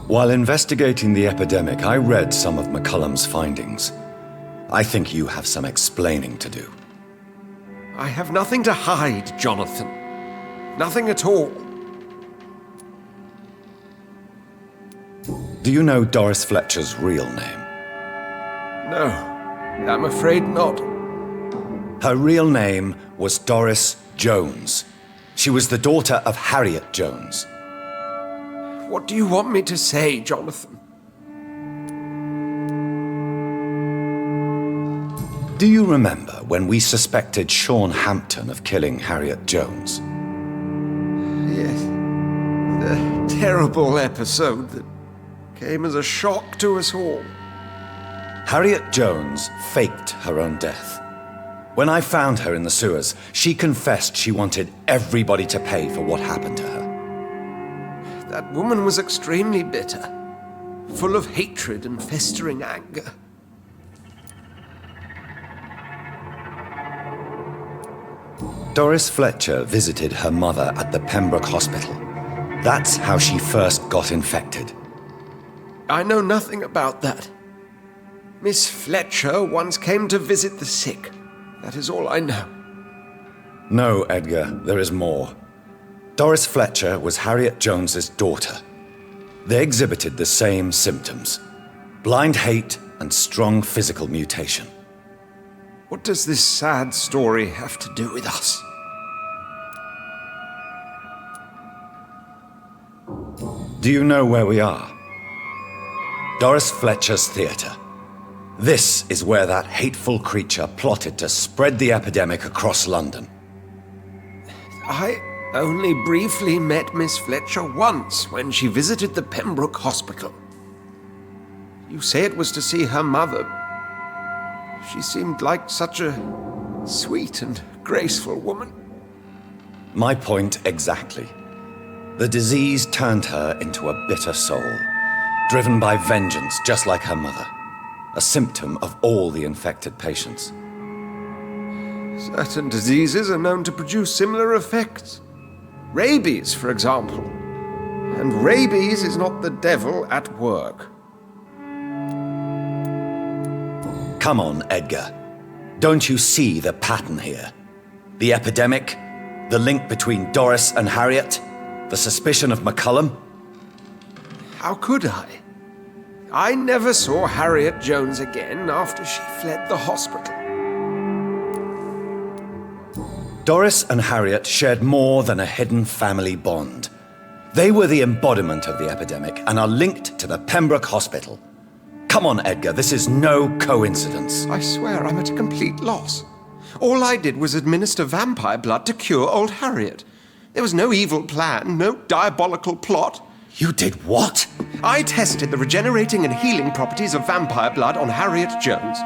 While investigating the epidemic, I read some of McCullum's findings. I think you have some explaining to do. I have nothing to hide, Jonathan. Nothing at all. Do you know Doris Fletcher's real name? No, I'm afraid not. Her real name was Doris Jones. She was the daughter of Harriet Jones. What do you want me to say, Jonathan? Do you remember when we suspected Sean Hampton of killing Harriet Jones? Yes. The terrible episode that came as a shock to us all. Harriet Jones faked her own death. When I found her in the sewers, she confessed she wanted everybody to pay for what happened to her. That woman was extremely bitter, full of hatred and festering anger. Doris Fletcher visited her mother at the Pembroke Hospital. That's how she first got infected. I know nothing about that. Miss Fletcher once came to visit the sick. That is all I know. No, Edgar, there is more. Doris Fletcher was Harriet Jones's daughter. They exhibited the same symptoms: blind hate and strong physical mutation. What does this sad story have to do with us? Do you know where we are? Doris Fletcher's theatre. This is where that hateful creature plotted to spread the epidemic across London. I only briefly met Miss Fletcher once when she visited the Pembroke Hospital. You say it was to see her mother. She seemed like such a sweet and graceful woman. My point exactly. The disease turned her into a bitter soul, driven by vengeance just like her mother. A symptom of all the infected patients. Certain diseases are known to produce similar effects. Rabies, for example. And rabies is not the devil at work. Come on, Edgar. Don't you see the pattern here? The epidemic, the link between Doris and Harriet, the suspicion of McCullum? How could I? I never saw Harriet Jones again after she fled the hospital. Doris and Harriet shared more than a hidden family bond. They were the embodiment of the epidemic and are linked to the Pembroke Hospital. Come on, Edgar, this is no coincidence. I swear I'm at a complete loss. All I did was administer vampire blood to cure old Harriet. There was no evil plan, no diabolical plot. You did what? I tested the regenerating and healing properties of vampire blood on Harriet Jones.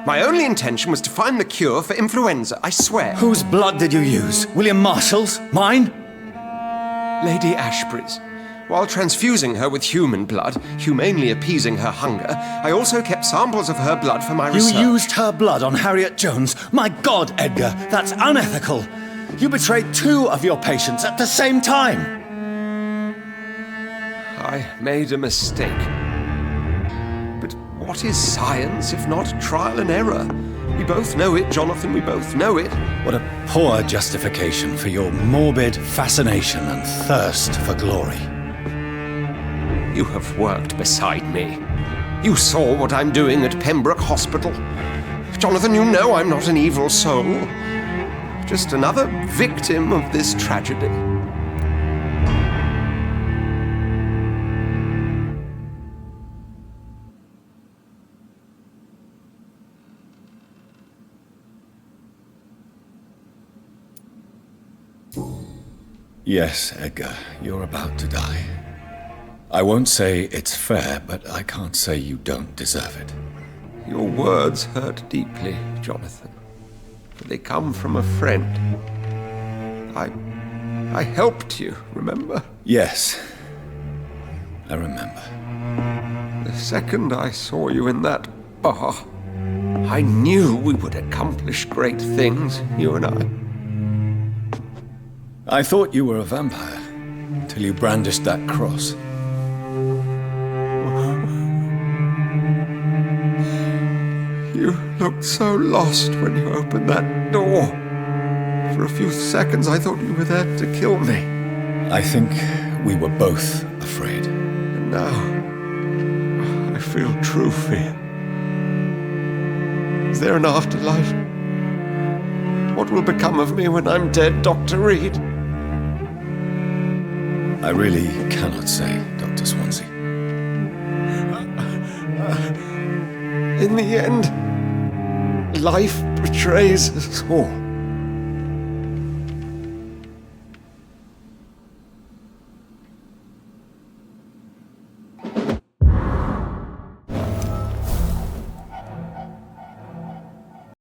My only intention was to find the cure for influenza, I swear. Whose blood did you use? William Marshall's? Mine? Lady Ashbury's. While transfusing her with human blood, humanely appeasing her hunger, I also kept samples of her blood for my research. You used her blood on Harriet Jones? My God, Edgar, that's unethical. You betrayed 2 of your patients at the same time. I made a mistake. But what is science if not trial and error? We both know it, Jonathan, we both know it. What a poor justification for your morbid fascination and thirst for glory. You have worked beside me. You saw what I'm doing at Pembroke Hospital. Jonathan, you know I'm not an evil soul. Just another victim of this tragedy. Yes, Edgar, you're about to die. I won't say it's fair, but I can't say you don't deserve it. Your words hurt deeply, Jonathan. But they come from a friend. I helped you, remember? Yes, I remember. The second I saw you in that bar, I knew we would accomplish great things, you and I. I thought you were a vampire, till you brandished that cross. You looked so lost when you opened that door. For a few seconds I thought you were there to kill me. I think we were both afraid. And now, I feel true fear. Is there an afterlife? What will become of me when I'm dead, Dr. Reed? I really cannot say, Dr. Swansea. In the end, life betrays us all.